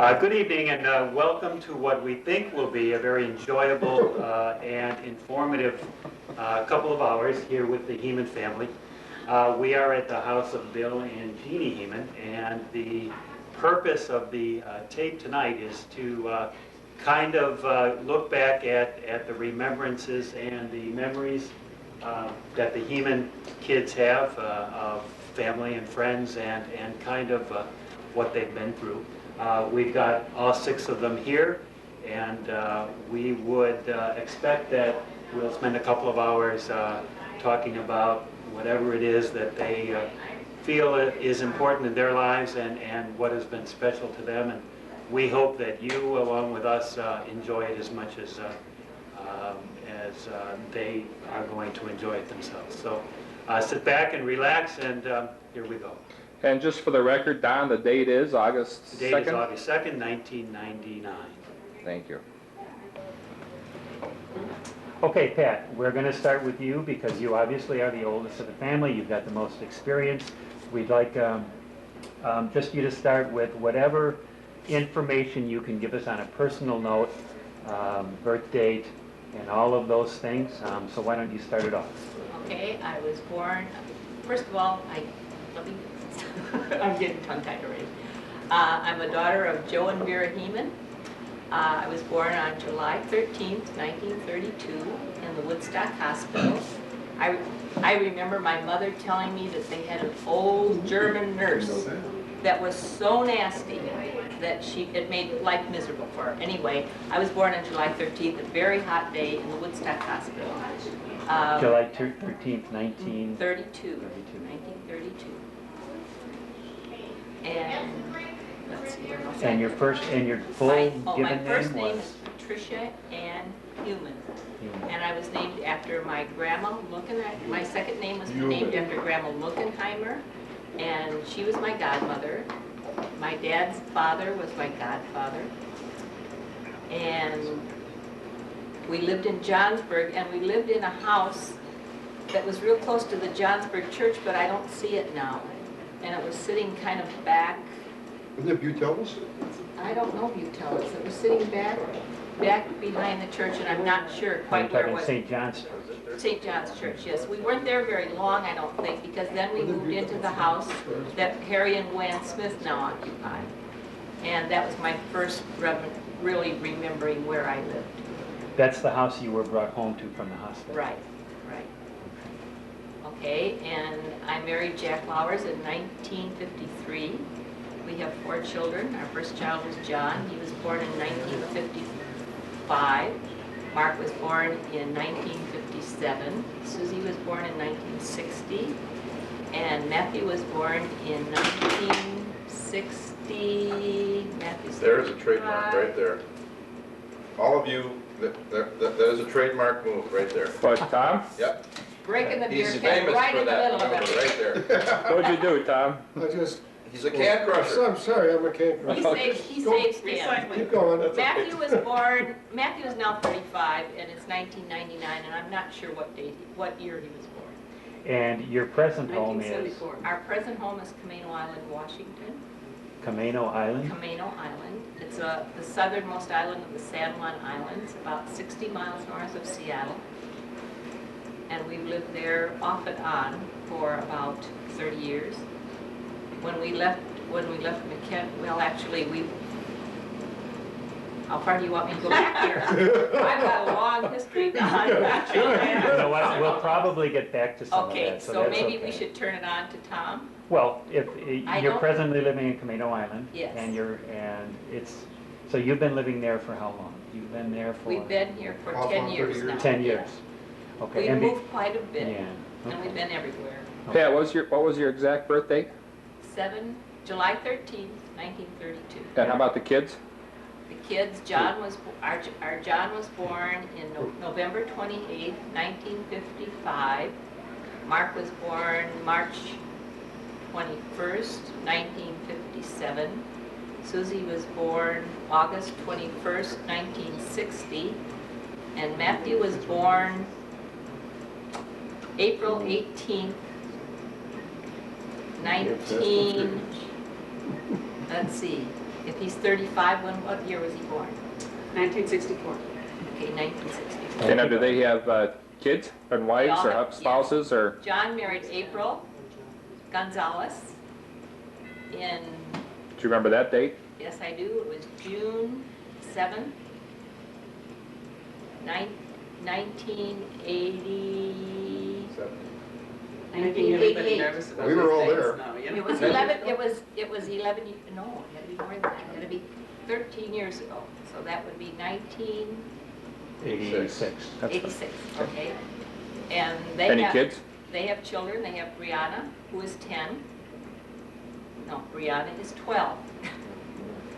Good evening and welcome to what we think will be a very enjoyable and informative couple of hours here with the Huemann family. We are at the house of Bill and Jeannie Huemann, and the purpose of the tape tonight is to kind of look back at the remembrances and the memories that the Huemann kids have of family and friends and kind of what they've been through. We've got all 6 of them here, and we would expect that we'll spend a couple of hours talking about whatever it is that they feel is important in their lives and what has been special to them. And we hope that you, along with us, enjoy it as much as they are going to enjoy it themselves. So sit back and relax, and here we go. And just for the record, Don, the date is August 2nd? The date is August 2nd, 1999. Thank you. Okay, Pat, we're going to start with you because you obviously are the oldest of the family. You've got the most experience. We'd like just you to start with whatever information you can give us on a personal note, birth date, and all of those things. So why don't you start it off? Okay, I was born, first of all, I'm getting tongue-tied already. I'm a daughter of Joe and Vera Huemann. I was born on July 13th, 1932 in the Woodstock Hospital. I remember my mother telling me that they had an old German nurse that was so nasty that it made life miserable for her. Anyway, I was born on July 13th, a very hot day in the Woodstock Hospital. July 13th, 1932. 1932. And let's see, where else? And your first and your full my first name name was? is Patricia Ann Huemann. Huemann. And I was named after my grandma my second name was named after Grandma Luckenheimer, and she was my godmother. My dad's father was my godfather. And we lived in Johnsburg, and we lived in a house that was real close to the Johnsburg church, but I don't see it now. And it was sitting kind of back. Isn't it Butel's? I don't know Butel's. It was sitting back behind the church, and I'm not sure quite where it was. St. John's. St. John's Church, yes. We weren't there very long, I don't think, because then we moved into the house that Harry and Wan Smith now occupy. And that was my first really remembering where I lived. That's the house you were brought home to from the hospital. Right, right. Okay, and I married Jack Lowers in 1953. We have 4 children. Our first child was John. He was born in 1955. Mark was born in 1957. Susie was born in 1960. And Matthew was born in 1960. Matthew's There's a trademark right there. All of you, that is a trademark move right there. But Tom, Yep. breaking the beer He's can famous right for in the that middle of maneuver it. right there. what'd you do, Tom? He's a can crusher. I'm sorry, I'm a can crusher. He saves cans. Keep going. Matthew is now 35, and it's 1999, and I'm not sure what year he was born. And your present home is? 1974. Our present home is Camino Island, Washington. Camino Island? Camino Island. It's the southernmost island of the San Juan Islands, about 60 miles north of Seattle. And we've lived there off and on for about 30 years. When we left McKinney, well, actually, how far do you want me to go back here? I've got a long history on You know what, we'll probably get back to some of Okay, that, so that's maybe okay. we should turn it on to Tom. Well, if you're don't- presently living in Camino Island. Yes. So you've been living there for how long? You've been there for? We've been here for How 10 long, years 30 now. years? 10 years. Okay. We and moved quite a bit, Yeah. and we've been everywhere. Pat, what was your exact birth date? July 13th, 1932. And how about the kids? The kids, our John was born in November 28th, 1955. Mark was born March 21st, 1957. Susie was born August 21st, 1960. And Matthew was born April 18th, 19, let's see, If he's 35, what year was he born? 1964. Okay, 1964. And now, do they have kids and wives all or have- spouses or? John married April Gonzalez in, Do you remember that date? yes I do, it was June 7th, 1980. Making everybody 1988. nervous about We were these all dates there. now, you It know? was 11, it was 11, no, it had to be more than that, it had to be 13 years ago. So that would be 1986, 86. That's okay? And they Any have, kids? they have children, they have Brianna, who is 10. No, Brianna is 12.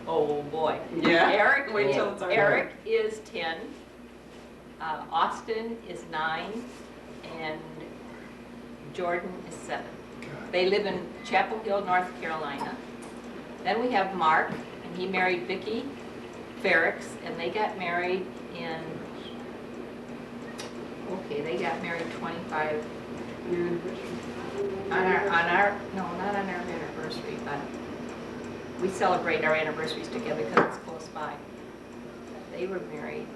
Oh, boy. Yeah. Eric, Wait till it's our Eric is 10. Austin is 9, and Jordan is 7. They live in Chapel Hill, North Carolina. Then we have Mark, and he married Vicki Ferricks, and they got married in, okay, they got married 25, no, not on our anniversary, but we celebrate our anniversaries together because it's close by. They were married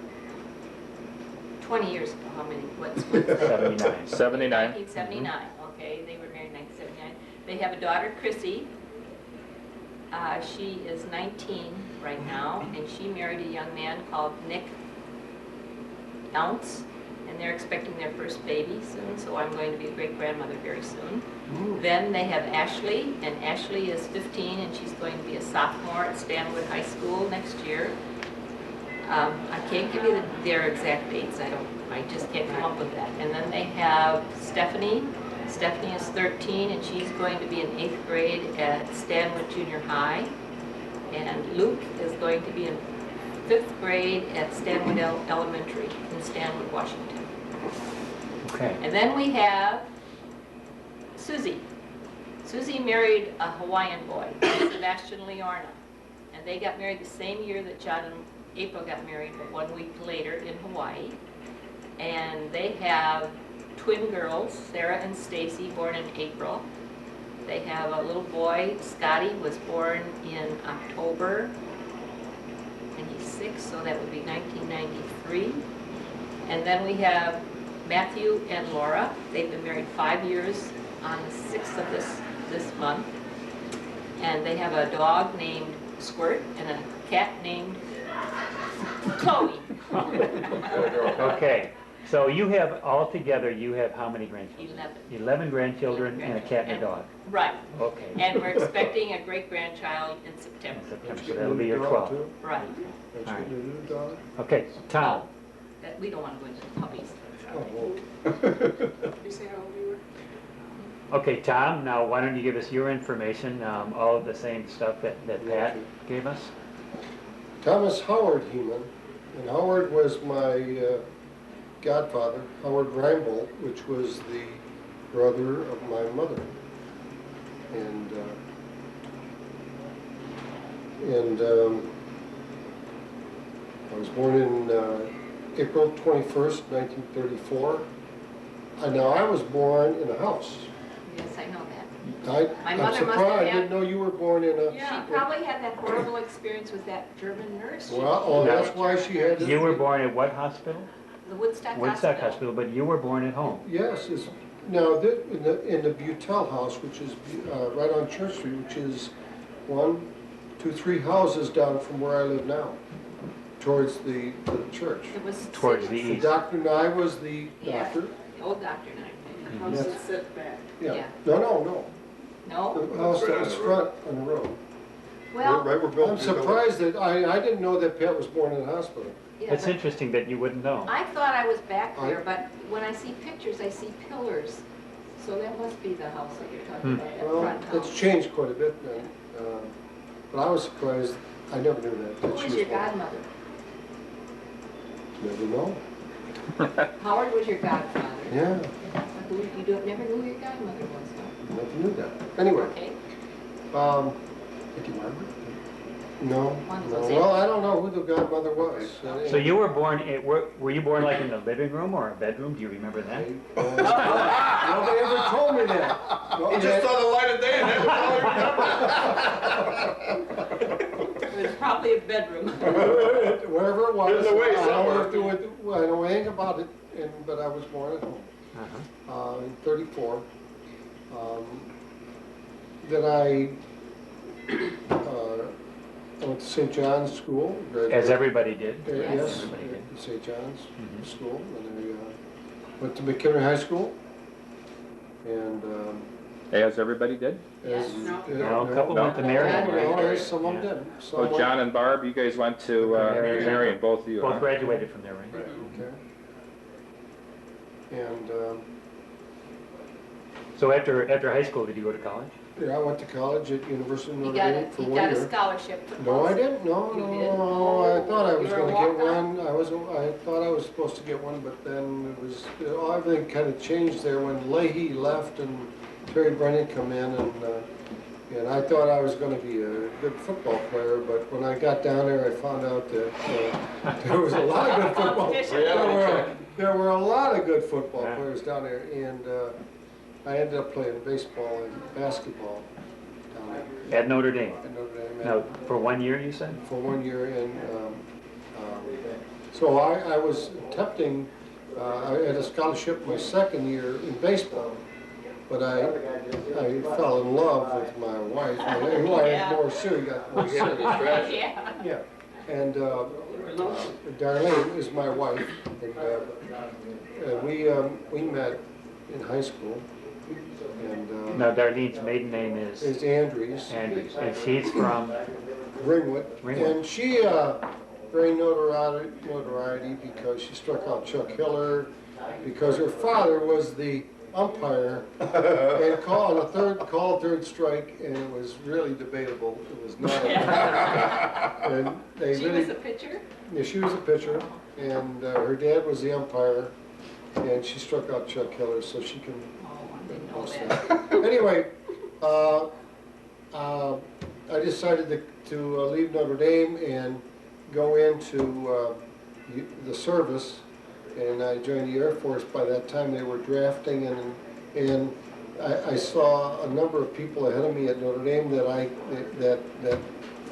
20 years ago. How many? What's that? 79. 79. 1979. Okay, they were married in 1979. They have a daughter, Chrissy. She is 19 right now, and she married a young man called Nick Ounce, and they're expecting their first baby soon, so I'm going to be a great-grandmother very soon. Then they have Ashley, and Ashley is 15, and she's going to be a sophomore at Stanwood High School next year. I can't give you their exact dates, I just can't come up with that. And then they have Stephanie. Stephanie is 13, and she's going to be in 8th grade at Stanwood Junior High. And Luke is going to be in 5th grade at Stanwood Elementary in Stanwood, Washington. Okay. And then we have Susie. Susie married a Hawaiian boy, Sebastian Leorna. And they got married the same year that John and April got married, but 1 week later in Hawaii. And they have twin girls, Sarah and Stacy, born in April. They have a little boy, Scotty, was born in October, and he's 6, so that would be 1993. And then we have Matthew and Laura. They've been married 5 years on the 6th of this month. And they have a dog named Squirt and a cat named Chloe. Okay, so you have, altogether, you have how many grandchildren? 11. 11 grandchildren and a cat and a dog. Right. Okay. And we're expecting a great-grandchild in September. In September, so that'll be your 12. Right. That's getting a new dog? Okay, Tom. That we don't want to go into the puppies. Oh, Did you say how old you were? Okay, Tom, now why don't you give us your information, all of the same stuff that Pat gave us? Thomas Howard Huemann, and Howard was my godfather, Howard Reinbold, which was the brother of my mother. And I was born in April 21st, 1934. Now, I was born in a house. Yes, I know that. I'm My mother must have surprised, I had- didn't know you were born in a... She probably had that horrible experience with that German nurse. Well, oh, that's why she had... You were born at what hospital? The Woodstock Woodstock Hospital, but you were born at home. Yes, now, in the Butel house, which is right on Church Street, which is 1, 2, 3 houses down from where I live now, towards the church. It was Towards city. the The east. Dr. Nye was the Yeah. doctor. The old Dr. Knight. The house that set back. Yeah. No. No? The house Right that on was the front on the road. Well, Right where Bill. I'm surprised that, I didn't know that Pat was born in a hospital. yeah, It's but interesting that you wouldn't know. I thought I was back there, I- but when I see pictures, I see pillars. So that must be the house that you're talking Hmm. about, that Well, front it's house. changed quite a bit then. But I was surprised, I never knew that. Who that she was your born. godmother? Never know. Howard was your godfather. Yeah, Never knew who your godmother was, huh? never knew that. Anyway. Okay. Vicky Margaret? No, One of no. those Well, I don't know who the godmother was. So you were born, were you born like in the living room or a bedroom? Do you remember that? Nobody ever told me that. He just saw the light of day and that was all he remembered. It was probably a bedroom. Wherever it was. There's a way I don't somewhere. have to, I know anything about it, but I was born at home. Uh-huh. In '34. Then I went to St. John's School. As everybody did. Yes, Everybody did. St. John's Mhm. School, and I went to McHenry High School, and As everybody did? as... No. No, a couple No. went to Marion, No, right? some of them Yeah. didn't. Some So went- John and Barb, you guys went to Marion. Marion, both of you, Both huh? graduated from there, right? Okay. And, So after high school, did you go to college? yeah, I went to college at University of He Notre got Dame a, for he 1 got a year. scholarship. to No, I Boston. didn't, no, You no, did? no, I thought I was You were gonna a get walk-on? one, I thought I was supposed to get one, but then it was, everything kind of changed there when Leahy left and Terry Brennan come in, and I thought I was gonna be a good football player, but when I got down there, I found out that there was a lot of good football. Competition. There were a lot of good football Yeah. players down there, and I ended up playing baseball and basketball down there At Notre Dame? at Notre Dame. Now, for 1 year, you said? For 1 year, and so I was attempting, I had a scholarship my second year in baseball, but I fell in love with my wife. I had more serious, got more You get serious. the trash. Yeah. Yeah, and Darlene is my wife, and we met in high school, and Now, Darlene's maiden name is it's Andrews. Andrews, and she's from, Ringwood. Ringwood. And she, very notoriety because she struck out Chuck Hiller, because her father was the umpire and called third strike, and it was really debatable. It was not. And they She really, was a pitcher? yeah, she was a pitcher, and her dad was the umpire, and she struck out Chuck Hiller, so she can. Oh, I didn't know that. Anyway, I decided to leave Notre Dame and go into the service, and I joined the Air Force. By that time, they were drafting, and I saw a number of people ahead of me at Notre Dame that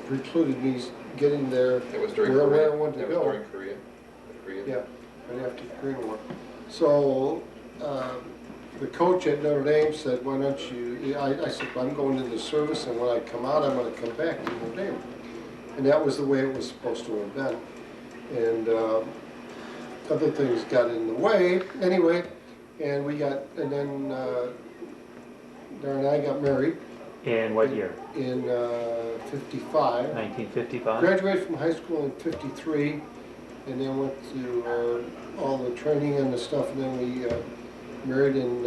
precluded me getting there It was during where Korea. I wanted to It was go. during Korea. The Korea. Yeah, right after the Korean War. So, the coach at Notre Dame said, why don't you, I said, I'm going into service, and when I come out, I'm gonna come back to Notre Dame. And that was the way it was supposed to have been. And other things got in the way, anyway, and then Darren and I got married in what year? in 55. 1955? Graduated from high school in '53, and then went to all the training and the stuff, and then we married in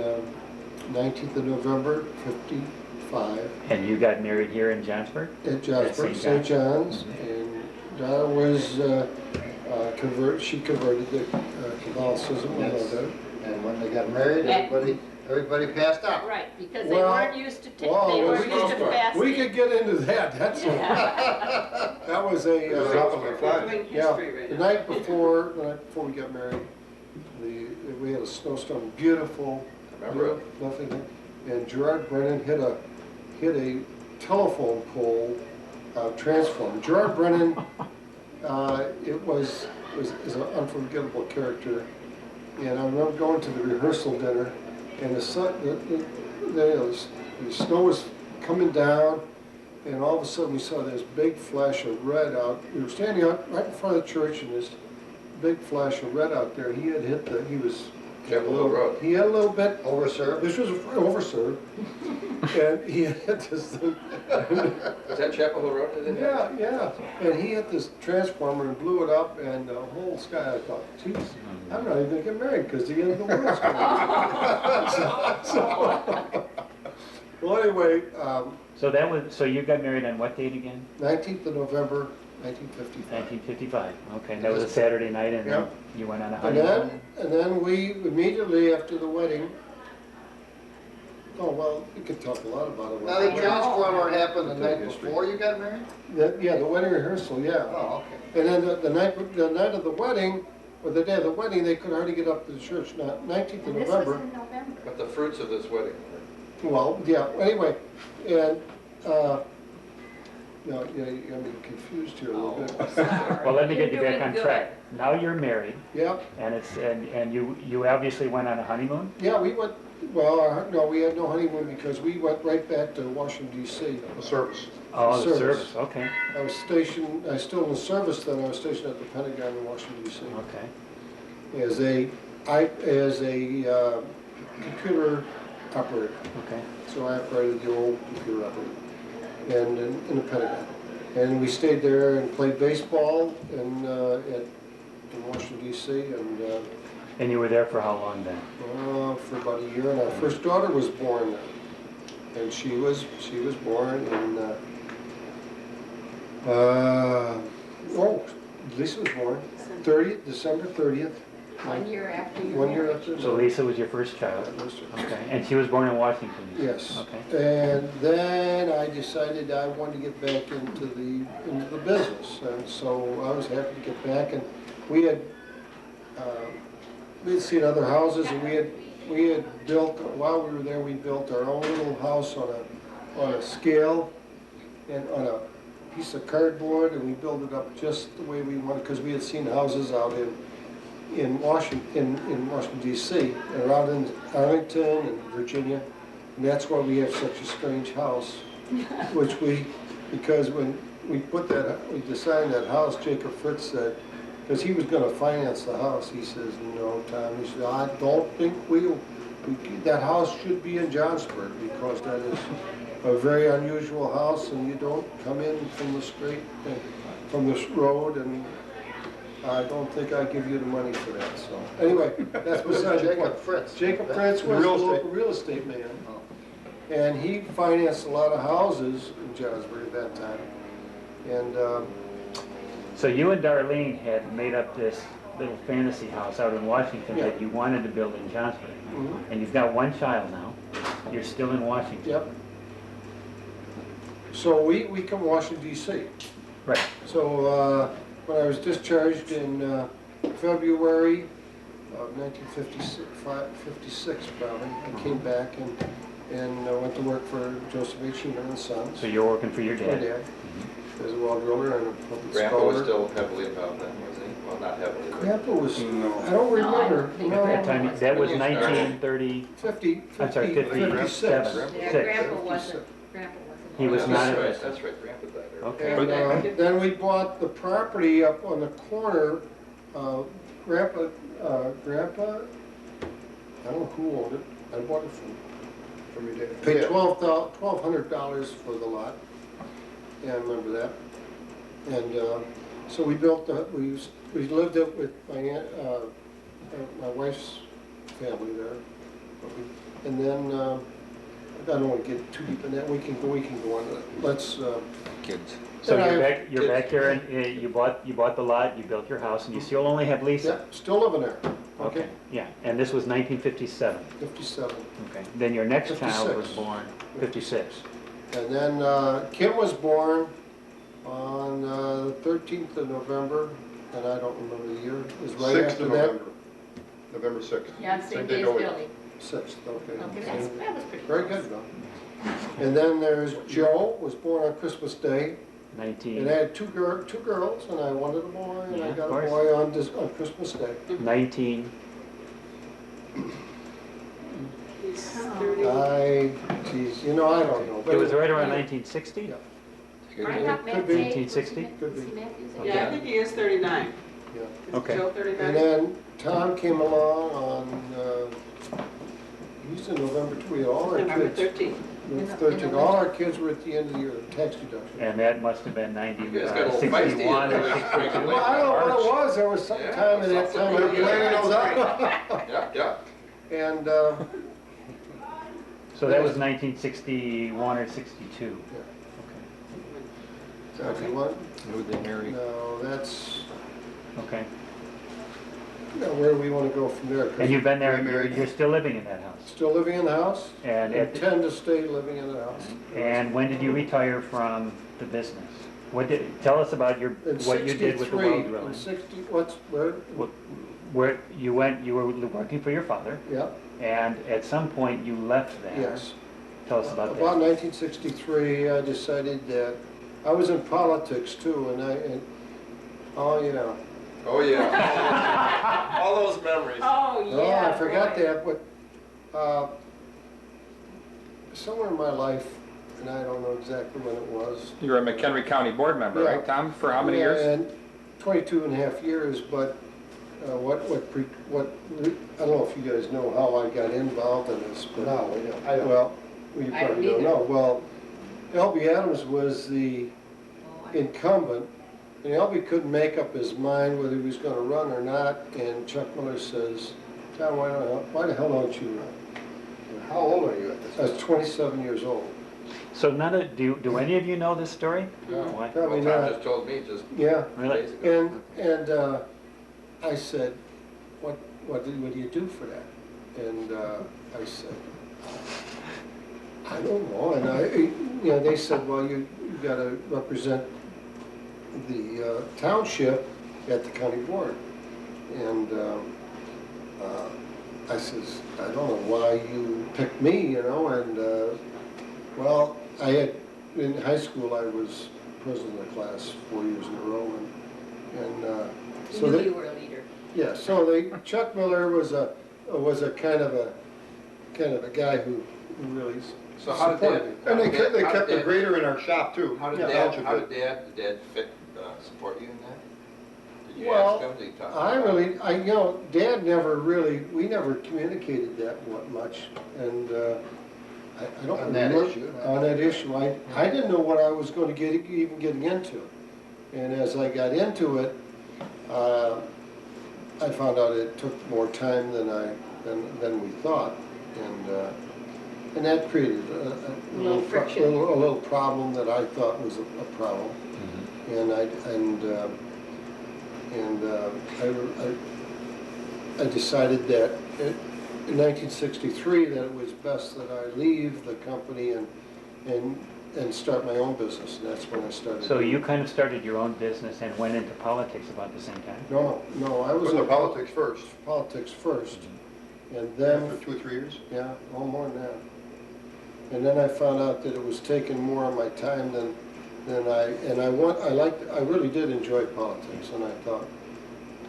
19th of November '55 And you got married here in Johnsburg? at Jasper, St. St. John's. John's, and Dara was she converted to Catholicism. I know that. And when they got married, everybody passed out. Right, because they Well, weren't used to, well, they we weren't used to could- fasting. We could get into that. That's Yeah. that was It was a. off of my flag. Doing Yeah, history right the now. night before we got married, we had a snowstorm, beautiful, Remember it? lovely, and Gerard Brennan hit a telephone pole transformer. Gerard Brennan, is an unforgettable character, and I remember going to the rehearsal dinner, and the snow was coming down, and all of a sudden we saw this big flash of red out. We were standing out right in front of the church, and this big flash of red out there. He had hit Chapel Hill Road. He had a little bit. Overserved. This was overserved, and he hit this thing. Was that Chapel Hill Road? Did it? Yeah, and he hit this transformer and blew it up, and the whole sky. I thought, geez, I'm not even gonna get married because the end of the world's coming. Well, anyway, So you got married on what date again? 19th of November, 1955. 1955. Okay, that was a Saturday night, and then you went on a And honeymoon? then we immediately after the wedding. Oh well, we could talk a lot about it. Now, the transformer happened the night before you got married? The wedding rehearsal, yeah. Oh, okay. And then the night of the wedding, or the day of the wedding, they could hardly get up to the church. Now, 19th of And this was November. in November. But the fruits of this wedding. Well, yeah. Anyway, and No, yeah, you got me confused here a little Oh, bit. sorry. Well, let me get you You're back on doing track. Now you're married, Yep, and and you obviously went on a honeymoon? yeah, we went, well, no, we had no honeymoon because we went right back to Washington DC. The service. Oh, the Service. service, okay, I was stationed, I was still in the service then, I was stationed at the Pentagon in Washington DC. okay, As a computer operator. okay. So I operated the old computer operator and in the Pentagon. And we stayed there and played baseball in Washington DC And you were there for how long then? for about a year. And our first daughter was born then. And she was born in, Lisa was born December 30th. 1 year after your 1 year marriage. after. So Lisa was your first child? Okay, and she was born in Washington? you said? Yes. Okay. And then I decided I wanted to get back into the business. And so I was happy to get back. And we had seen other houses, and we had built, while we were there, we built our own little house on a scale and on a piece of cardboard, and we built it up just the way we wanted, because we had seen houses out in Washington DC, and around in Arlington and Virginia, and that's why we have such a strange house, because when we designed that house, Jacob Fritz said, because he was going to finance the house, he says, no, Tom, he said, I don't think that house should be in Johnsburg, because that is a very unusual house, and you don't come in from the street, from this road, and I don't think I give you the money for that, so. Anyway, that's beside the point. Jacob Fritz. Jacob Fritz was a local real estate man, and he financed a lot of houses in Johnsburg at that time. And So you and Darlene had made up this little fantasy house out in Washington Yeah. that you wanted to build in Johnsburg. mhm, And you've got one child now. You're still in Washington. yep. So we come to Washington DC. Right. So when I was discharged in February of 1956 probably, I came back and went to work for Joseph H. Huemann and Sons. So you're working for your My dad. dad, as a well driller and a public Grandpa was scholar. still heavily involved then, wasn't he? Well, not heavily. but- Grandpa was, No. I don't No, I remember. don't think At that Grandpa time, was- that was When you started. 1930, I'm sorry, 56. 57. Yeah, Six. Grandpa wasn't. He was Oh, not that's at right, this. that's right, Grandpa died early. Okay. And then we bought the property up on the corner. Grandpa, I don't know who owned it. I bought it from your dad. Paid $1,200 for the lot. Yeah, I remember that. And so we built we lived it with my aunt, my wife's family there. And then I don't want to get too deep in that. We can go on. Let's. Kids. So Then you're back here and you bought the lot, you built your house, and you still only have Yeah, Lisa? still living there. Okay, yeah, and this was 1957. 57. Okay. Then your next child was 56. born 56. And then Kim was born on the 13th of November, and I don't remember the year. It was right 6th after of that. November. November 6th. Yeah, same day day as Billy. Billy. 6th, okay. Okay, that was pretty Very close. good, though. And then there's Joe, was born on Christmas Day. 19, And I had two girls, and I wanted a boy, and Yeah, I of got a course. boy on Christmas Day. 19, He's Oh. 30. Geez, I don't know. it was right around 1960? Yeah. Right up Could be. 1960? Could be. Yeah, I think he is 39. Yeah. Is Okay. Joe And 39? then Tom came along on, he's in November too, we had all our November kids. 13th. November 13th, all our kids were at the end of the year, tax deduction. And that must have been 90, You guys got a little feisty 61 or in there. 62? Well, I don't know what it was, there was some Yeah, time in that something time, I like planning that. those out. Yeah, yeah. And, So that was 1961 or 62? so if you want, Who they married? no, that's, Okay. where do we want to go from there? 'Cause And you've been there, we're married. you're still living in that house? Still living in the house, And at, intend to stay living in the house. and when did you retire from the business? Tell us about In what you did with the 63, well in drilling. 60, Where you were working for your father, yeah, and at some point you left there. yes. Tell us about About that. 1963, I decided that I was in politics too, and oh, yeah. Oh, yeah. All those memories. Oh, No, yeah. I forgot boy. that, but somewhere in my life, and I don't know exactly when it was. You were a McHenry County board member, Yeah. right, Tom? For how many Yeah, years? And 22 and a half years, but I don't know if you guys know how I got involved in this, but. No, we don't. I don't. Well, you I don't probably don't either. know. Well, L.B. Adams was the Oh, incumbent, and L.B. couldn't make up his mind whether he was gonna run or not, and Chuck Miller says, Tom, why the hell don't you run? How old are you at this I was 27 years old. So do any of you know this story? No. Why? Probably Well, Tom not. just told me just Yeah, Really? days ago. and I said, what do you do for that? And I said, I don't know. And they said, well, you gotta represent the township at the county board. And I says, I don't know why you picked me, and well, in high school, I was president of the class 4 years in a row, and You so knew they, you were a leader. yeah, so Chuck Miller was a kind of a guy who really So how did supported Dad? me. And they kept how did the Dad- grader in our shop too. How did Yeah, Dad, Belgium how did. did Dad fit, support you in that? Did you Well, ask him, did he talk I about it? really, Dad we never communicated that much, and I don't On that remember. issue, On that issue, I didn't know what I was going to even getting into. And as I got into it, I found out it took more time than we thought, and that created a Little friction. a little problem that I thought was a problem. And I decided that in 1963 that it was best that I leave the company and start my own business, and that's when I started. So you kind of started your own business and went into politics about the same time? No, I was Was the in politics first, politics first, and then, after 2 or 3 years? yeah, no more than that. And then I found out that it was taking more of my time than I really did enjoy politics, and I thought,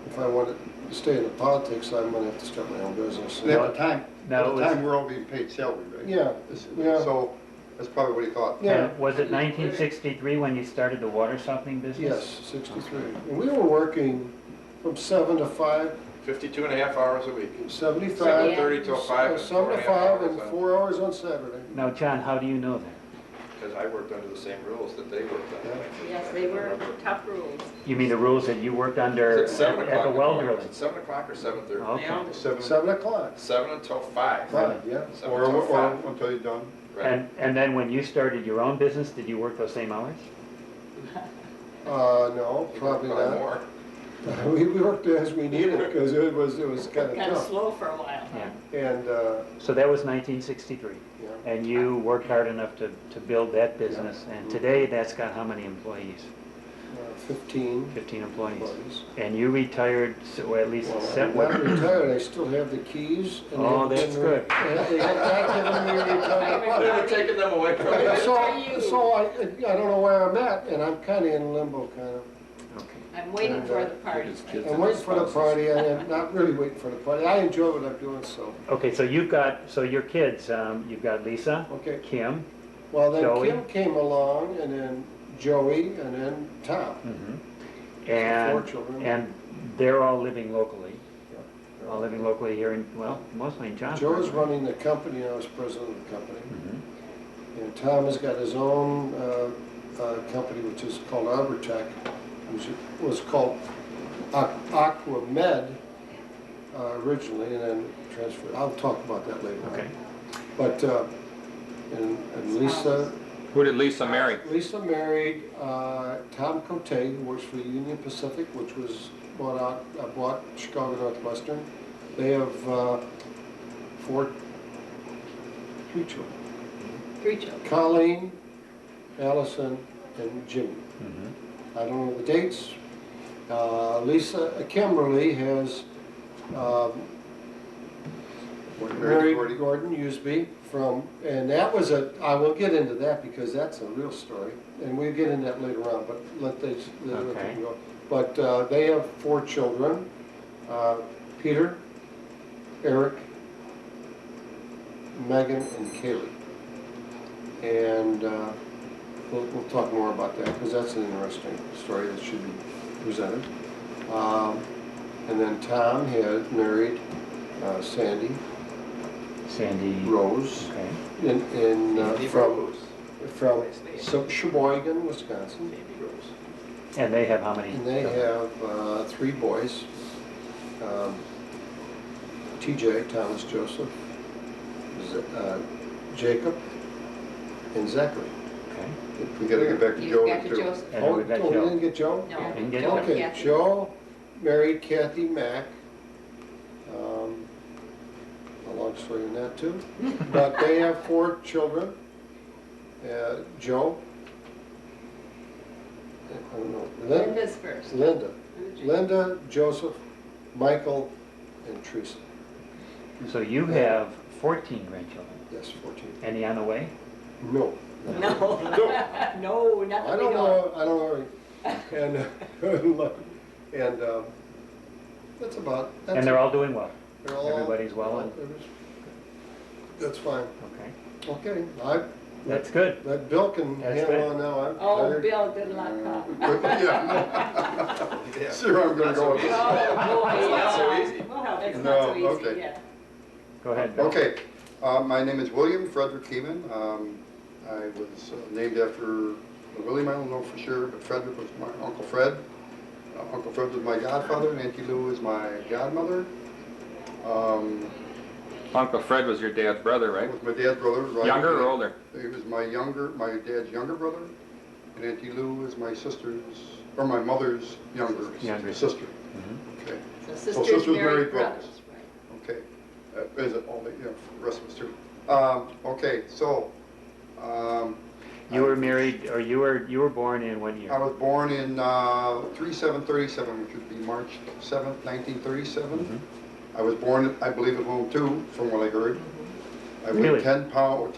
if I wanted to stay in the politics, I'm gonna have to start my own business. And at the time, No, it was- we're all being paid salary, right? Yeah, yeah. So, that's probably what he thought. Yeah. And was it 1963 when you started the water softening business? Yes, 63. And we were working from 7 to 5, 52 and a half hours a week. 75. 7:30 till 5 and 7 to 4.5 5 hours and on- 4 hours on Saturday. Now, John, how do you know that? Because I worked under the same rules that they worked under. Yes, they were tough rules. You mean the rules that you worked under Is it 7 at o'clock the in the well morning? drilling? Is it 7 o'clock or 7:30? Okay. 7 o'clock. 7 until 5. 5, yeah. 7 Or until 5. until you're done. Right. And then when you started your own business, did you work those same hours? No, probably not. More. We worked as we needed because it was kind of Kind of tough. slow for a while, huh? Yeah. And, So that was 1963. yeah, And you worked hard enough to build that business. And today, that's got how many employees? 15 15 employees. employees. And you retired, so at least Well, set I'm not retired, I still have the keys. And Oh, they've that's been good. They have not given me retirement. They were taking them away from you. So I don't know where I'm at, and I'm kind of in limbo, kind of. Okay. I'm waiting for the party. I'm waiting for the party, I am not really waiting for the party. I enjoy what I'm doing, so, Okay, so your kids, you've got Lisa, okay. Kim, Well, then Joey. Kim came along, and then Joey, and then Tom. and, 4 children. and they're all living locally. All living locally here in, well, mostly in Johnsburg. Joe is running the company, I was president of the company. Mhm. And Tom has got his own company, which is called ArborTech, which was called Aqua Med originally, and then transferred. I'll talk about that later. Okay. But, and Lisa, Who did Lisa marry? Lisa married Tom Cote, who works for Union Pacific, which was bought Chicago Northwestern. They have 3 children. 3 children. Colleen, Allison, and Jimmy. Mhm. I don't know the dates. Kimberly has Mary Gordon Usby from, and that was I will get into that because that's a real story. And we'll get into that later on, but let them go. But they have 4 children, Peter, Eric, Megan, and Kaylee. And we'll talk more about that because that's an interesting story that should be presented. And then Tom had married Sandy Rose from Sheboygan, Wisconsin. And they have how many? And they have 3 boys. TJ, Thomas Joseph, Jacob, and Zachary. Okay. We gotta get back to You Joe got to too. Joseph. And we got we Joe. didn't get Joe? No, Didn't get Joe and Okay, Kathy. Joe married Kathy Mack. A long story in that too. But they have 4 children. Joe. I don't know. Linda's first. Linda, Joseph, Michael, and Teresa. So you have 14 grandchildren. Yes, 14. Any on the way? No. No, no, not I the don't big know, I don't know. And that's about, that's And they're all doing well? they're all- everybody's well and- That's fine. Okay. Okay, That's good. that Bill can That's handle good. on now, I'm Oh, tired. Bill, good luck, huh? Yeah. Sure, I'm gonna go with this. Oh, boy. It's not so easy. Well, that's No, not so easy, okay. yeah. Go ahead, Bill. Okay, my name is William Frederick Huemann. I was named after William, I don't know for sure, but Frederick was my Uncle Fred. Uncle Fred was my godfather, and Auntie Lou is my godmother. Uncle Fred was your dad's brother, right? Was my dad's brother, right? Younger or older? He was my dad's younger brother, and Auntie Lou is my sister's, or my mother's younger sister. Mhm. Okay, So sisters sisters married married brothers. brothers, right? okay. Is it all the, the rest of us too? Okay, so, You were married, or you were born in what year? I was born in 3737, which would be March 7th, 1937. Mhm. I was born, I believe, at home too, from what I heard. I Really? weighed 10 pounds,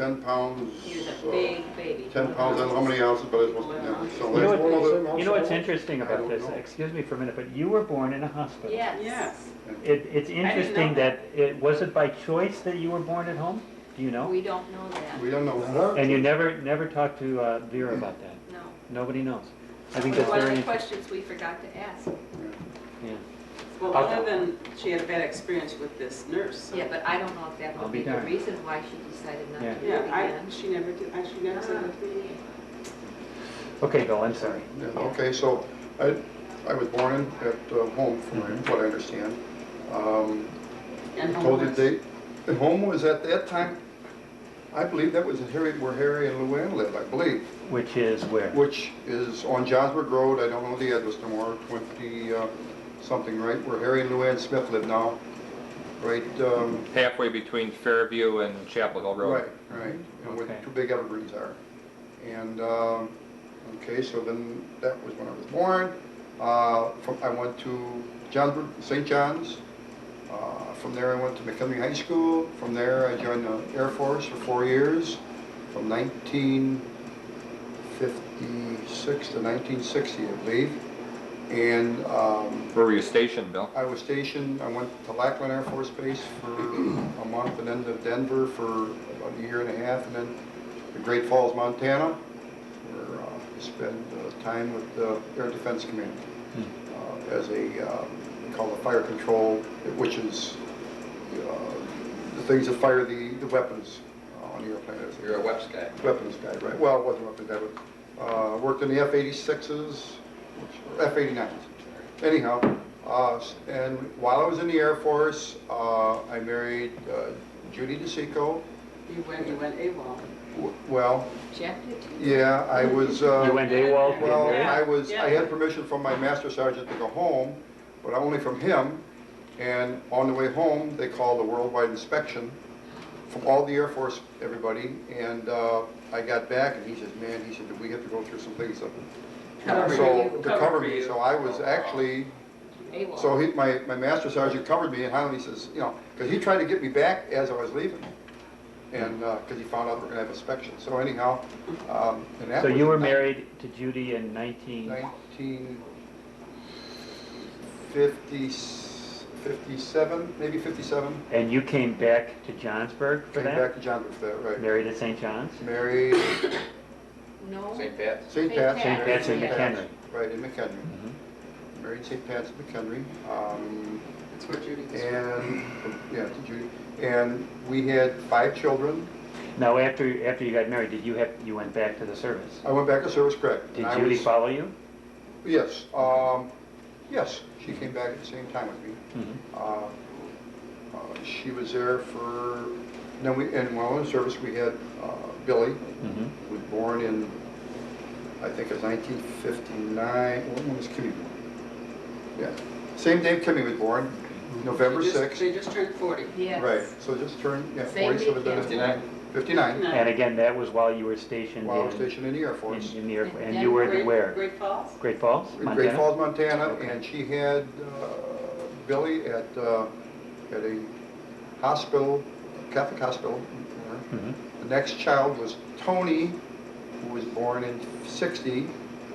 He was a big baby. 10 pounds, I don't know how many ounces, but it wasn't, so You know that's one of the, You know what's interesting I about don't this? know. Excuse me for a minute, but you were born in a hospital. Yes. Yes. It's interesting that, was it by choice that you were born at home? Do you know? We don't know that, we don't know. And you never talked to Vera about that? no. Nobody knows. I think It was that's one very of the interesting. questions we forgot to ask. Yeah. Well, other than she had a bad experience with this nurse. So. Yeah, but I don't know if that I'll would be be the darned. reason why she decided not Yeah. to do it Yeah, again. she never did, she never said that to me. Okay, Bill, I'm sorry. Yeah, okay, so I was born at home, from what I understand. And Told you homeless. at home was at that time, I believe that was where Harry and Luann lived, I believe, Which is where? which is on Johnsburg Road. I don't know the address no more, 20 something, right, where Harry and Luann Smith live now, right? Halfway between Fairview and Chapel Hill Road. Right, and where the Okay. 2 big evergreens are. And, okay, so then that was when I was born. I went to Johnsburg, St. John's. From there I went to McKinley High School. From there I joined the Air Force for 4 years, from 1956 to 1960, I believe. And Where were you stationed, Bill? I was stationed, I went to Lackland Air Force Base for a month, and then to Denver for about a year and a half, and then to Great Falls, Montana, where I spent time with the Air Defense Command as a, called a fire control, which is the things that fire the weapons on the airplane. You're a Weps guy. Weapons guy, right? Well, it wasn't weapons guy, but worked in the F-86s, F-89s. Anyhow, and while I was in the Air Force, I married Judy DeSico. You went AWOL. Well, Jeff did too. yeah, I was. You went AWOL? Well, Yeah. I had permission from my master sergeant to go home, but only from him. And on the way home, they called a worldwide inspection from all the Air Force, everybody. And I got back, and he says, "Man," he said, "we have to go through some things." Cover So you. to cover me, so I was actually AWOL. So my master sergeant covered me, and finally he says, you know, because he tried to get me back as I was leaving. And, because he found out we're gonna have inspection. So anyhow, and that So was you were in married to Judy in 1957, maybe 57. and you came back to Johnsburg for Came that? back to Johnsburg for that, right. Married at St. John's? Married No? St. Pat's. St. St. Pat's. Pat's. St. Pat's in Yeah. McHenry. Right, in McHenry. Mhm. Married St. Pat's in McHenry. That's where Judy was. And, yeah, to Judy. And we had 5 children. Now, after you got married, you went back to the service? I went back to service, correct. Did And I Judy was- follow you? Yes, yes, she came back at the same time with me. Mhm. She was there for, then and while in service, we had Billy, Mhm. who was born in, I think it was 1959. When was Kimmy born? Yeah, same day Kimmy was born, November 6th. They just turned 40. Yes. Right, so just turned, yeah, Same 40, so day they've Kim. been 59, And again, that was while you were stationed while I was in stationed in the Air Force. in the Air, And and you were Great- where? Great Falls? Great Falls, In Montana? Great Falls, Montana, Okay. and she had Billy at a hospital, Catholic hospital. Mhm. The next child was Tony, who was born in 60,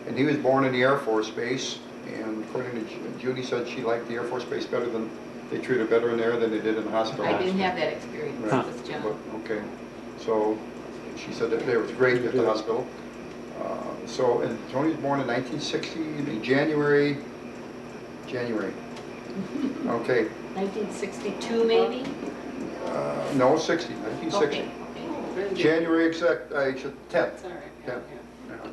and he was born in the Air Force Base. And according to Judy, said she liked the Air Force Base better than, they treated her better in there than they did in the hospital. I didn't have that experience Right. with John. But, okay, so she said that it was great at the hospital. So, and Tony was born in 1960, in January. Okay, 1962 maybe? no, 60, 1960. Okay, okay. Very good. January exact, 10th. That's all right. Yeah. Yeah. Yeah.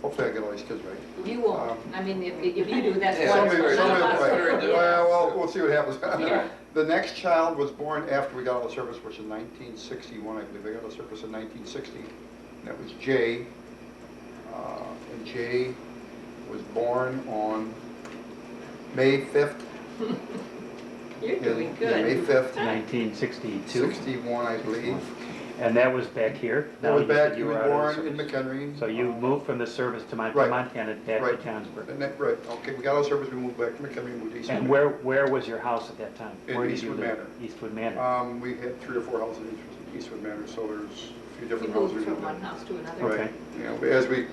Hopefully I get all these kids right. You won't. I mean, if you do, that's Yeah, wonderful. somebody- None of us somebody- will. somebody- Well, we'll see what happens. Yeah. The next child was born after we got out of service, which is 1961, I believe. I got out of service in 1960. And that was Jay. And Jay was born on May 5th. You're doing Yeah, May good. 5th, 1962, 61, I believe. and that was back here? That Now was you said back, you he was were out of born in service. McHenry. So you moved from the service to Right. Montana, back to Right. Johnsburg. And that, right, okay, we got out of service, we moved back to McHenry, moved east. And where was your house at that time? In Where did Eastwood you live? Manor. Eastwood Manor. We had 3 or 4 houses in Eastwood Manor, so there's a few You different houses. moved in from there. one house to another. Okay. Right, you know, as we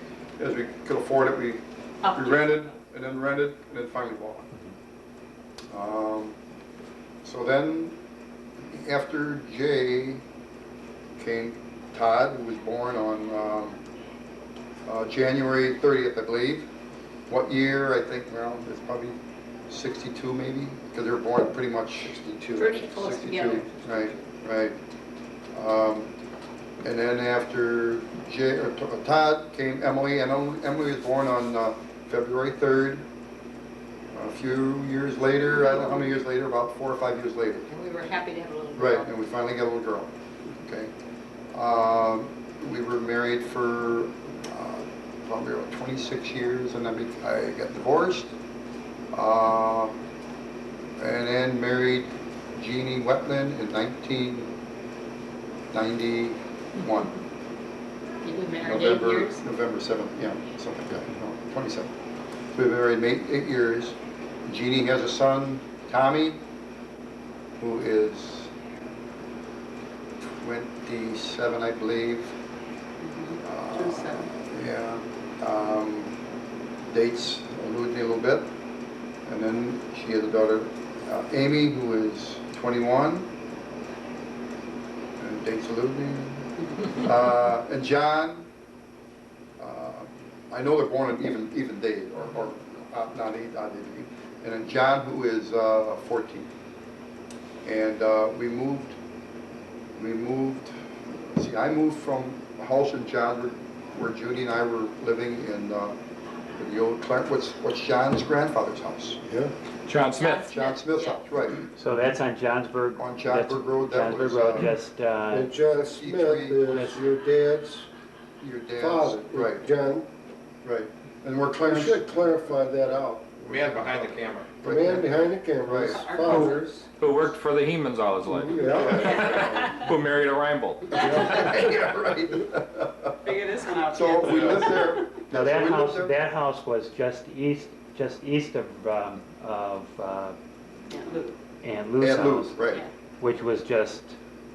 could afford it, we Up. rented, and then rented, and then finally bought. So then, after Jay came Todd, who was born on January 30th, I believe. What year? I think, well, it's probably 62 maybe, because they were born pretty much 62. Pretty close 62, together. right, right. And then after Todd came Emily, and Emily was born on February 3rd. A few years later, I don't know how many years later, about 4 or 5 years later. And we were happy to have a little girl. Right, and we finally got a little girl, okay? We were married for probably about 26 years, and then I got divorced. And then married Jeannie Wetland in 1991. You've been married 8 years? November 7th, yeah, something like that, no, 27th. So we've been married 8 years. Jeannie has a son, Tommy, who is 27, I believe. 27. Yeah. Dates elude me a little bit. And then she has a daughter, Amy, who is 21. And dates elude me. And John, I know they're born on even days, or not odd days. And then John, who is 14. And we moved, see, I moved from a house in John where Judy and I were living in the old Clark, what's John's grandfather's house? Yeah. John Smith. John Smith's Yeah. house, right. So that's on Johnsburg? On Johnsburg Road, that Johnsburg was, Road, just, And John Smith is your dad's Your dad's, father. right, John, right. And we're you Clarence, should clarify that out. Man behind the camera. The man behind the camera is Right. father. Who worked for the Huemanns all his life. Yeah. Who married a Reinbold. yeah, right. Figure this one out. So we lived there. now so we lived there. that house was just east of Aunt Lou. Aunt Lou's Aunt Lou's, house, right. Yeah. which was just,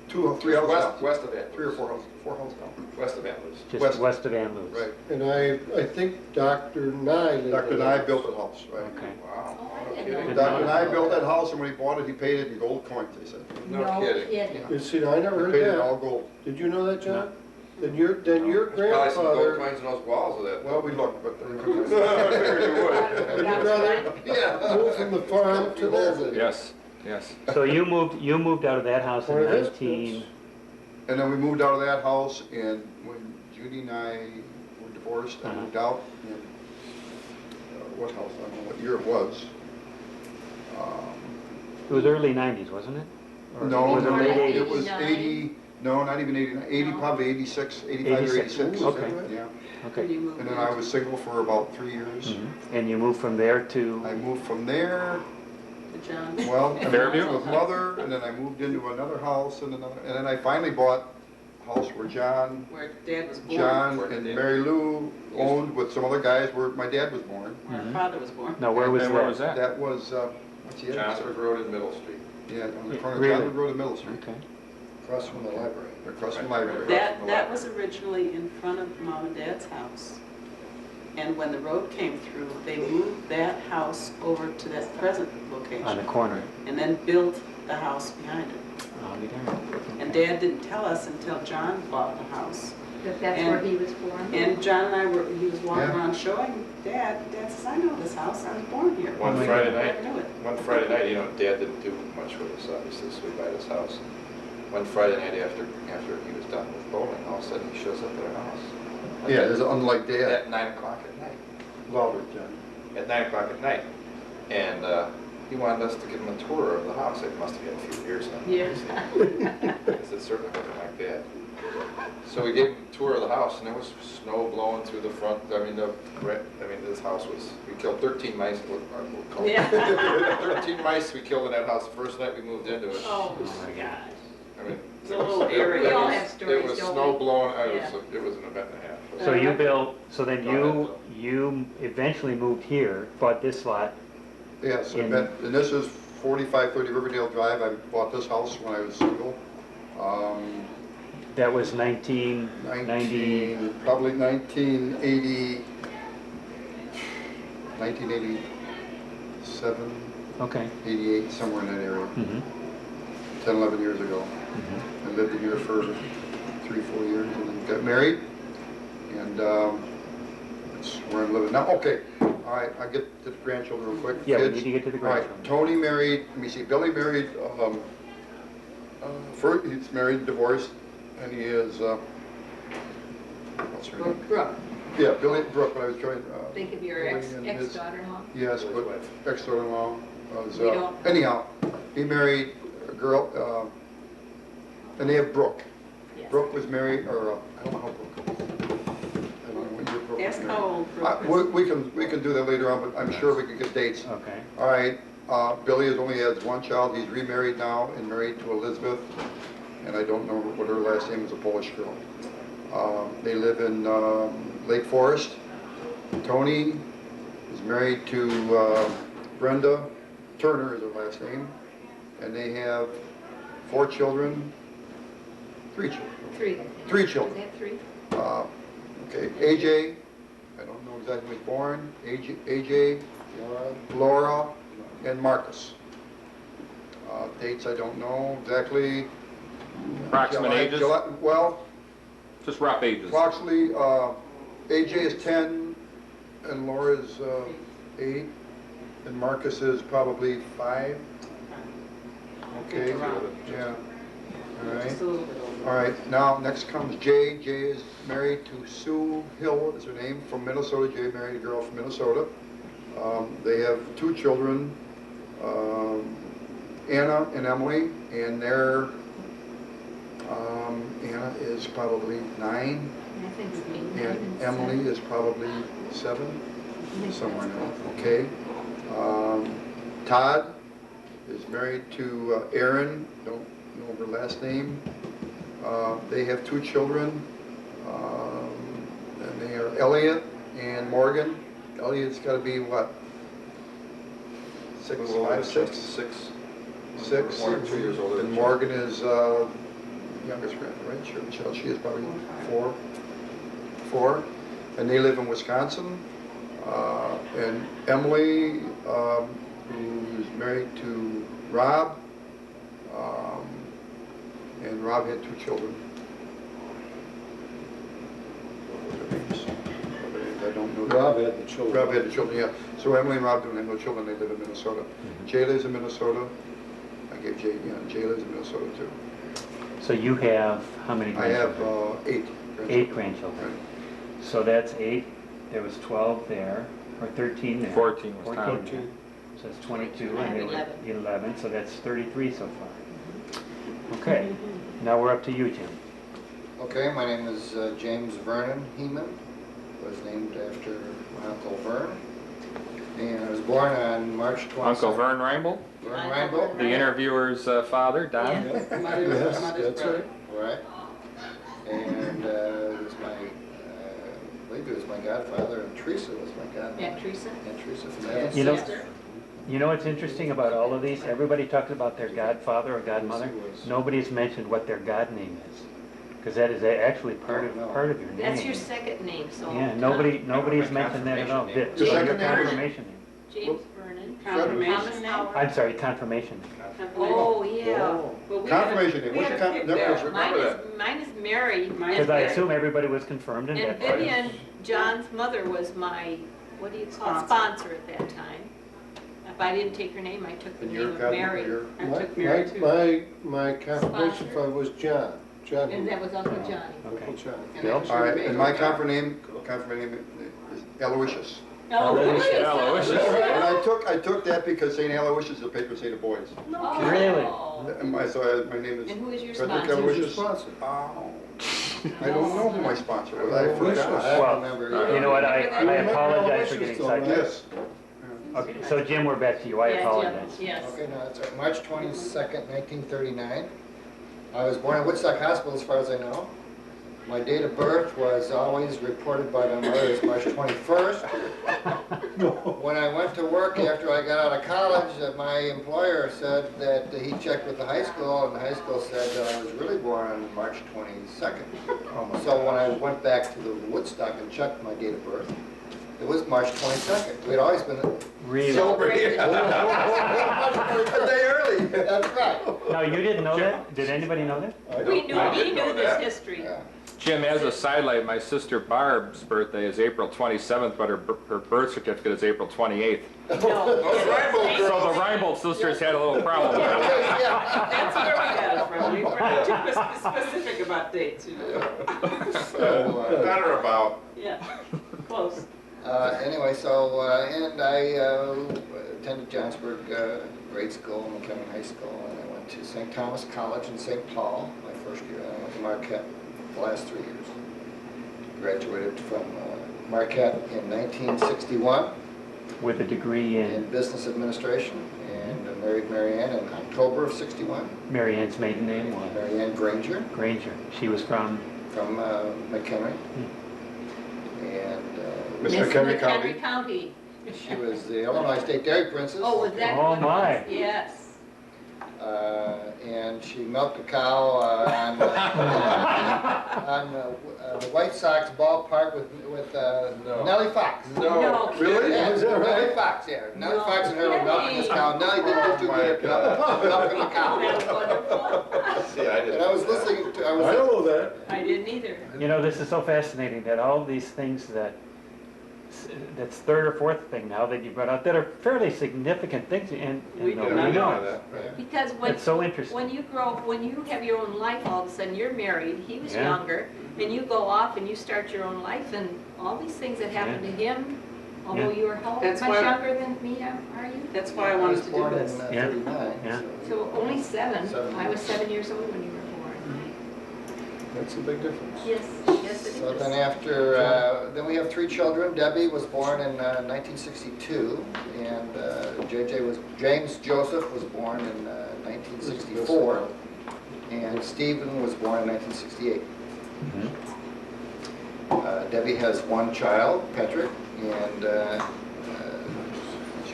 3 houses down. West of Aunt 3 or Lou's. 4 houses, 4 houses down. West of Aunt Lou's. just West. west of Aunt Lou's. Right. And I think Dr. Nye lived in Dr. that Nye house. built the house, right. Okay. Wow. Oh, I No didn't kidding. know Dr. Nye built that house, and when he bought it, he paid it in gold coins, they said. No kidding. Yeah. You see, I never He heard paid it all that. gold. Did you know that, John? Then your There's probably some gold grandfather, coins in those walls of that. Well, we looked, but. I figured you would. and your brother Yeah. moved from the farm to that. Yes, yes. So you moved out of that house in One of his 19, And then we moved out of that house, and when Judy and I were divorced, I moved out. And, what house, I don't know what year it was. it was early 90s, wasn't it? Or No, was it More late like 80s? it was 89. 80, no, not even 89, 80, No. probably 86, 85 or 86, 86. okay. Yeah, Okay. You moved and then I in. was single for about 3 years. Mhm. And you moved from there to, I moved from there, To John. well, I moved Fairview? with mother, and then I moved into another house and another, and then I finally bought a house where John Where Dad was born. John Where and did- Mary Lou owned with some other guys where my dad was born. Where Mhm. our father was born. now where was And where was that? that? That was, what's the address? Johnsford Road in Middle Street. Yeah, on the corner of Really? Johnwood Road and Middle Street, Okay. Across from the library. across from the library. That was originally in front of Mom and Dad's house. And when the road came through, they moved that house over to that present On the location. corner. And then built the house behind it. I'll be darned. And Dad didn't tell us until John bought the house. That that's And- where he was born? And John and I were, he was walking Yeah. around showing Dad, Dad says, I know this house, I was born here. One my Friday I night, knew it. one Friday night, you know, Dad didn't do much with us, obviously, so we buy this house. One Friday night after he was done with bowling, all of a sudden he shows up at our house. Yeah, there's unlike Dad. At 9 o'clock at night. Louder, John. At 9 o'clock at night. And he wanted us to give him a tour of the house. It must have been a few years now. Yeah. Because it certainly wasn't like that. So we gave him a tour of the house, and there was snow blowing through the front. This house was, we killed 13 mice. We'll call it. Yeah. 13 mice we killed in that house the first night we moved into it. Oh, my gosh. I mean, It's a little eerie. it We all was- have stories, It was don't snow we? blowing, Yeah. it was an event and a half. So you built, so then Go ahead, you eventually moved here, bought this lot. Yeah, so In- and this is 4530 Riverdale Drive. I bought this house when I was single. That was 1990. Probably 1980, 1987, Okay. 88, somewhere in that area, Mhm. 10, 11 years ago. Mhm. I lived in here for 3-4 years and then got married. And that's where I'm living now. Okay, all right, I'll get to the grandchildren real quick. Yeah, we Kids. need to get to the All right, grandchildren. Tony married, let me see, Billy married, first, he's married, divorced, and he is, what's her name? Brooke, Yeah, Billy Brooke, but I was trying, think of your Billy and his- ex-daughter-in-law? yes, but ex-daughter-in-law was, We don't- anyhow, he married a girl, and they have Brooke. Yes. Brooke was married, or, I don't know how Brooke was. I don't know when year Brooke was Ask married. how old Brooke is. We can do that later on, but I'm sure we can get dates. Okay. All right, Billy has only has one child, he's remarried now and married to Elizabeth, and I don't know what her last name is, a Polish girl. They live in Lake Forest. Tony is married to Brenda Turner is her last name, and they have 4 children, 3 children. 3, I think. 3 children. Is that 3? Okay, AJ, I don't know exactly when he was born, AJ, Laura, and Marcus. Dates I don't know exactly. Approximate ages? Well, Just rough ages. approximately, AJ is 10, and Laura is 8, and Marcus is probably 5. Okay, yeah, all right. Just a little bit older. All right, now, next comes Jay. Jay is married to Sue Hill, is her name, from Minnesota. Jay married a girl from Minnesota. They have 2 children, Anna and Emily, and their, Anna is probably 9, I think it's 8, 9, and Emily is probably 7, somewhere in there, okay? Todd is married to Erin, don't know her last name. They have 2 children, and they are Elliot and Morgan. Elliot's got to be, what, 6, A little 5, over 6. 6. One or 2 years older And than Morgan is youngest granddaughter, right? She is probably 4. And they live in Wisconsin. And Emily, who's married to Rob, and Rob had 2 children. What were their names? I don't know. Rob had the children. Rob had the children, yeah. So Emily and Rob don't have no children, they live in Minnesota. Jay lives in Minnesota. I gave Jay, Jay lives in Minnesota too. So you have how many I have grandchildren? 8. 8 grandchildren. So that's 8, there was 12 there, or 13 there. 14 was Tom. 14 there. So that's 22, I have and there were 11. 11, so that's 33 so far. Okay, now we're up to you, Jim. Okay, my name is James Vernon Huemann. Was named after my Uncle Vern. And I was born on March 22nd. Uncle Vern Reinbold, Vern Reinbold? the interviewer's father, Don. Yes. Yes, Mother's that's brother. right. Right. And it was my, I believe it was my godfather, and Teresa was my godmother. Yeah, Teresa. And Teresa from And that. You know- sister. You know what's interesting about all of these? Everybody talks about their godfather or godmother. Nobody's mentioned what their god name is, because that is actually part of your name. That's your second name, so. Yeah, nobody's mentioned that at all. confirmation name. So your Second name? confirmation name. James Vernon. Confirmation Thomas name? Howard. I'm sorry, confirmation name. Oh, yeah. Oh. Well, we had a- Confirmation name, we what's had your a pick never- there. remember Mine is Mary. Mine Because I And assume everybody was confirmed in that. part. Vivian, John's mother, was my, what do you call it, Sponsor. sponsor at that time. If I didn't take her name, I took the And name your of godmother, Mary. your I took Mary too. My confirmation Sponsor. father was John And that was Uncle Johnny. Okay. Uncle John. And Bill? then All right, she and my made- confirmation name is Aloysius. Oh, Aloysius. really? Aloysius. And I took that because St. Aloysius is the patron saint of boys. Oh. Really? And my name is And who is your Frederick sponsor? Who's your Aloysius. sponsor? Oh, I don't know who my sponsor was, I forgot. I Well, remember. You know what, I Remember apologize for Aloysius getting though, right? sidetracked. Yes. Okay, so Jim, we're back to you, I Yeah, Jim, apologize. yes. Okay, no, it's March 22nd, 1939. I was born at Woodstock Hospital, as far as I know. My date of birth was always reported by my mother as March 21st. When I went to work after I got out of college, my employer said that he checked with the high school, and the high school said that I was really born on March 22nd. So when I went back to the Woodstock and checked my date of birth, it was March 22nd. We'd always been Really? celebrating a day early. That's right. No, you didn't know that? Did anybody know that? We didn't knew this history. Yeah. Jim, as a sidelight, my sister Barb's birthday is April 27th, but her birth certificate is April 28th. No. Reinbold girl. So the Reinbold sisters had a little problem with it. Yeah. That's where we got it from. We weren't too specific about dates, you know. Better about. Yeah, close. Anyway, so, and I attended Johnsburg grade school, McKinley High School, and I went to St. Thomas College in St. Paul my first year, and I went to Marquette the last 3 years. Graduated from Marquette in 1961 With a degree in in business administration, and married Mary Ann in October of 61. Mary Ann's maiden name was Mary Ann Granger Granger. She was from, from McHenry. And Miss Miss McHenry McHenry County. County. she was the Illinois State Dairy Princess. Oh, was that? Oh, what it my. was? Yes. And she milked a cow on the White Sox ballpark with No. Nellie Fox. No. Really? Yeah, Is that right? Nellie Fox, yeah. Nellie No. Fox and her were milking this cow. Nellie didn't do too good at milking the cow. That's wonderful. See, I didn't. And I was listening to, I don't know that. I didn't either. you know, this is so fascinating that all these things that's third or fourth thing now that you brought out that are fairly significant things and We nobody Yeah, we know knows. that. Because when, It's so interesting. when you grow, when you have your own life, all of a sudden you're married, he was Yeah. younger, and you go off and you start your own life, and all these things that happened to him, although Yeah. you were how That's much why- younger than me, are you? That's why I I wanted was to do born in this. Yeah. 39. Yeah. So only 7. 7. I was 7 years old when you were born. That's a big difference. Yes, yes it So is. then after, then we have 3 children. Debbie was born in 1962, and James Joseph was born in 1964, and Stephen was born in 1968. Mhm. Debbie has 1 child, Patrick, and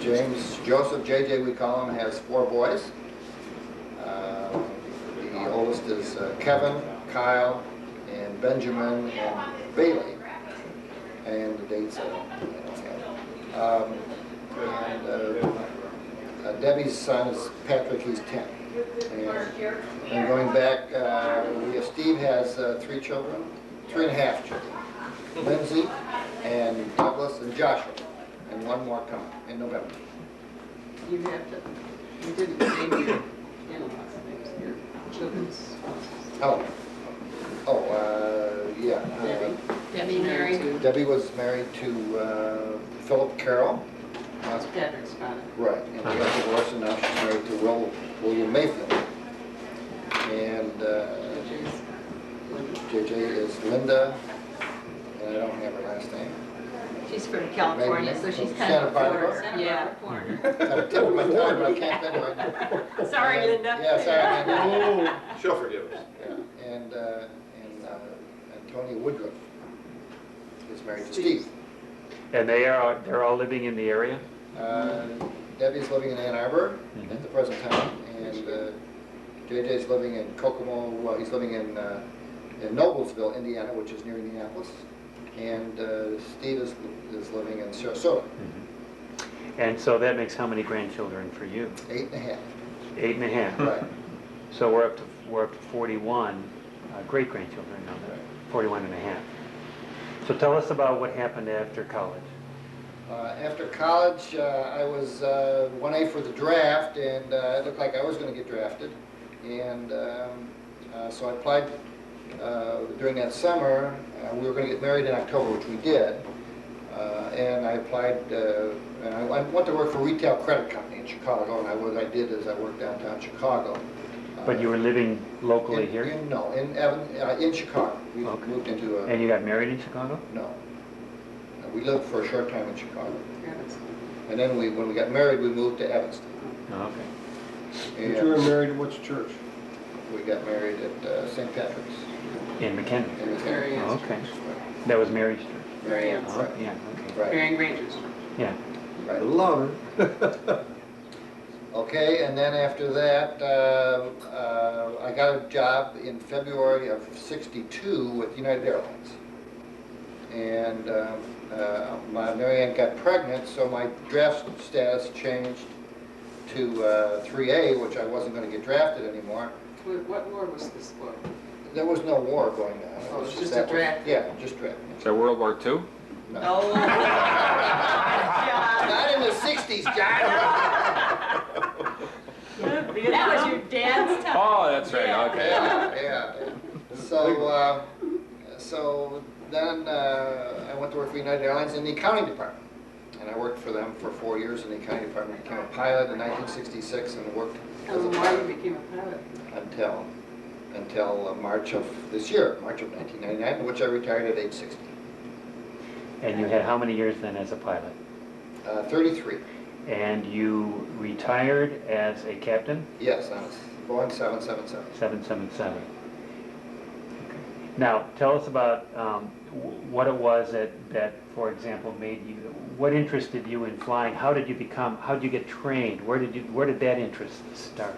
James Joseph, JJ we call him, has 4 boys. The oldest is Kevin, Kyle, and Benjamin, and Bailey. And the dates I don't have. Debbie's son is Patrick, he's 10. And going back, Steve has 3 children, 3.5 children. Lindsay and Douglas and Joshua, and 1 more coming in November. You have to, you didn't name your in-laws' names, your children's spouses. Yeah. Debbie married. Debbie was married to Philip Carroll. That's Patrick's father. Right, and he got divorced, and now she's married to William Mayfield. And JJ is Linda, and I don't have her last name. She's from California, so she's kind Santa of a Barbara? foreigner. Yeah. I'm tip of my tongue, but I can't think right now. Sorry, Linda. Yeah, sorry, Linda. She'll forgive us. Yeah, and Tony Woodruff is married to Steve. And they're all living in the area? Debbie's living in Ann Arbor at the present time, and JJ's living in Kokomo. Well, he's living in Noblesville, Indiana, which is near Indianapolis, and Steve is living in Sarasota. And so that makes how many grandchildren for you? 8.5. 8.5. Right. So we're up to 41 great-grandchildren now, 41 and a half. So tell us about what happened after college. After college, I was 1A for the draft, and it looked like I was going to get drafted. And so I applied during that summer. We were going to get married in October, which we did. And I applied, and I went to work for a retail credit company in Chicago. And what I did is I worked downtown Chicago. But you were living locally here? In Chicago. We moved into a... And you got married in Chicago? No. We lived for a short time in Chicago. And then when we got married, we moved to Evanston. Oh, okay. But you were married in which church? We got married at St. Patrick's. In McKinney? In McKinney. Oh, okay. That was Mary's church? Mary Ann's. Oh, yeah, okay. Right. Marion Granger's. Yeah. Right. Louder. Okay, and then after that, I got a job in February of '62 with United Airlines. And Mary Ann got pregnant, so my draft status changed to 3A, which I wasn't going to get drafted anymore. What war was this for? There was no war going on. Oh, it was just a draft? Yeah, just draft. Is that World War II? No. Oh, Not in the '60s, John. that was your dad's time. Oh, that's right, okay. Yeah. So then I went to work for United Airlines in the accounting department. And I worked for them for 4 years in the accounting department. Became a pilot in 1966 and worked as a Why pilot you became a pilot? until March of this year, March of 1999, which I retired at age 60. And you had how many years then as a pilot? 33. And you retired as a captain? Yes, on Boeing 777. 777. Okay. Now, tell us about what it was that, for example, made you, what interested you in flying? How did you get trained? Where did that interest start?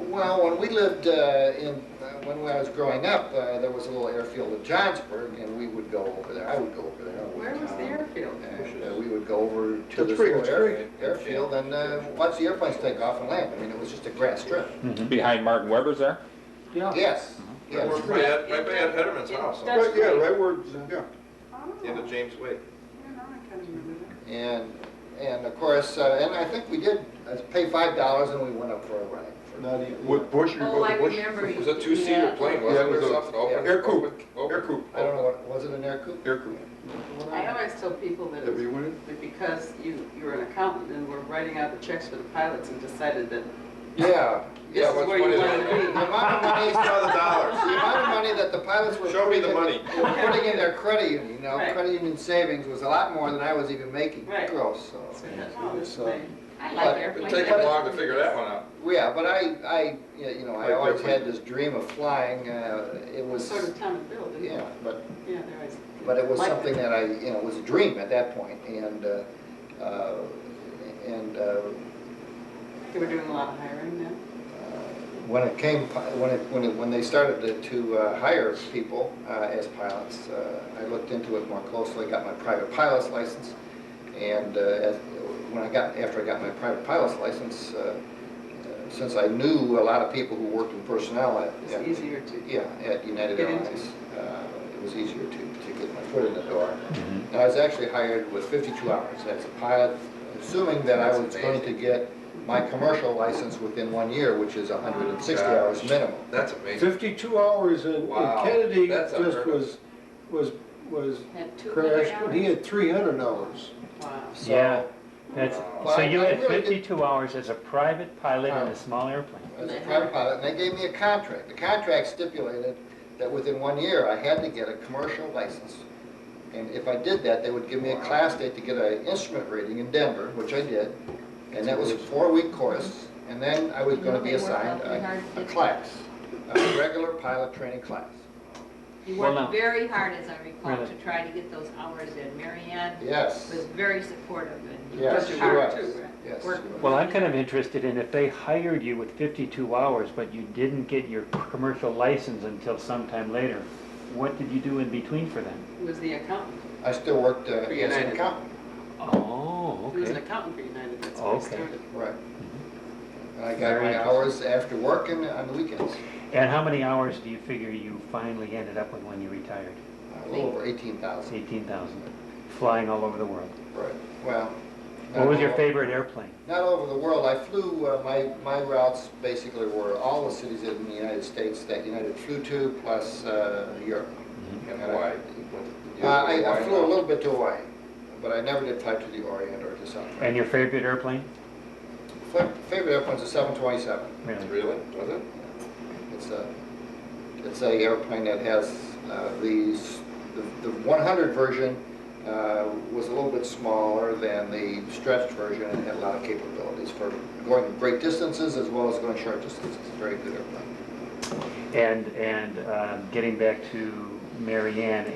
Well, when we lived when I was growing up, there was a little airfield in Johnsburg, and we would go over there. I would go over there. Where was the airfield? And we would go over to That's this great, little that's great. airfield and watch the airplanes take off and land. I mean, it was just a grass strip. Behind Martin Weber's there? Yeah. Yes. Yes. Right by Ed Hederman's house, That's Right, yeah, great. right where, yeah. into James Way. I can't remember that. And of course, and I think we did pay $5 and we went up for a ride. Not even, with Bush, you Oh, go I to Bush? remember. It was a 2-seater plane, wasn't Yeah, it, it was or a- something? Open- Air coupe, open- air coupe, I don't know what, was it an air coupe? air coupe. I always tell people that Have you won it? that because you were an accountant and were writing out the checks for the pilots and decided that Yeah. this is what's where you funny is- wanted to be. The amount of money, Now the dollars. the amount of money that the pilots were Show me the putting in- money. were putting in their credit union, Right. credit union savings was a lot more than I was even making Right. gross, so. So that's all this So- thing. I But- like It'd airplanes. take him long to figure that one out. Yeah, but I Like always airplane. had this dream of flying, it was, Sort of Tom and Bill, didn't it? yeah, but Yeah, they're always. But it was like something that I, was a dream at that point, and And They were doing a lot of hiring then? when it came, when they started to hire people as pilots, I looked into it more closely, got my private pilot's license, and after I got my private pilot's license, since I knew a lot of people who worked in personnel at Easier to. yeah, at United Get into. Airlines, it was easier to get my foot in the door. And I was actually hired with 52 hours as a pilot, assuming that I was going to get my commercial license within 1 year, which is 160 hours minimum. That's amazing. 52 hours and Wow, Kennedy that's just unheard of. was Had 200 crashed, hours? he had 300 hours. Wow. So, Yeah. That's, Well, so I you had really did- 52 hours as a private pilot in a small airplane. As a private pilot, and they gave me a contract. The contract stipulated that within 1 year, I had to get a commercial license. And if I did that, they would give me a class date to get an instrument rating in Denver, which I did. And that was a 4-week course. And then I was going to be assigned a class, a regular pilot training class. You Well, worked no. very hard, as I recall, Really? to try to get those hours in. Mary Ann Yes. was very supportive and Yes, worked she hard was. too. Yes. Worked- Well, I'm kind of interested in if they hired you with 52 hours, but you didn't get your commercial license until sometime later, what did you do in between for them? He was the accountant. I still worked as an United. accountant. Oh, He was an okay. accountant for United, that's where he Okay. started. Right. And I got Very my interesting. hours after work and on the weekends. And how many hours do you figure you finally ended up with when you retired? A little over 18,000. 18,000. Flying all over the world. Right. Well. What was your not favorite airplane? Not over the world. I flew, my routes basically were all the cities in the United States that United flew to, plus Europe. And And Hawaii. I flew a little bit to Hawaii, but I never did fly to the Orient or to South America. And your favorite airplane? Favorite airplane's a 727. Really? Really? Was it? It's a airplane that has the 100 version was a little bit smaller than the stretched version and had a lot of capabilities for going great distances as well as going short distances. Very good airplane. And getting back to Mary Ann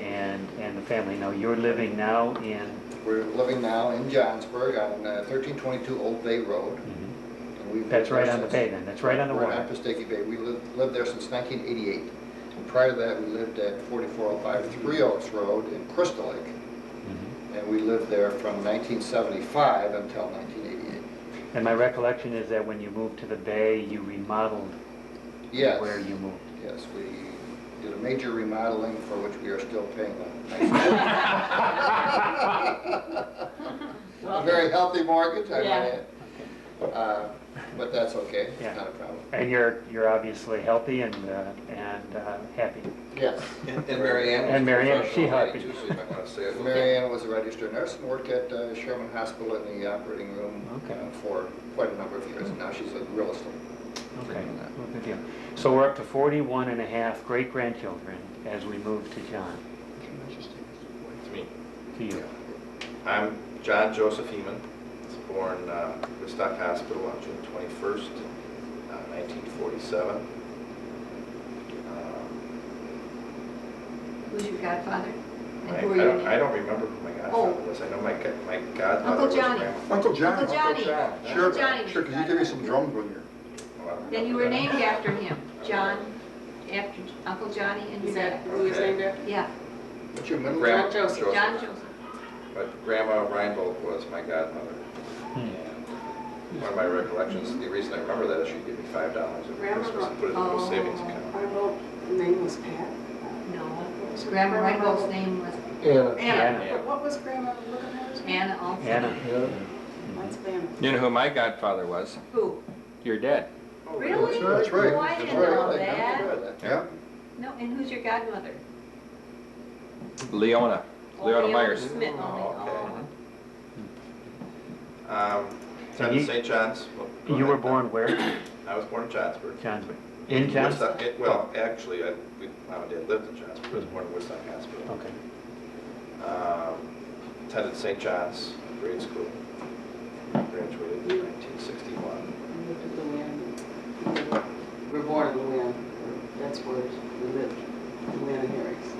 and the family. Now, you're living now in? We're living now in Johnsburg on 1322 Old Bay Road. And we've That's lived right there on the since- bay then, that's right on the We're water. on Pistachio Bay. We lived there since 1988. And prior to that, we lived at 4405 Three Oaks Road in Crystal Lake. And we lived there from 1975 until 1988. And my recollection is that when you moved to the bay, you remodeled Yes. where you moved. Yes, we did a major remodeling for which we are still paying a very healthy mortgage, I might Yeah. add. But that's okay, Yeah. it's not a problem. And you're obviously healthy and happy. Yes. And Mary Ann was And Mary Ann, professional she lady, happy. too, so you might want to say it. Mary Ann was a registered nurse and worked at Sherman Hospital in the operating room Okay. for quite a number of years. And now she's a real estate. Okay, well, good deal. So we're up to 41 and a half great-grandchildren as we move to John, It's me. to you. I'm John Joseph Huemann. I was born at Woodstock Hospital on June 21st, 1947. Who's your godfather? And I who are your don't, I name? don't remember who my godfather was. I know my godmother Uncle was Johnny. grandma. Uncle John. Uncle Johnny. Sure, Uncle Johnny was sure, your because you give me some godfather. drums when you're. Oh, I don't Then you remember were that. named after him, John, after Uncle Johnny and your Is that dad. who he's named after? Yeah, What's your middle Grandma name? John Joseph. John Joseph. But Grandma Reinbold was my godmother. And one of my recollections, the reason I remember that is she gave me $5 at Grandma Christmas and put it in a little Oh. savings account. Our little name was Pat. No, Grandma Reinbold's name was Anna. Anna. Anna. What was Grandma looking at? Anna also. Anna. Yeah. That's Anna. You know who my godfather was? Who? Your dad. Really? That's right. Oh, I That's didn't right. know I that. never read Yeah? No, and who's your godmother? Leona. Leona Myers. Smith only. Oh, okay. Oh. Attended St. John's. Well, go You were ahead. born where? I was born in Johnsburg. Johnsburg. In Johnsburg? Woodstock- Well, actually, Mom and Dad lived in Johnsburg. I was born in Woodstock Hospital. Okay. Attended St. John's grade school. Graduated in 1961. We lived in Luann. We were born in Luann. That's where we lived, Luann and Harry's.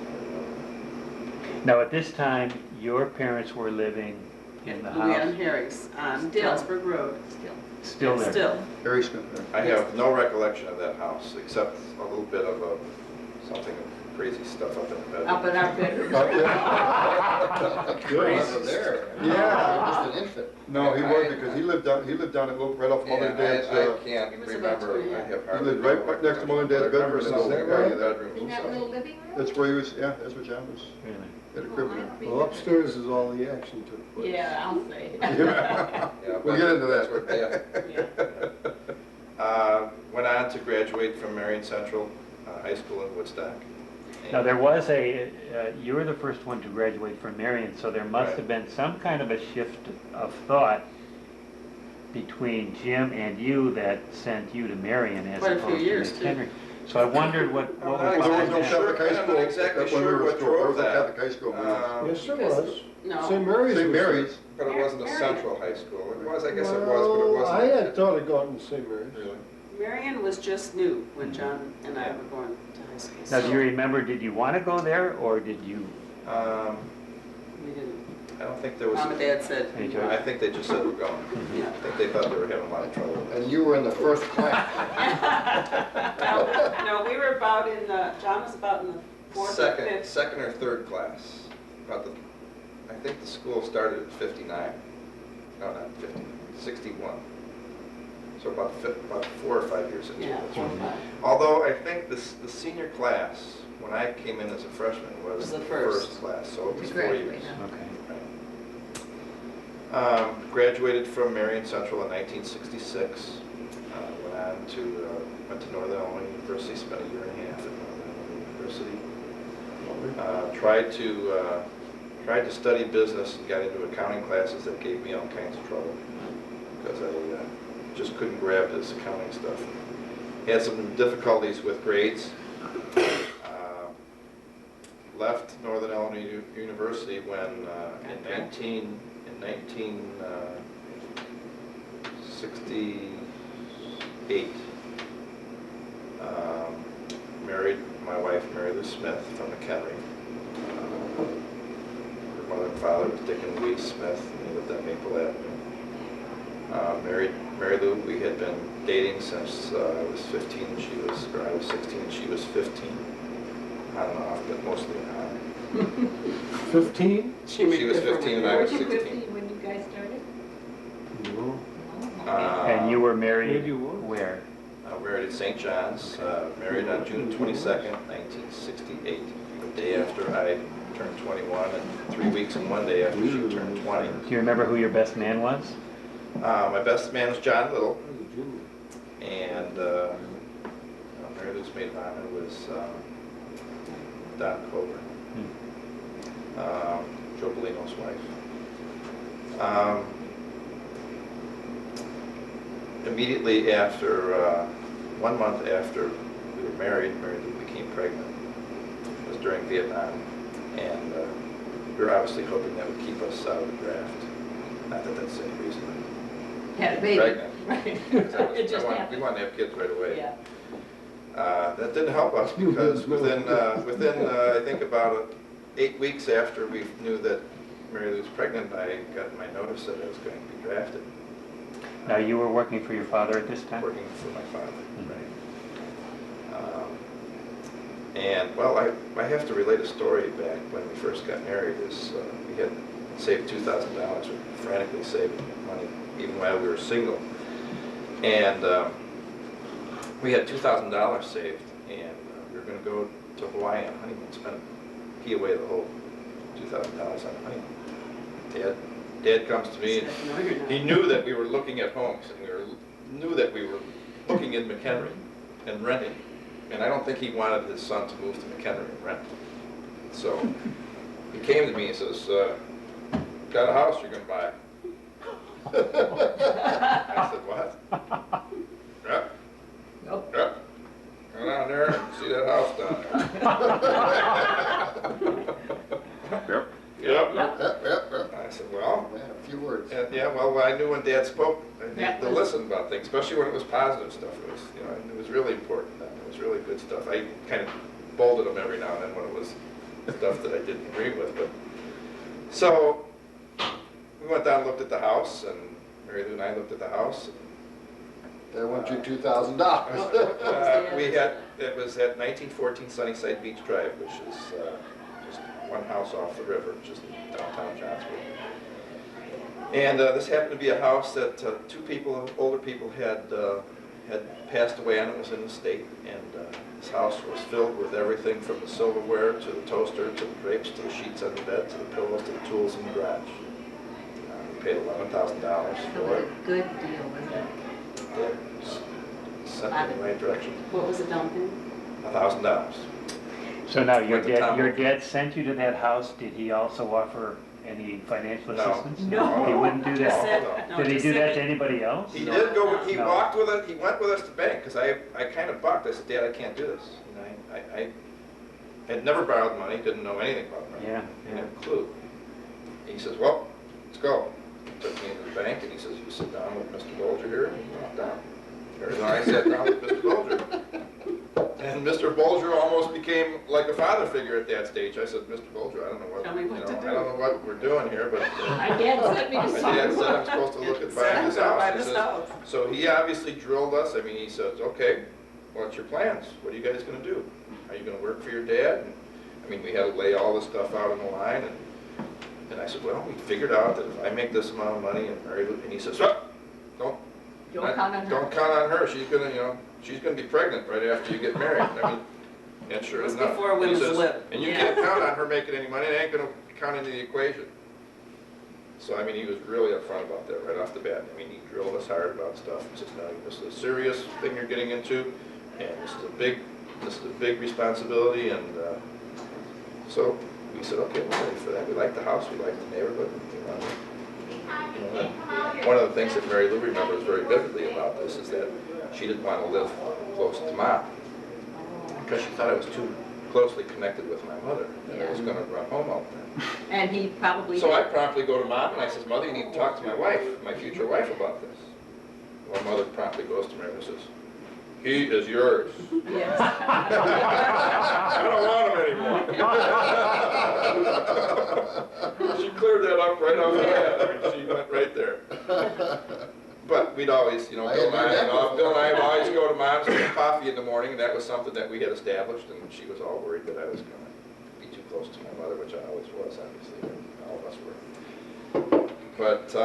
Now, at this time, your parents were living in the Louis house? and Harry's on Still. Plattsburgh Road. Still there? Still. Harry Smith there. I have no recollection of that house, except a little bit of something crazy stuff up in the bedroom. Up in our bedroom. Over there. Yeah. Just an infant. No, he was, because he lived down right off Mother and Dad's, I can't It was about remember. 2 and a I half. have he hardly lived right no next to Mother and Dad's recollection. I bedroom. remember in the something area. in the bedroom. In that little living room? That's where he was, yeah, that's where John was, Really? at a crib there. Well, upstairs is all the action took place. Yeah, I'll say. Yeah. Yeah, We'll get into that's that. where- Went on to graduate from Marion Central High School in Woodstock. Now, there was you were the first one to graduate from Marion, so there must Right. have been some kind of a shift of thought between Jim and you that sent you to Marion as Quite a few opposed years, to too. McHenry. So I wondered what I'm was not Well, there was behind no that. Catholic high I'm school not exactly when we sure were what at school. There drove was no that. Catholic high school. Yes, there was. No. St. Mary's St. was Mary's. But it wasn't a Marion. central high school. It was, I guess it was, but it Well, wasn't. I had thought of going to St. Mary's. Really? Marion was just new when John and I were going to high school. Now, do so you remember, did you want to go there, or did you? We didn't. I don't think there was, Mom and Dad said, Any choice? I think they just said we're going. yeah. I think they thought they were having a lot of trouble with us. And you were in the first class. No, we were about in the, John was about in the fourth or fifth. Second or third class. I think the school started at 59. No, not 50, 61. So about 4 or 5 years into Yeah, it. 4 or 5. Although I think the senior class, when I came in as a freshman, was Was the the first. first class, so it To was 4 graduate, years. huh? Okay. Graduated from Marion Central in 1966. Went to Northern Illinois University, spent a year and a half at Northern Illinois University. Tried to study business and got into accounting classes that gave me all kinds of trouble because I just couldn't grab this accounting stuff. Had some difficulties with grades. Left Northern Illinois University when in 1968, married my wife, Mary Lou Smith from McHenry. Her mother and father was Dick and Louise Smith, and they lived on Maple Avenue. Married Mary Lou, we had been dating since I was 15, and I was 16, and she was 15. On and off, but mostly on. 15? She was 15 and I was Were you 16. 15 when you guys started? No. And you were married Maybe you were. where? Married at St. John's, married on June 22nd, 1968, the day after I turned 21, and 3 weeks and 1 day after she turned 20. Do you remember who your best man was? My best man was John Little, and Mary Lou's maid of honor was Don Clover, Joe Bellino's wife. Immediately after, 1 month after we were married, Mary Lou became pregnant. It was during Vietnam, and we were obviously hoping that would keep us out of the draft. Not that that's any reason Had a baby. Pregnant. Right. It just we happened. wanted to have kids right away. Yeah. That didn't help us because within I think about 8 weeks after we knew that Mary Lou was pregnant, I got my notice that I was going to be drafted, Now, you were working for your father at this time? working for my father. Mhm. And well, I have to relate a story back when we first got married. We had saved $2,000. We were frantically saving money even while we were single, and we had $2,000 saved, and we were going to go to Hawaii on a honeymoon, pee away the whole $2,000 on a honeymoon. Dad comes to me, and No, you're not. he knew that we were looking at homes, and knew that we were looking in McHenry and renting, and I don't think he wanted his son to move to McHenry and rent. So he came to me and says, "Got a house you're going to buy?" I said, "What?" "Yeah." Nope. "Yeah. Go down there and see that house down there." "Yep." Yep, yep, yep. I said, "Well." Man, a few words. And yeah, well, I knew when Dad spoke, I Yeah. needed to listen about things, especially when it was positive stuff. It was, it was really important. Then. It was really good stuff. I kind of bolded them every now and then when it was stuff that I didn't agree with. But so we went down and looked at the house, and Mary Lou and I looked at the house. There went your $2,000. It was at 1914 Sunnyside Beach Drive, which is just one house off the river, just downtown Johnsburg. And this happened to be a house that two people, older people, had passed away on. It was in the state, and this house was filled with everything from the silverware to the toaster to the drapes to the sheets on the bed to the pillows to the tools in the garage. We paid $11,000 for it. Good deal, wasn't it? Sent me in the right direction. What was the down payment? $1,000. So now, your Went to Tom. dad sent you to that house, did he also offer any financial No. assistance? No. He wouldn't do Just that? said- no, Did he just do said that to anybody else? He did go. He No. walked with us. He went with us to bank because I kind of bucked. I said, Dad, I can't do this. You know, I had never borrowed money. Didn't know anything about money. Yeah, Didn't yeah. have a clue. He says, well, let's go. He took me into the bank and he says, you sit down with Mr. Bolger here, and he walked down. And I sat down with Mr. Bolger. And Mr. Bolger almost became like a father figure at that stage. I said, Mr. Bolger, I don't know what, Tell me what to do. I don't know what we're doing here, but My dad sent me to my see dad you. said I'm supposed to look at buying this Buy house. He this says, house. so he obviously drilled us. I mean, he says, okay, what's your plans? What are you guys going to do? Are you going to work for your dad? And, I mean, we had to lay all this stuff out on the line. And I said, well, we figured out that if I make this amount of money and Mary Lou, and he says, oh, don't Count on her. Don't count on her. She's going to, she's going to be pregnant right after you get married. I mean, and sure It's enough. before he women's says, lip. and you Yeah. can't count on her making any money. It ain't going to count into the equation. So, I mean, he was really upfront about that right off the bat. I mean, he drilled us hard about stuff. He says, no, this is a serious thing you're getting into, and this is a big responsibility. And so we said, okay, we're ready for that. We like the house. We like the neighborhood. One of the things that Mary Lou remembers very vividly about this is that she didn't want to live close to Mom because she thought I was too closely connected with my mother, and I was going to run home all the time. And he probably. So I promptly go to Mom and I says, Mother, you need to talk to my wife, my future wife, about this. My mother promptly goes to Mary and says, he is yours. Yes. I don't want him anymore. She cleared that up right off the bat. I mean, she went right there. But we'd always, Bill and I would always go to Mom's for coffee in the morning, and that was something that we had established, and she was all worried that I was going to be too close to my mother, which I always was, obviously, and all of us were. But,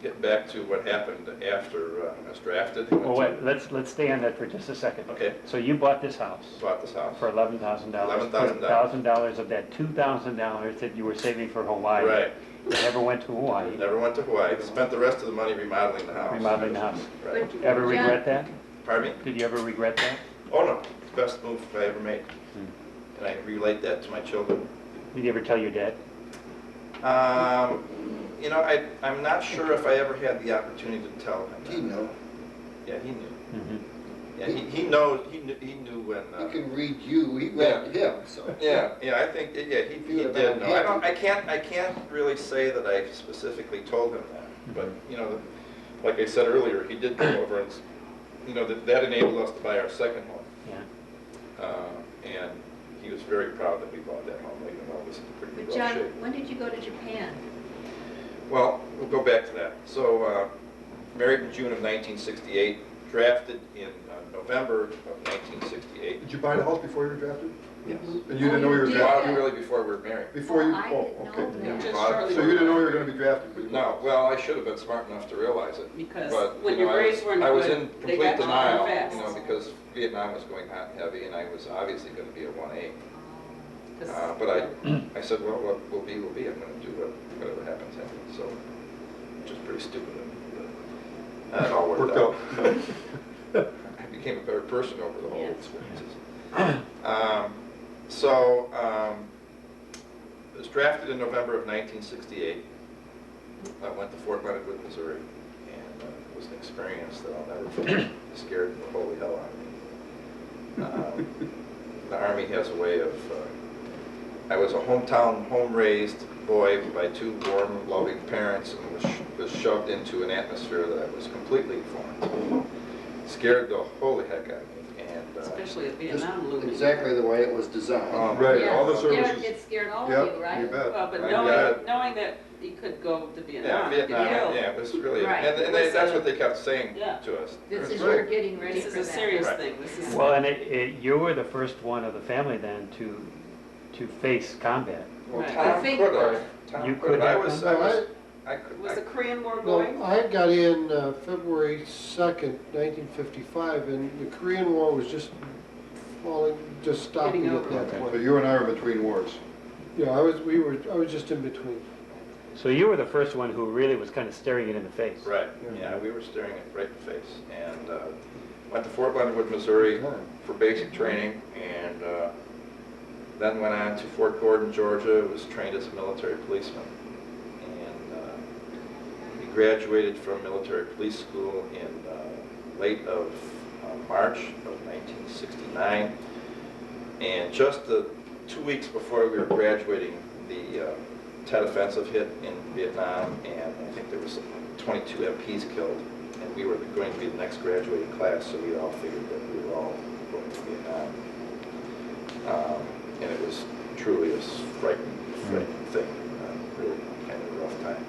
getting back to what happened after I was drafted. Well, wait, let's stay on that for just a second. Okay. So you bought this house Bought this house. for $11,000. $11,000. $1,000 of that $2,000 that you were saving for Hawaii. Right. You never went to Hawaii. Never went to Hawaii. Spent the rest of the money remodeling the house. Remodeling the house. Right. Ever regret that? Pardon me? Did you ever regret that? Oh, no. It's the best move I ever made. And I relate that to my children. Did you ever tell your dad? I'm not sure if I ever had the opportunity to tell him. He knew. Yeah, he knew. Mm-hmm. Yeah, he knows. He knew when. He can read you, he read him, so. Yeah, I think. Yeah, he would have did been know. happy. I can't really say that I specifically told him that, but like I said earlier, he did come over and that enabled us to buy our second home. Yeah. And he was very proud that we bought that home, even though it was in pretty But rough John, shape. when did you go to Japan? Well, we'll go back to that. So, married in June of 1968, drafted in November of 1968. Did you buy the house before you were drafted? Yes. And you didn't know you were did? drafted? Well, really before we were married. Before you, I oh, didn't know okay. that. Yeah, Just shortly So you didn't know you were gonna be drafted? but you- No, well, I should have been smart enough to realize it. Because But, when you know, your grades weren't I was good, in they complete got you denial, fast. because Vietnam was going hot and heavy, and I was obviously going to be a 1A. 'Cause- But I said, well, what will be, will be. I'm going to do whatever happens, happens. So, which is pretty stupid of me, but it all worked out. I became a better person over the whole Yes. experiences. I was drafted in November of 1968. I went to Fort Leonard Wood, Missouri, and it was an experience that I'll never forget. It scared the holy hell out of me. The Army has a way of... I was a hometown, home-raised boy by two warm, loving parents, and was shoved into an atmosphere that I was completely foreign to. Scared the holy heck out of me. And Especially at Vietnam, Louis. Exactly the way it was designed. Right, all the Yeah, services. it scared all Yep, of you, right? you bet. Well, but My knowing, God. knowing that he could go to Yeah, Vietnam, get Vietnam, killed. yeah, it was really, Right. and that's what they kept saying Yeah. to us. This That's is right. your getting ready This for is that. a serious Right. thing. This is. Well, and you were the first one of the family then to face combat. Well, Right. Tom I think- could have. Tom You could have. could I have was, done I could. Was the Korean War Well, going? I got in February 2nd, 1955, and the Korean War was just stopping Getting at over. that So point. you and I are between wars. Yeah, I was just in between. So you were the first one who really was kind of staring it in the face. Right, yeah, we were staring it right in the face. And went to Fort Leonard Wood, Missouri for basic training, and then went on to Fort Gordon, Georgia, was trained as a military policeman. And we graduated from military police school in late of March of 1969. And just 2 weeks before we were graduating, the Tet Offensive hit in Vietnam, and I think there was 22 MPs killed, and we were going to be the next graduating class, so we all figured that we were all going to Vietnam. And it was truly a frightening thing, really kind of a rough time.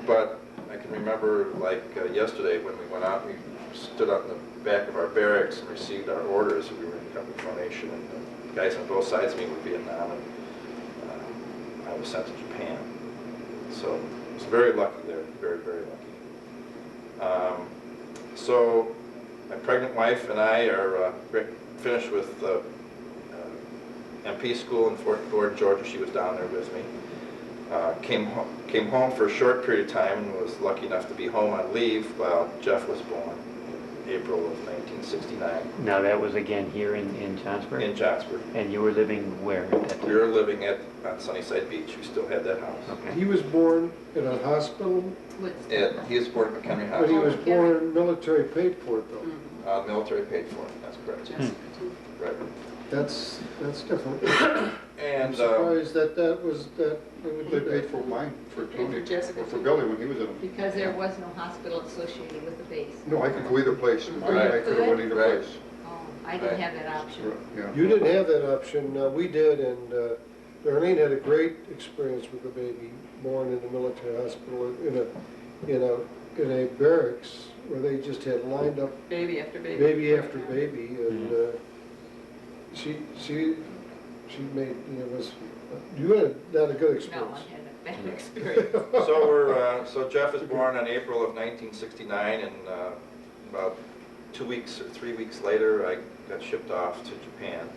But I can remember like yesterday when we went out, we stood on the back of our barracks and received our orders. We were in company formation, and the guys on both sides of me were Vietnam, and I was sent to Japan. So I was very lucky there, very, very lucky. So my pregnant wife and I are finished with MP school in Fort Gordon, Georgia. She was down there with me. Came home for a short period of time and was lucky enough to be home on leave while Jeff was born in April of 1969 Now that was again here in Johnsburg? in Johnsburg. And you were living where at that We time? were living on Sunnyside Beach. We still had that house. Okay. He was born in a hospital, He was born at McHenry but he Hospital. was born military paid for it though. Military paid for it, that's correct. Jessica, too. Right. That's different. I'm And surprised that they would They do paid that. for mine, for Tony, Jessica, or for too. Billy when he was in them. Because there was no hospital associated with the base. No, I could go either place. Mine, I could have went either Right. place. Oh, I didn't have that option. Yeah. You didn't have that option, we did, and Darlene had a great experience with the baby born in a military hospital in a barracks where they just had lined up Baby after baby. baby after baby, and she made, you had not a good No, experience. I had a bad experience. so Jeff was born in April of 1969, and about 2 weeks or 3 weeks later, I got shipped off to Japan,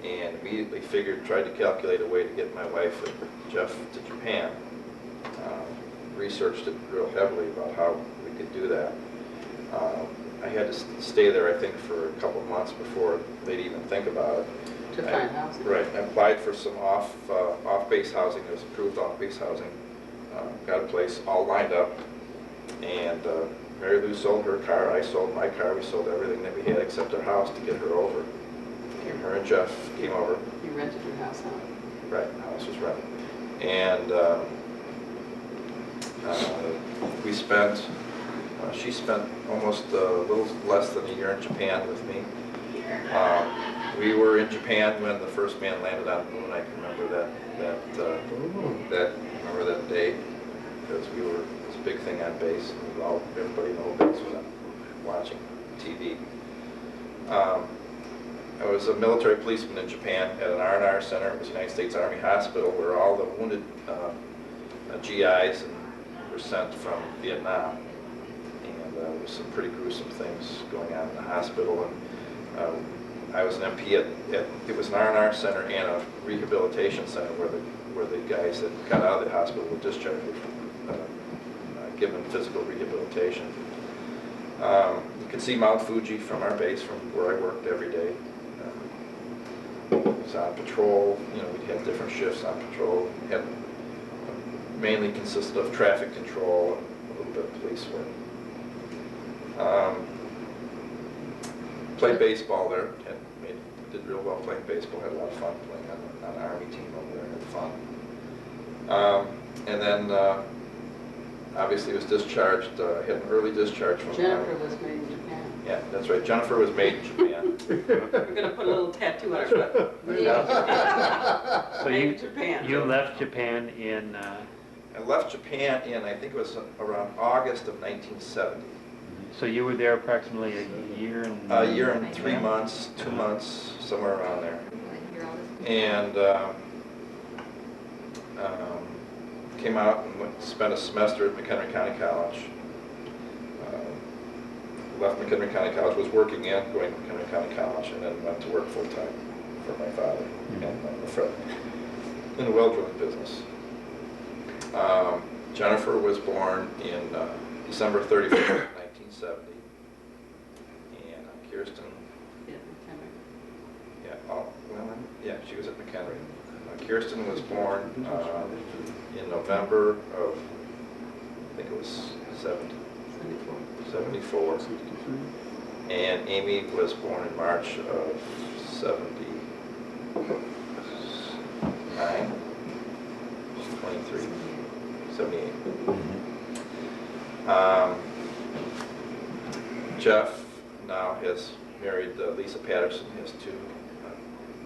and immediately tried to calculate a way to get my wife and Jeff to Japan. Researched it real heavily about how we could do that. I had to stay there, I think, for a couple of months before they'd even think about it. To find housing. Right, I applied for some off-base housing. There was approved off-base housing. Got a place all lined up, and Mary Lou sold her car, I sold my car, we sold everything that we had except our house to get her over. Her and Jeff came over. You rented your house out. Right, the house was rented. And she spent almost a little less than a year in Japan with me. We were in Japan when the first man landed on the moon. I can remember remember that day, because it was a big thing on base. And everybody in the whole base was watching TV. I was a military policeman in Japan at an R&R center. It was the United States Army Hospital, where all the wounded GIs were sent from Vietnam. And there was some pretty gruesome things going on in the hospital. And I was an MP it was an R&R center and a rehabilitation center where the guys that got out of the hospital were discharged, given physical rehabilitation. You could see Mount Fuji from our base, from where I worked every day. Was on patrol. We'd have different shifts on patrol. Mainly consisted of traffic control and a little bit of police work. Played baseball there. Did real well playing baseball. Had a lot of fun playing on the Army team over there. Had fun. And then obviously was discharged. Had an early discharge from. Jennifer was made in Japan. Yeah, that's right. Jennifer was made in Japan. We're gonna put a little tattoo on her butt. So Made you, in Japan. you left Japan in, I left Japan in, I think it was around August of 1970. so you were there approximately a year and... A year and 3 months, 2 months, somewhere around there. And came out and spent a semester at McHenry County College. Left McHenry County College, was working and going to McHenry County College, and then went to work full-time for my father and my friend in the well drilling business. Jennifer was born in December 31st, 1970. And Kirsten, Yeah, yeah, she was at McHenry. Kirsten was born in November of, I think it was 74. And Amy was born in March of 79. She's 23. 78. Jeff now has married Lisa Patterson. He has 2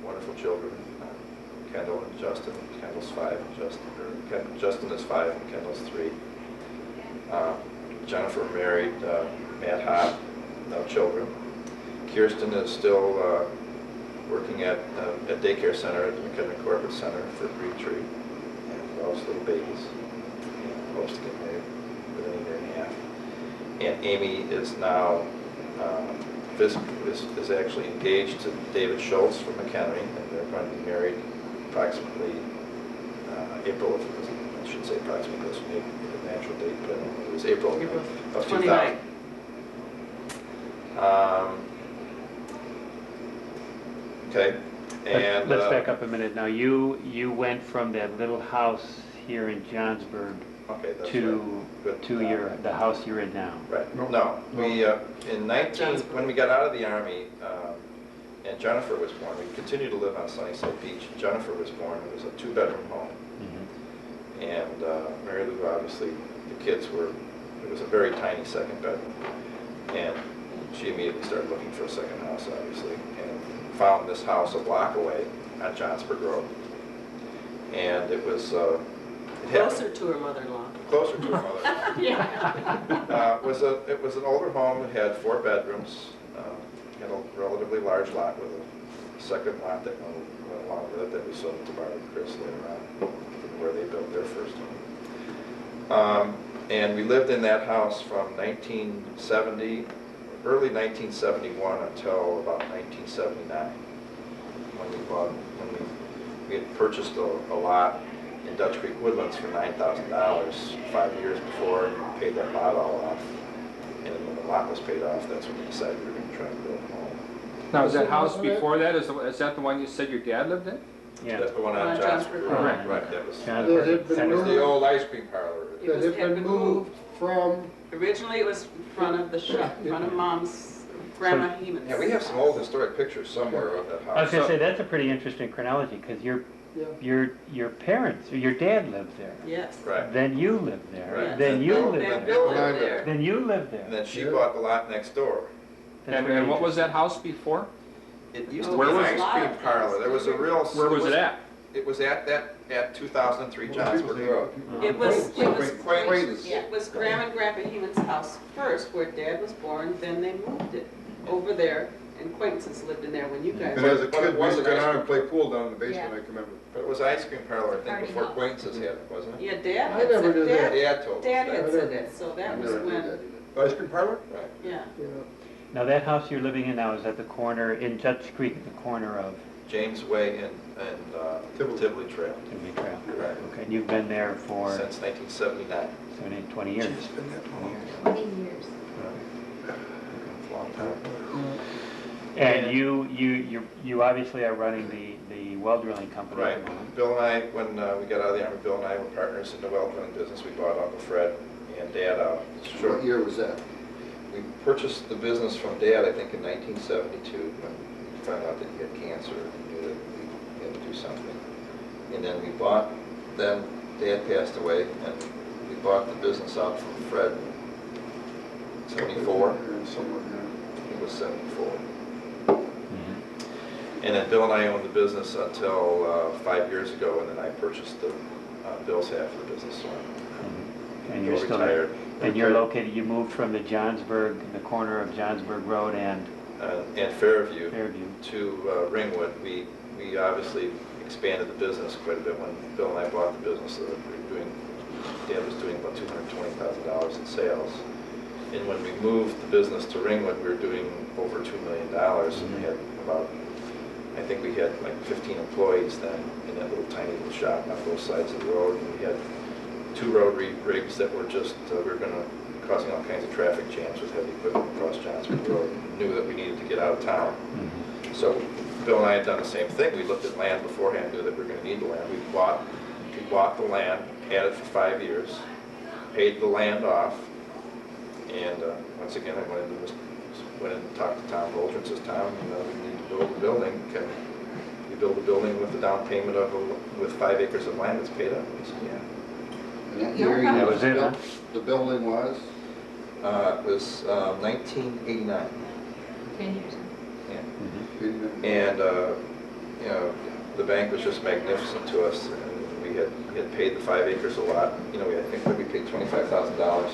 wonderful children, Kendall and Justin. Kendall's 5, Justin is 5, and Kendall's 3. Jennifer married Matt Hobb, no children. Kirsten is still working at a daycare center at the McHenry Corporate Center for Greentree, and loves little babies. And hopes to get married within a year and a half. And Amy is now is actually engaged to David Schultz from McHenry, and they're going to be married approximately April of, I should say approximately, because maybe the actual date, but it was April of 2000. Okay, and Let's back up a minute. Now, you went from that little house here in Johnsburg okay, that's to right. Good. the house you're in now. Right. No, we when we got out of the Army, and Jennifer was born. We continued to live on Sunnyside Beach. Jennifer was born. It was a 2-bedroom home, and Mary Lou, obviously, the kids were. It was a very tiny 2nd bedroom, and she immediately started looking for a second house, obviously, and found this house a block away on Johnsburg Road, and it was. Closer to her mother-in-law. Closer to her mother-in-law. Yeah. It was an older home. It had 4 bedrooms. Had a relatively large lot with a second lot that went along with it that we sold to Barbara and Chris later on, where they built their first home. And we lived in that house from 1970, early 1971 until about 1979, when we had purchased a lot in Dutch Creek Woodlands for $9,000 5 years before, and paid that lot all off. And when the lot was paid off, that's when we decided we were going to try and build a home. Now, is that house before that, is that the one you said your dad lived in? Yeah. That's the one on Johnsburg Road. Right. Right, that was. Johnsburg That had been Center. It was the old ice cream parlor. That had been moved from, Originally, it was in front of the shop, in front of Mom's, Grandma Heeman's. Yeah, we have some old historic pictures somewhere of that house. I was going to say, that's a pretty interesting chronology, because your parents, or your dad lived there. Yes. Right. Then you lived there. Yes. Then you lived Then there. Bill lived there. Then you lived And there. then she bought the lot next door. That's And very what was that house before? It used to Where be an was ice it? cream parlor. There was a real. Where was it at? It was at 2003 Johnsburg Road. It was Quaintance. It was Grandma and Grandpa Heeman's house first, where Dad was born, then they moved it over there, and acquaintances lived in there when you guys. And as a But it kid, we used to wasn't go ice down cream. and play pool down in the basement, Yeah. I can remember. But it was ice cream parlor, I think, Party before house. Quaintances had it, wasn't it? Yeah, Dad I had never said, knew that. Dad told us Dad that. had said that, so I that was never did when, that. Ice cream parlor? Right. yeah. Now, that house you're living in now is at the corner, in Dutch Creek, at the corner of James Way and Tivoli Trail. Timothy Trail. Right. Okay, and you've been there for Since 1979. 20 years. It's been that long. 20 years. Long time. And you obviously are running the well drilling company. Right. Bill and I, when we got out of the Army, Bill and I were partners in the well drilling business. We bought Uncle Fred and Dad out. What year was that? We purchased the business from Dad, I think, in 1972, when we found out that he had cancer and knew that we had to do something. And then then Dad passed away, and we bought the business out from Fred in 74. Somewhere, yeah. was 74. And then Bill and I owned the business until 5 years ago, and then I purchased Bill's half of the business. So And you're Bill still there. retired. And you're located, you moved from the Johnsburg, the corner of Johnsburg Road and And Fairview Fairview. to Ringwood. We obviously expanded the business quite a bit when Bill and I bought the business. So Dad was doing about $220,000 in sales. And when we moved the business to Ringwood, we were doing over $2 million. And we had I think we had like 15 employees then in that little tiny little shop on both sides of the road. And we had 2 rotary rigs that were just, we were causing all kinds of traffic jams with heavy equipment across Johnsburg Road. And knew that we needed to get out of town. So Bill and I had done the same thing. We looked at land beforehand, knew that we were going to need the land. We bought the land, had it for 5 years, paid the land off, and once again I went in and talked to Tom Bolger and says, Tom, we need to build a building. Can you build a building with the down payment with 5 acres of land that's paid up? And he said, yeah. And that year, That was it, huh? the building was? It was 1989. 10 years. Yeah. And the bank was just magnificent to us, and we had paid the 5 acres a lot. I think we paid $25,000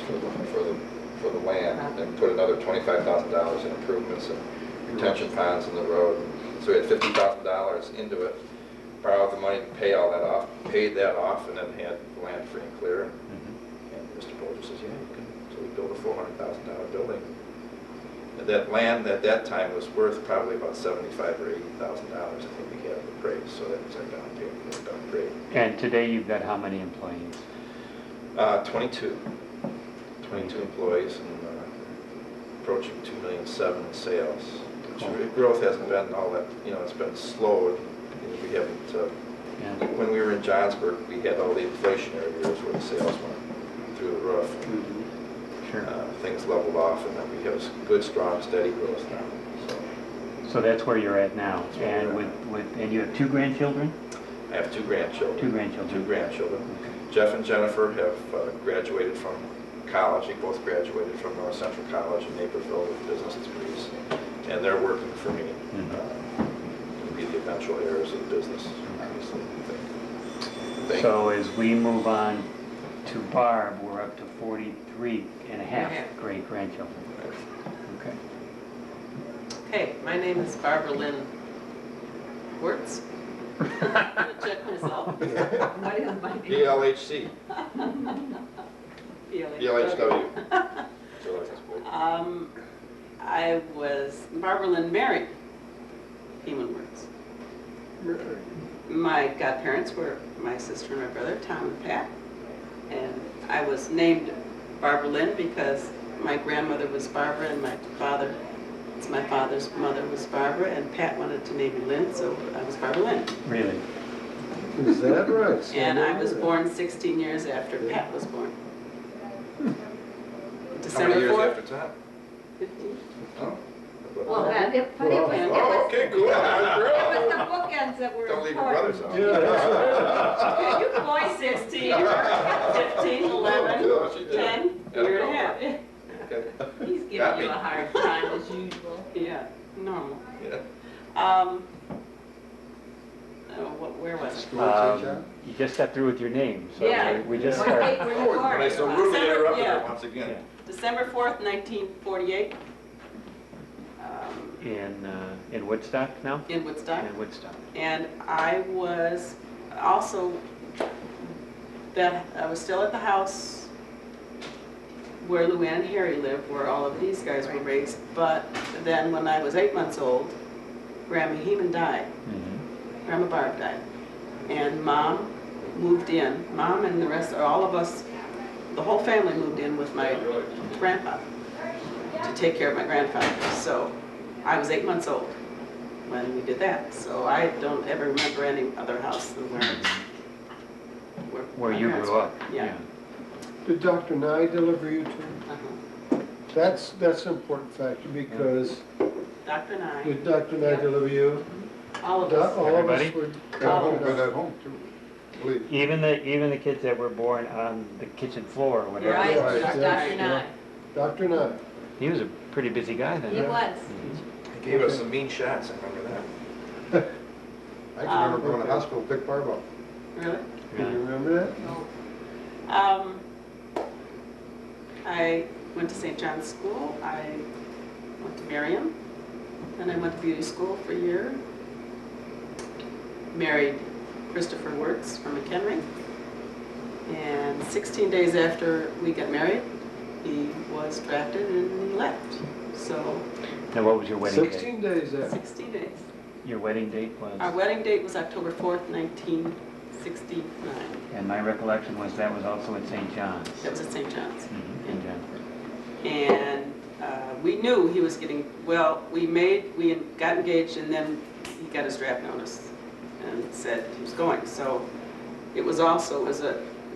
for the land, and put another $25,000 in improvements and retention ponds in the road. So we had $50,000 into it. Borrowed the money to pay all that off, paid that off, and then had the land free and clear. And Mr. Bolger says, yeah, you can. So we built a $400,000 building. And that land at that time was worth probably about $75,000 or $80,000. I think we had it appraised, so that was our down payment for the upgrade. And today you've got how many employees? 22 employees, and approaching $2.7 million in sales. Growth hasn't been all that, it's been slow. We haven't, when we were in Johnsburg, we had all the inflationary years where the sales went through the roof. Sure. Things leveled off, and then we have good, strong, steady growth now. So that's where you're at now. And and you have 2 grandchildren? I have 2 grandchildren. 2 grandchildren. 2 grandchildren. Jeff and Jennifer have graduated from college. They both graduated from North Central College in Naperville with business degrees, and they're working for me. To be the eventual heirs of the business, obviously. So as we move on to Barb, we're up to 43 and a half great-grandchildren. Okay. Okay, my name is Barbara Lynn Wirtz. I'm gonna check myself. What is my name? BLHC. BLHW. I was Barbara Lynn married Huemann Wirtz. My godparents were my sister and my brother, Tom and Pat. And I was named Barbara Lynn because my grandmother was Barbara and my father's mother was Barbara, and Pat wanted to name me Lynn, so I was Barbara Lynn. Really? Is that right? And I was born 16 years after Pat was born. How December many years 4th. after Tom? 15. Oh. Well, but it was Oh, okay, cool. it was the bookends that were Don't leave your brothers important. out. Yeah, that's right. Okay, you boys 16, 15, 11, 10, year and a half. Okay. He's giving Got you me. a hard time as usual. Yeah, normal. Yeah. Where was it? School teacher? You just got through with your name, so Yeah. we just What started. date were you born? And I so rudely December- interrupted yeah. her once again. December 4th, 1948, In Woodstock now? in Woodstock. In Woodstock. And I was also, I was still at the house where Luann and Harry lived, where all of these guys were raised. But then when I was 8 months old, Grandma Huemann died. Grandma Barb died. And Mom moved in. Mom and the rest, all of us, the whole family moved in with my grandpa to take care of my grandfather. So I was 8 months old when we did that. So I don't ever remember any other house than Where my you parents grew were. up. Yeah. Did Dr. Nye deliver you too? Uh-huh. That's an important factor because Dr. Nye, did Dr. Nye deliver you? all of us. All of us Everybody? were. Got home, been at home too, I believe. Even the kids that were born on the kitchen floor or whatever. Right, Right, Dr. yes, Nye. Dr. Nye. He was a pretty busy guy then. He was. He gave us some mean shots, I remember that. I can remember going to the hospital, pick Barb up. Really? Can you remember that? I went to St. John's School, I went to Merriam, then I went to beauty school for a year. Married Christopher Wirtz from McHenry. And 16 days after we got married, he was drafted and he left. So, Now, what was your wedding date? 16 days after. 16 days. Your wedding date Our was, wedding date was October 4th, 1969. and my recollection was that was also at St. John's. That was at St. John's. In Jennifer. And we knew he was getting, well, we got engaged and then he got his draft notice and said he was going. So it was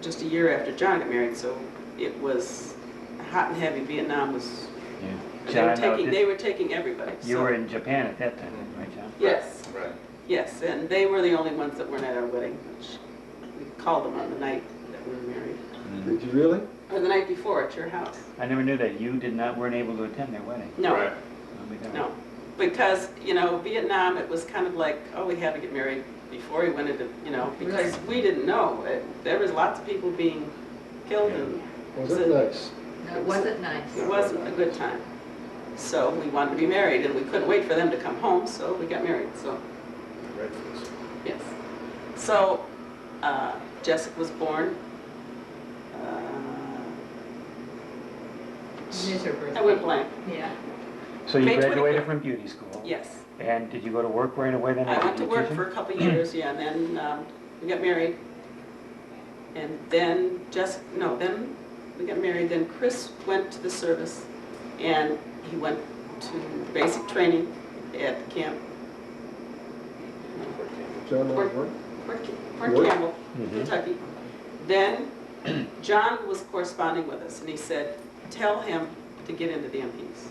just a year after John got married, so it was hot and heavy. Vietnam was, Yeah. they were taking everybody. You so- were in Japan at that time, right, John? Yes, Right. yes, and they were the only ones that weren't at our wedding, which we called them on the night that we were married. Did you really? Or the night before at your house. I never knew that. You weren't able to attend their wedding. No. Right. Oh, my God. No, because, Vietnam, it was kind of like, oh, we had to get married before he went into, because we didn't know. There was lots of people being killed and Was it nice? No, it wasn't nice. it wasn't a good time. So we wanted to be married and we couldn't wait for them to come home, so we got married, so, Right for this. yes. So, Jessica was born. It is her birthday. I went blank, Yeah. So you May graduated 25th. from beauty school? yes. And did you go to work right away then? I as a went to work beautician? for a couple of years, yeah, and then we got married. And then then we got married, then Chris went to the service and he went to basic training at camp, John Fort- at work? Fort Work? Campbell, Mhm. Kentucky. Then John was corresponding with us and he said, tell him to get into the MPs.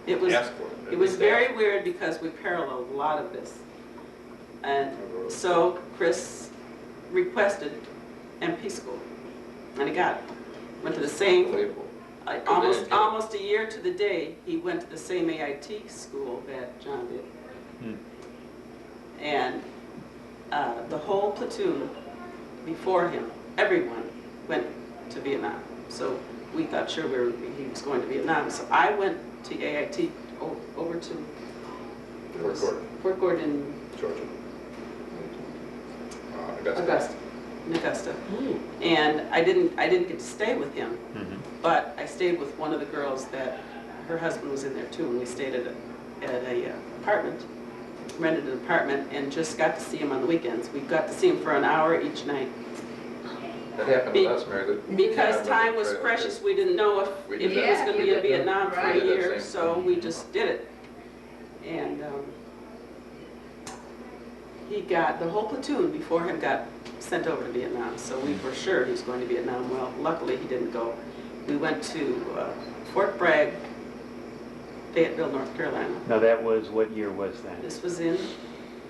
It was Ask for it. It was very weird because we paralleled a lot of this. And so Chris requested MP school, and he got it. Went to the same, Unbelievable. almost a year to the day, he went to the same AIT school that John did. Hmm. And the whole platoon before him, everyone went to Vietnam. So we thought sure he was going to Vietnam. So I went to AIT over to Fort Gordon, Fort Gordon, Georgia. Augusta. Augusta. And I didn't get to stay with him, Mhm. but I stayed with one of the girls that her husband was in there too, and we stayed at a apartment, rented an apartment, and just got to see him on the weekends. We got to see him for an hour each night. That happened with us, Mary. Because time was precious, we didn't know if We it did was that. gonna be in Vietnam for a Right. year, so we just did it. And the whole platoon before him got sent over to Vietnam, so we were sure he was going to Vietnam. Well, luckily he didn't go. We went to Fort Bragg, Fayetteville, North Carolina. Now that was, what year was that? This was in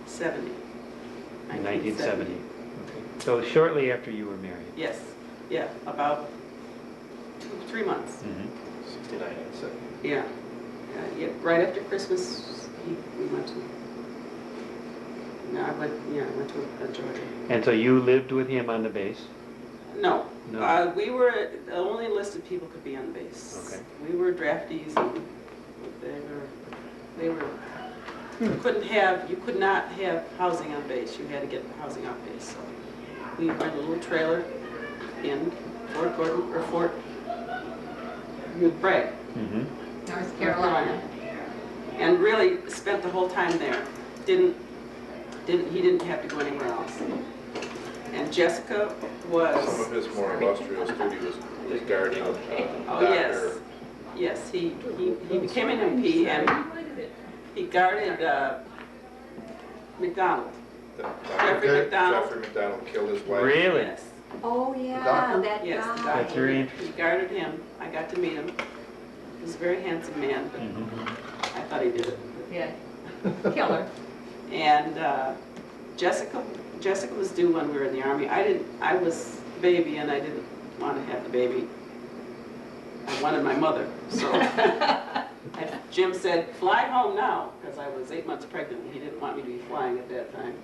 70. 1970. Okay. So shortly after you were married? Yes, yeah, about 3 months. Mhm. 69 and 70. Yeah, yeah, right after Christmas, we went to, no, I went to Georgia. And so you lived with him on the base? No, No. we were, the only enlisted people could be on the base. Okay. We were draftees and they were, you could not have housing on base, you had to get housing off base, so. We rented a little trailer in Fort Gordon, or Fort Bragg. Mhm. North Carolina. And really spent the whole time there. He didn't have to go anywhere else. And Jessica Some was, of his more illustrious duty was guarding oh Dr. yes, yes, he became an MP and he guarded McDonald. Jeffrey McDonald. Jeffrey McDonald killed his wife. Really? Yes, Oh, yeah, doctor? that yes, the guy. doctor. That's very He interesting. guarded him. I got to meet him. He was a very handsome man, but Mhm. I thought he did it. Yeah, killer. And Jessica was due when we were in the Army. I was a baby and I didn't want to have the baby. I wanted my mother, so Jim said, fly home now, because I was 8 months pregnant. He didn't want me to be flying at that time.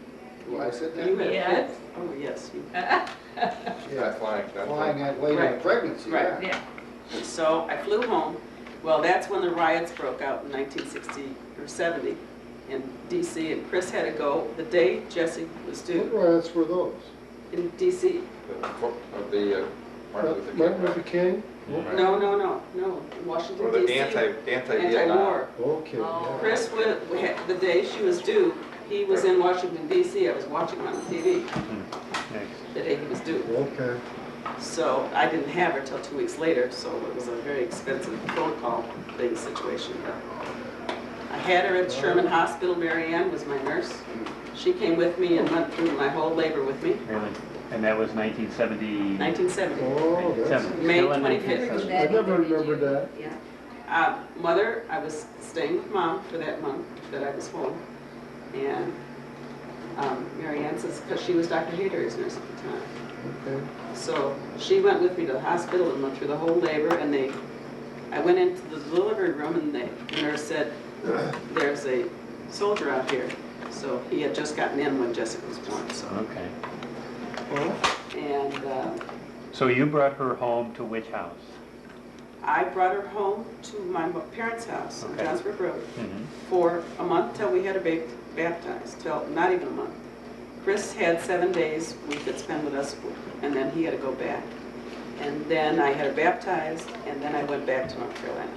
Well, I said that. You had Yes. fits? Oh, yes. you- Yeah, flying, flying at late in Right. pregnancy, Right. yeah. Yeah. So I flew home. Well, that's when the riots broke out in 1960 or 70 in DC, and Chris had to go the day Jesse was What due riots were those? in DC. Of the Martin Luther King. Martin Luther King? Right. No, Washington Or the DC. anti-Vietnam. Anti-war. Okay, Oh. yeah. Chris, the day she was due, he was in Washington DC. I was watching him on TV Next. the day he was due. Okay. So I didn't have her till 2 weeks later, so it was a very expensive phone call thing situation. I had her at Sherman Hospital. Mary Ann was my nurse. She came with me and went through my whole labor with me. Really? And that was 1970? 1970. Oh, that's, May Still in 25th. 1970. I never remembered that. Yeah. Mother, I was staying with Mom for that month that I was home. And Mary Ann says, because she was Dr. Hayter's nurse at the time. Okay. So she went with me to the hospital and went through the whole labor, and I went into the delivery room, and the nurse said, there's a soldier out here. So he had just gotten in when Jessica was born, so. Okay. And So you brought her home to which house? I brought her home to my parents' house on Okay. Johnsburg Road Mhm. for a month till we had her baptized, till not even a month. Chris had 7 days we could spend with us, and then he had to go back. And then I had her baptized, and then I went back to North Carolina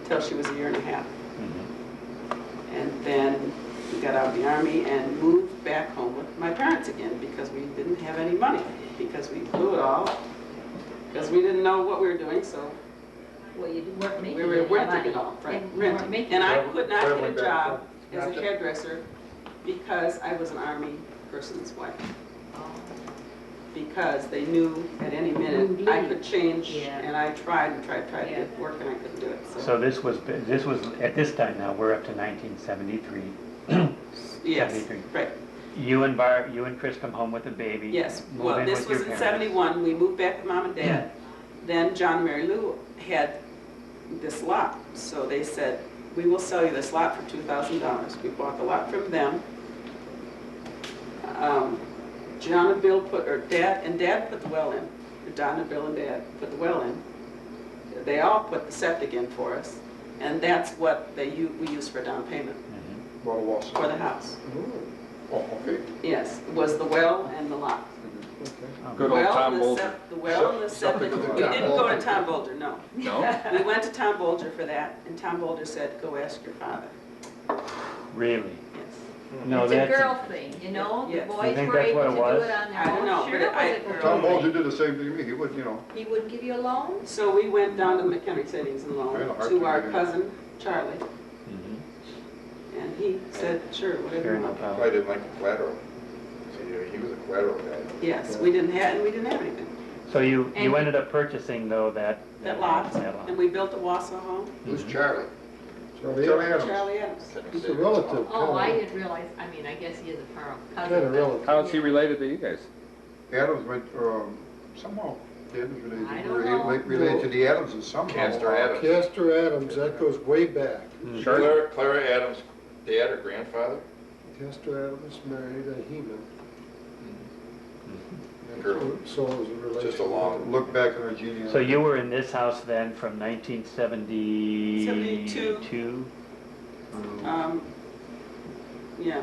till she was 1.5 years. Mhm. And then we got out of the Army and moved back home with my parents again because we didn't have any money, because we blew it all, because we didn't know what we were doing, so Well, you weren't making we any were renting money. it all, right, And you weren't renting. making And I any. could not get a Traveling back job home. as a hairdresser because I was an Army person's wife. Oh. Because they knew at any minute You'd I leave. could change, Yeah. and I tried and tried to Yeah. get work, and I couldn't do it, So this was, at this time now, we're up to 1973. Yes, 73. right, You and Chris come home with the baby. yes. move Well, in this with your was in parents. 71, we moved back with Mom and Dad. Then John and Mary Lou had this lot, so they said, we will sell you this lot for $2,000. We bought the lot from them. John and Bill Dad put the well in. Don and Bill and Dad put the well in. They all put the septic in for us, and that's what we used for down payment Mhm. Bought a wall sign. for the house. Oh, okay. Yes, it was the well and the lot. Okay. Good old Well, Tom the Bolger. The well and the septic. Septic. We didn't go to Tom Bolger, no. No? We went to Tom Bolger for that, and Tom Bolger said, go ask your father. Really? Yes. No, It's a that's. girl thing, you know? The Yes. boys You think were that's able what to it do was? it on their I don't own. know, Sure, but it was a girl Tom thing. Bolger did the same thing to me. He would, He wouldn't give you a loan? So we went down to the McHenry Savings and I had a Loan hard to time our getting it. cousin Charlie, Mhm. and he said, sure, whatever Sure, you no want. problem. Probably didn't like the collateral. See, he was a collateral guy. Yes, we didn't have anything. So you And- ended up purchasing though that Lot, That lot. and we built a Wausau home. Who's Charlie? Charlie, Charlie Adams. Charlie Adams. he's a relative. Oh, I kinda- didn't realize, I mean, I guess he is a far Kind cousin. of but- relative. How is he related to you guys? Adams went, somehow, Dad was I related, don't know. related to the Adamses somehow. Castor Adams. Castor Adams, that goes way back. Sure. Clara Adams' dad or grandfather? Castor Adams married a Huemann. Girl. So it was a relation. Just a long- Look back in our genealogy. So you were in this house then from 1972? 72. Yeah,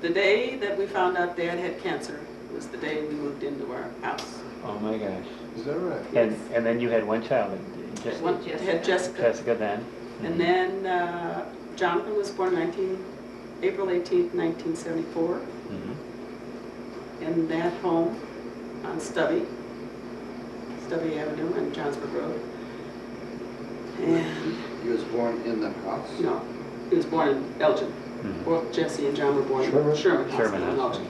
the day that we found out Dad had cancer was the day we moved into our house. Oh my gosh. Is that right? And then you had one child, just One- Had Jessica. Jessica then? And then Jonathan was born April 18th, 1974, Mhm. in that home on Stubby Avenue and Johnsburg Road. And, He was born in the house? no, he was born in Elgin. Mhm. Both Jesse and John were born in Sherman? Sherman Sherman Hospital in House. Elgin.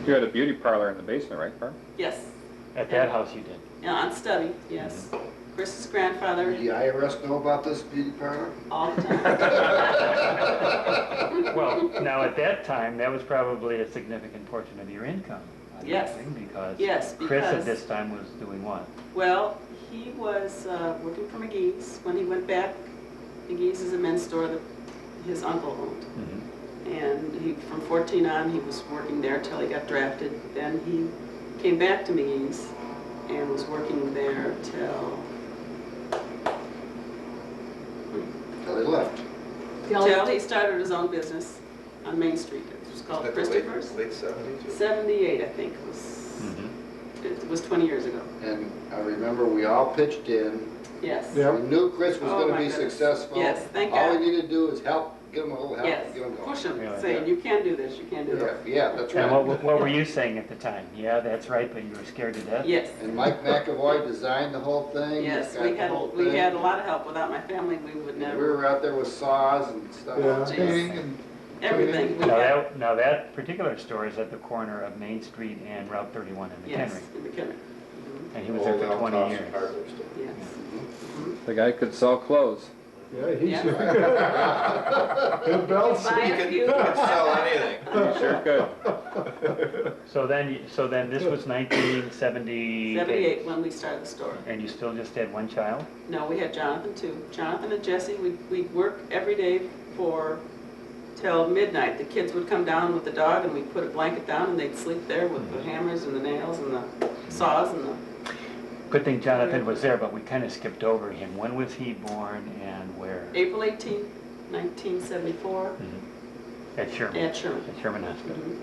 You had a beauty parlor in the basement, right, Barb? Yes, At that house you did? yeah, on Stubby, yes. Chris's grandfather, Did the IRS know about this beauty parlor? all the time. Well, now at that time, that was probably a significant portion of your income. I'm Yes. guessing, Because Yes, Chris at because- this time was doing what? Well, he was working for McGee's when he went back McGee's is a men's store that his uncle owned. And he, from 14 on, he was working there till he got drafted. Then he came back to McGee's and was working there till Till he left. he started his own business on Main Street. It was called Like Christopher's. Late 70s? 78, I think, it was 20 years ago. And I remember we all pitched in. Yes. Yeah. We knew Chris was Oh, gonna my be goodness. successful. Yes, thank All God. we needed to do is help, give him a little help, Yes, get him going. push him, Really? saying, you can do this, you can do Yeah, that. yeah, that's And right. what were you saying at the time? Yeah, that's right, but you were scared to death? Yes, And Mike McAvoy designed the whole thing. yes, got we the had, whole we thing. had a lot of help. Without my family, we would We never, were out there with saws and stuff. Yeah. Painting and everything. We Now had, that particular store is at the corner of Main Street and Route 31 in yes, McHenry. in McHenry. And he was there for 20 years. Hardware store. Yes. The guy could sell clothes. Yeah, he's, Yeah. good belts. Buy You a can few. sell anything. He sure could. So then this was 1978. 78 when we started the store. And you still just had one child? No, we had Jonathan too. Jonathan and Jesse, we'd work every day till midnight. The kids would come down with the dog and we'd put a blanket down and they'd sleep there with the hammers and the nails and the saws and the, Good thing Jonathan was there, but we kind of skipped over him. When was he born and where? April 18th, 1974 At Sherman. at Sherman. At Sherman Hospital. Mhm.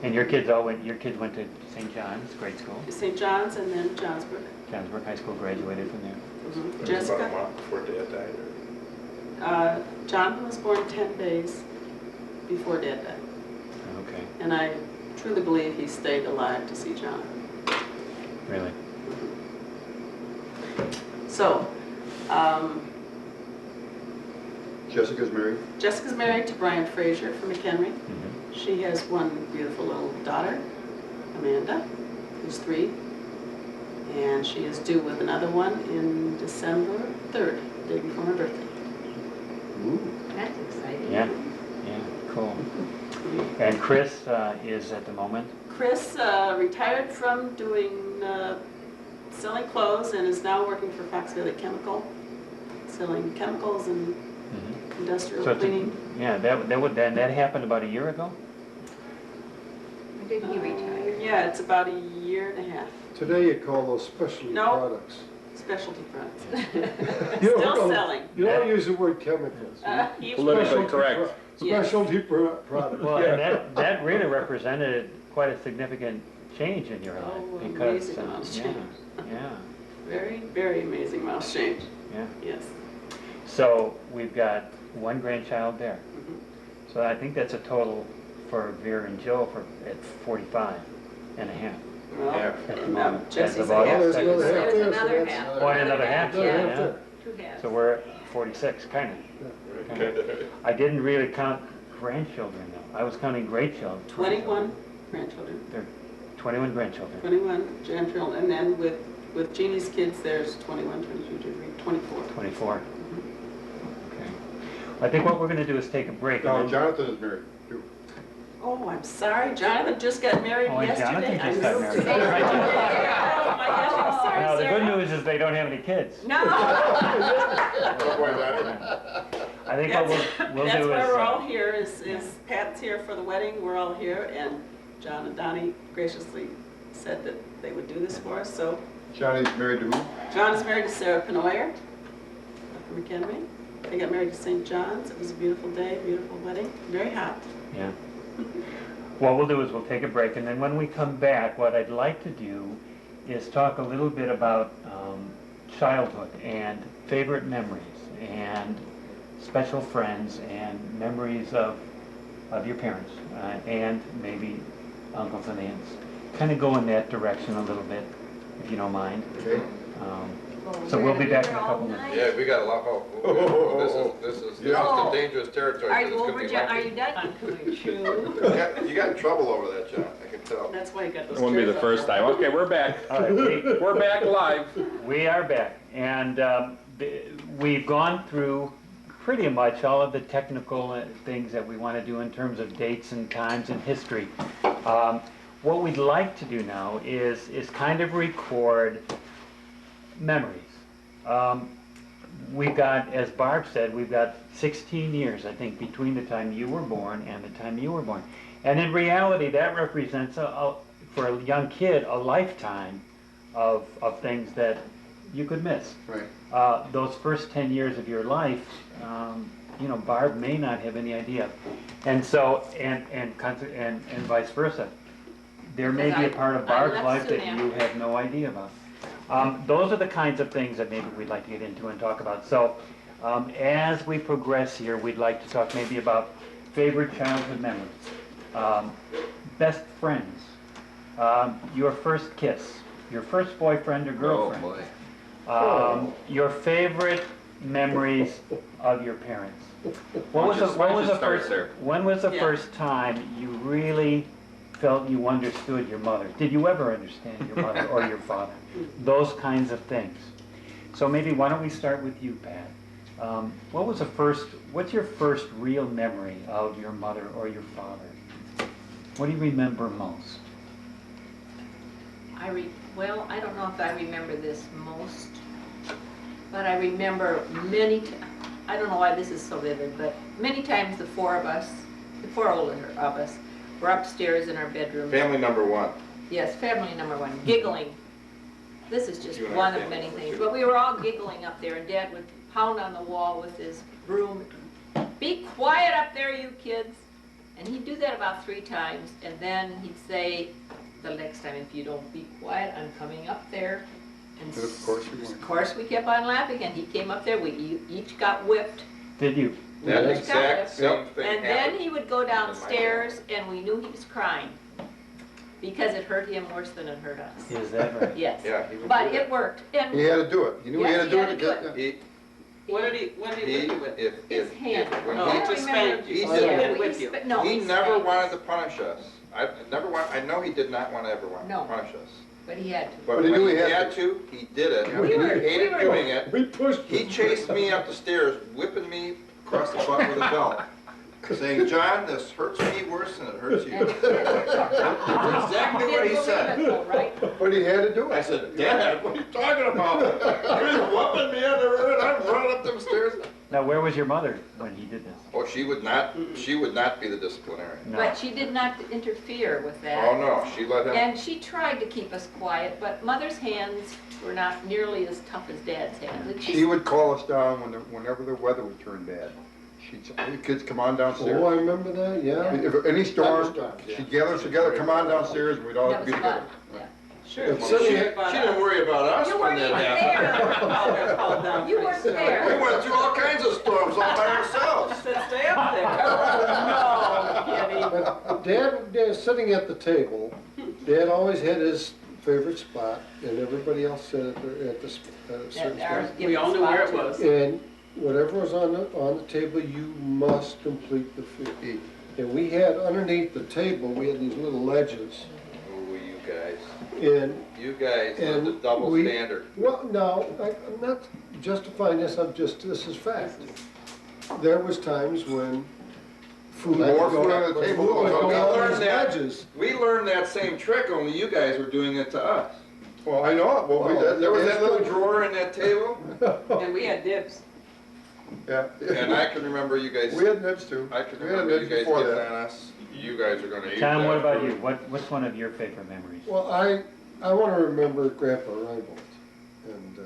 And your kids went to St. John's grade school? St. John's and then Johnsburg. Johnsburg High School, graduated from there. Mhm. It was about a Jessica, month before Dad died. Jonathan was born 10 days before Dad died. Okay, And I truly believe he stayed alive to see Jonathan. really? So, Jessica's married. Jessica's married to Brian Frazier from McHenry. Mhm. She has one beautiful little daughter, Amanda, who's 3. And she is due with another one in December 3rd, the day before my birthday. That's exciting. Yeah, yeah, cool. And Chris is at the moment? Chris retired from doing selling clothes and is now working for Fox Valley Chemical, selling chemicals and industrial So it's a- cleaning. Yeah, that happened about a year ago? When did he retire? Yeah, it's about a year and a half. Today you call those specialty No. products. Specialty products. You don't Still call- selling. You don't use the word chemicals. He- Politically Specialty correct. Yes. Specialty products. Well, and that really represented quite a significant change in your life. Oh, because amazing amount of yeah, change. yeah, Very, very amazing amount of change. yeah. Yes. So we've got one grandchild there. Mhm. So I think that's a total for Vera and Joe at 45 and a half. Well, Yeah. At the no, moment. Jesse's That's a about half. There's another half There's there, so another that's- half. Oh, and another half, Another half yeah. there. Two halves. So we're at 46, kind of. I didn't really count grandchildren though. I was counting great children. 21 grandchildren. There are 21 grandchildren. 21 grandchildren, and then with Jeannie's kids, there's 21, 22, 23, 24. 24. Okay. I think what we're going to do is take a break. No, and then- Jonathan is married, too. Oh, I'm sorry, Jonathan just got married Oh, and yesterday. Jonathan just I'm got so married. sorry. Oh my gosh, I'm sorry, Now, the good Sarah. news is they don't have any kids. No. I think what we'll That's do why is, we're all here, is Pat's here for the wedding, we're all here, and John and Donnie graciously said that they would do this for us, so. Johnny's married to who? John is married to Sarah Penoyer from McHenry. They got married to St. John's. It was a beautiful day, beautiful wedding, very hot. yeah. What we'll do is we'll take a break, and then when we come back, what I'd like to do is talk a little bit about childhood and favorite memories and special friends and memories of your parents and maybe uncles and aunts. Kind of go in that direction a little bit, if you don't mind. Okay. So we'll be back in a couple minutes. Yeah, we got a lot, this is Oh. dangerous territory. Are 'cause you it's gonna over, be John? Are lumpy. you done? You got in trouble over that, John, I can tell. That's why you got those It won't be the chairs up first there. time. Okay, we're back. All right, We're back live. we are back, and we've gone through pretty much all of the technical things that we want to do in terms of dates and times and history. What we'd like to do now is kind of record memories. we've got, as Barb said, we've got 16 years, I think, between the time you were born and the time you were born. And in reality, that represents, for a young kid, a lifetime of things that you could miss. Right. Those first 10 years of your life, Barb may not have any idea. And so, and vice versa. There may be a part of Barb's life that you have no idea about. Those are the kinds of things that maybe we'd like to get into and talk about. So, as we progress here, we'd like to talk maybe about favorite childhood memories, best friends, your first kiss, your first boyfriend or girlfriend. Oh, boy. Your favorite memories of your parents. Why don't you start there? When was the Yeah. first time you really felt you understood your mother? Did you ever understand your mother or your father? Those kinds of things. So maybe why don't we start with you, Pat? What's your first real memory of your mother or your father? What do you remember most? Well, I don't know if I remember this most, but I remember I don't know why this is so vivid, but many times the four older of us, were upstairs in our bedroom. Family number one. Yes, family number one, giggling. This is just You and I one are of family many number things, two. but we were all giggling up there, and Dad would pound on the wall with his broom. Be quiet up there, you kids. And he'd do that about 3 times, and then he'd say, the next time, if you don't be quiet, I'm coming up there. And But of course we weren't. of course, we kept on laughing, and he came up there, we each got whipped. Did you? That Yeah. exact same thing And then happened. he would go downstairs, and we knew he was crying, because it hurt him worse than it hurt us. Is that right? Yes, Yeah, he would but do it worked. And He had to do it. He knew he Yes, had to do he it had to to get. do He, What did he hit you with? his hand. when Oh, he- I don't just remember- spanked you. He Yeah, did. we with you. No, he never spanked wanted us, to punish us. I know he did not want to ever want No. to punish us. but he had to. But But he when knew he he had had to, he did it. We He were- hated we were- doing it. We pushed He him. chased me up the stairs, whipping me across the butt with a belt, saying, "John, this hurts me worse than it hurts you." And he did. That's exactly what he Didn't said. believe it though, right? But he had to do it. I said, "Dad, what are you talking about? You're whooping me under her, and I'm running up them stairs." Now, where was your mother when he did this? Oh, she would not be the disciplinarian. No. But she did not interfere with that. Oh, no, she let him. And she tried to keep us quiet, but Mother's hands were not nearly as tough as Dad's hands. And She would call us down whenever the weather would turn bad. She'd say, "Hey, kids, come on Oh, downstairs." I remember that, yeah. If any storm, Thunderstorms, yeah. she'd gather us together, "Come on downstairs," and we'd all That be was together. fun, yeah. Sure. It's Well, silly. she She didn't worry about us You when weren't that even happened. there. Called down You pretty weren't soon. there. We went through all kinds of storms all by ourselves. Said, stay up there. Oh, no, kidding. But Dad, sitting at the table, Dad always had his favorite spot, and everybody else sat at the certain Ours spot. We all knew where it was. And whatever was on the table, you must complete the food. And we had, underneath the table, we had these little ledges, Ooh, you guys. and You guys are the And double we- standard. well, no, I'm not justifying this, this is fact. There was times when food would More go food on the table would was go okay. on We learned these that. ledges. We learned that same trick, only you guys were doing it to us. Well, I know it. Well, There was that little drawer in that table, And we had dibs. Yeah. and I can remember you guys, We had nibs too. I can We had remember you nibs guys before getting that. on us. You guys are gonna eat that. Tom, what about you? food. What's one of your favorite memories? Well, I want to remember Grandpa Reinbold, and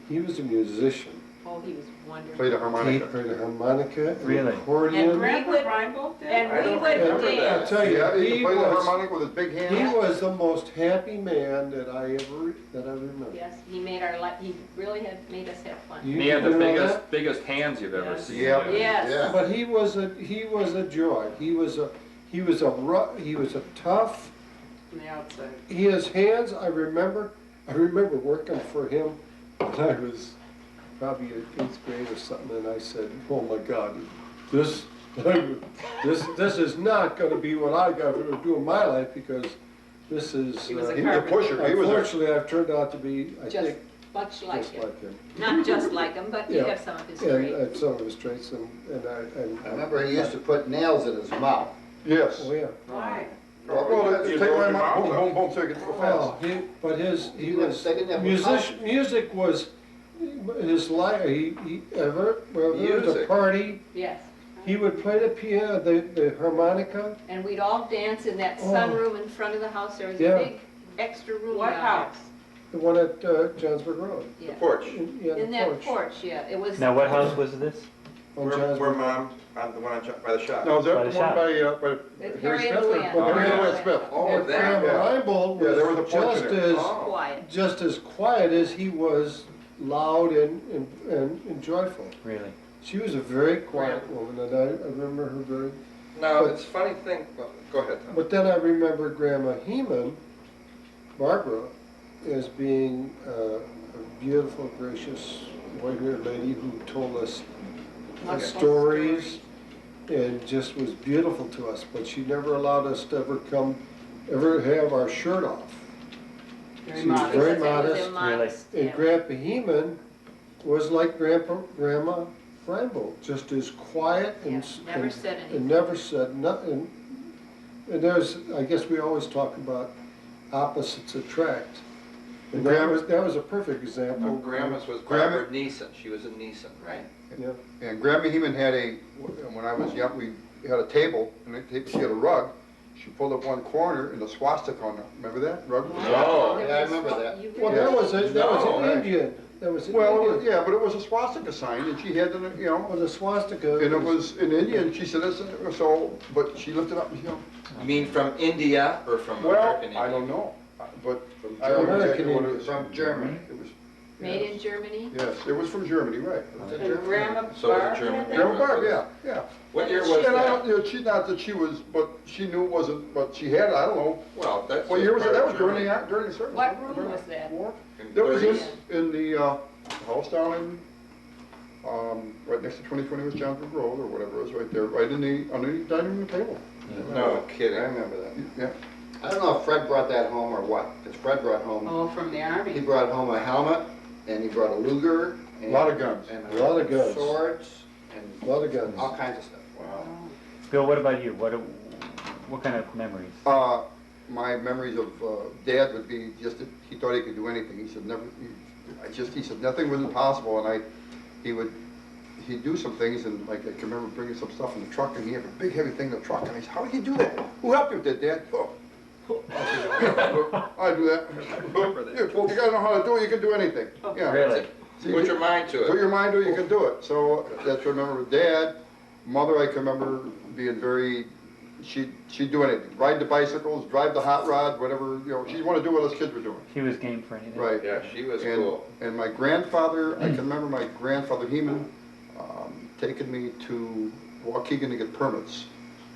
he was a musician. Oh, he was wonderful. Played a He harmonica. played a harmonica, an Really? accordion. And Grandpa would- Reinbold did? And I we don't would remember that. I'll dance. tell you, Yeah, he he played the was, harmonica with his big he hands. was the most happy man that I remember. Yes, he made our life, he really had made us have fun. You- He had the you know that? biggest hands you've ever Yes. seen. Yeah. Yes. Yeah. But he was a joy. He was a tough. On the outside. His hands, I remember working for him when I was probably in 8th grade or something, and I said, "Oh my God, this is not going to be what I got to do in my life, because this is." He was a He was a pusher. He was a, Unfortunately, I've turned out to be, I Just think, much like just him. like him. Not just like him, but you Yeah. have some of his And traits. some of his traits, and I remember he used to put nails in his mouth. yes. Oh yeah. Why? Well, You take broke my your mouth, boom, mouth boom, boom, so it gets so Well, fast. but he They didn't have music was, his life, he ever, well, there was a Music. party, Yes. he would play the piano, the harmonica. And we'd all dance in that sunroom in front of the house. There was Yeah. a big extra room What down house? The one at Johnsburg Road. there. The Yeah. porch. Yeah, In the that porch, yeah. It was. Now, what house was this? On Where Johnsburg. Mom, on the one on, by the shop. No, is that By the the one shop. by It's Harry Harry Smith? and or- Luann. Oh, Harry and Harry Luann Smith. Oh, And that. Grandma Reinbold Yeah, there was a was porch just in there. as, Oh. Quiet. just as quiet as he was loud and joyful. Really? She was a very quiet woman, and I remember her very. Now, But- it's a funny thing, well, go ahead, Tom. But then I remember Grandma Huemann, Barbara, as being a beautiful, gracious, white-haired lady who told us Wonderful stories and just was beautiful to us. But she never allowed us to ever have our shirt off. Very She was modest. very Because it was modest. immodest, And yeah. Grandpa Huemann was like Grandma Reinbold, just as quiet and. Yeah, never said anything. And never said nothing. And there's, I guess we always talk about opposites attract. And that was a perfect example. Grandma's was Grandma- Barbara Neeson, she was in Neeson, right? Yeah. And Grandma Heeman had when I was young, we had a table, and she had a rug. She pulled up one corner and a swastika on it. Remember that rug? with the swastika Oh. on it? Yeah, I remember that. You Well, really- that was No, an right. Indian. That was an Well, Indian. yeah, but it was a swastika sign, and she had, Well, the swastika. and it was in Indian. She said, so, but she looked it up, You mean from India or from well, American India? I don't know, but From I don't know exactly Germany. what it was. From Germany. It was, Made in Germany? yes, it was from Germany, right. And Grandma So was it Barb German? had that? Grandma Barb, yeah. What year And was I that? don't, she, not that she was, but she knew it wasn't, but she had, I don't know. Well, that's. What year was it? part That of was during Germany. during the service. What room was that? War. In That was 30s. in the, house down in, right next to 2020 was Johnsburg Road, or whatever it was, right there, right in the, underneath the dining room table. No kidding. I remember that. Yeah. I don't know if Fred brought that home or what, because Fred brought home, Oh, from the he army. brought home a helmet, and he brought a Luger. and- Lot of guns. and A lot of guns. Swords, A and lot of guns. all kinds of stuff. Oh. Bill, what about you? What kind of memories? My memories of Dad would be just that he thought he could do anything. He said never. He said nothing was impossible, and he'd do some things, and like I can remember bringing some stuff in the truck, and he had a big heavy thing in the truck, and I said, "How did you do that? Who helped you with that, Dad?" Oh. I do that. Yeah, well, you gotta know how to do it. You can do anything. Yeah. Really? See, Put your mind to Put it. your mind to it, you can do it. So that's what I remember with Dad. Mother, I can remember being very, she'd do anything. Ride the bicycles, drive the hot rod, whatever, she'd want to do what us kids were doing. He was game for anything. Right. Yeah, she was And, cool. and my grandfather, I can remember my grandfather Heeman taking me to Waukegan to get permits.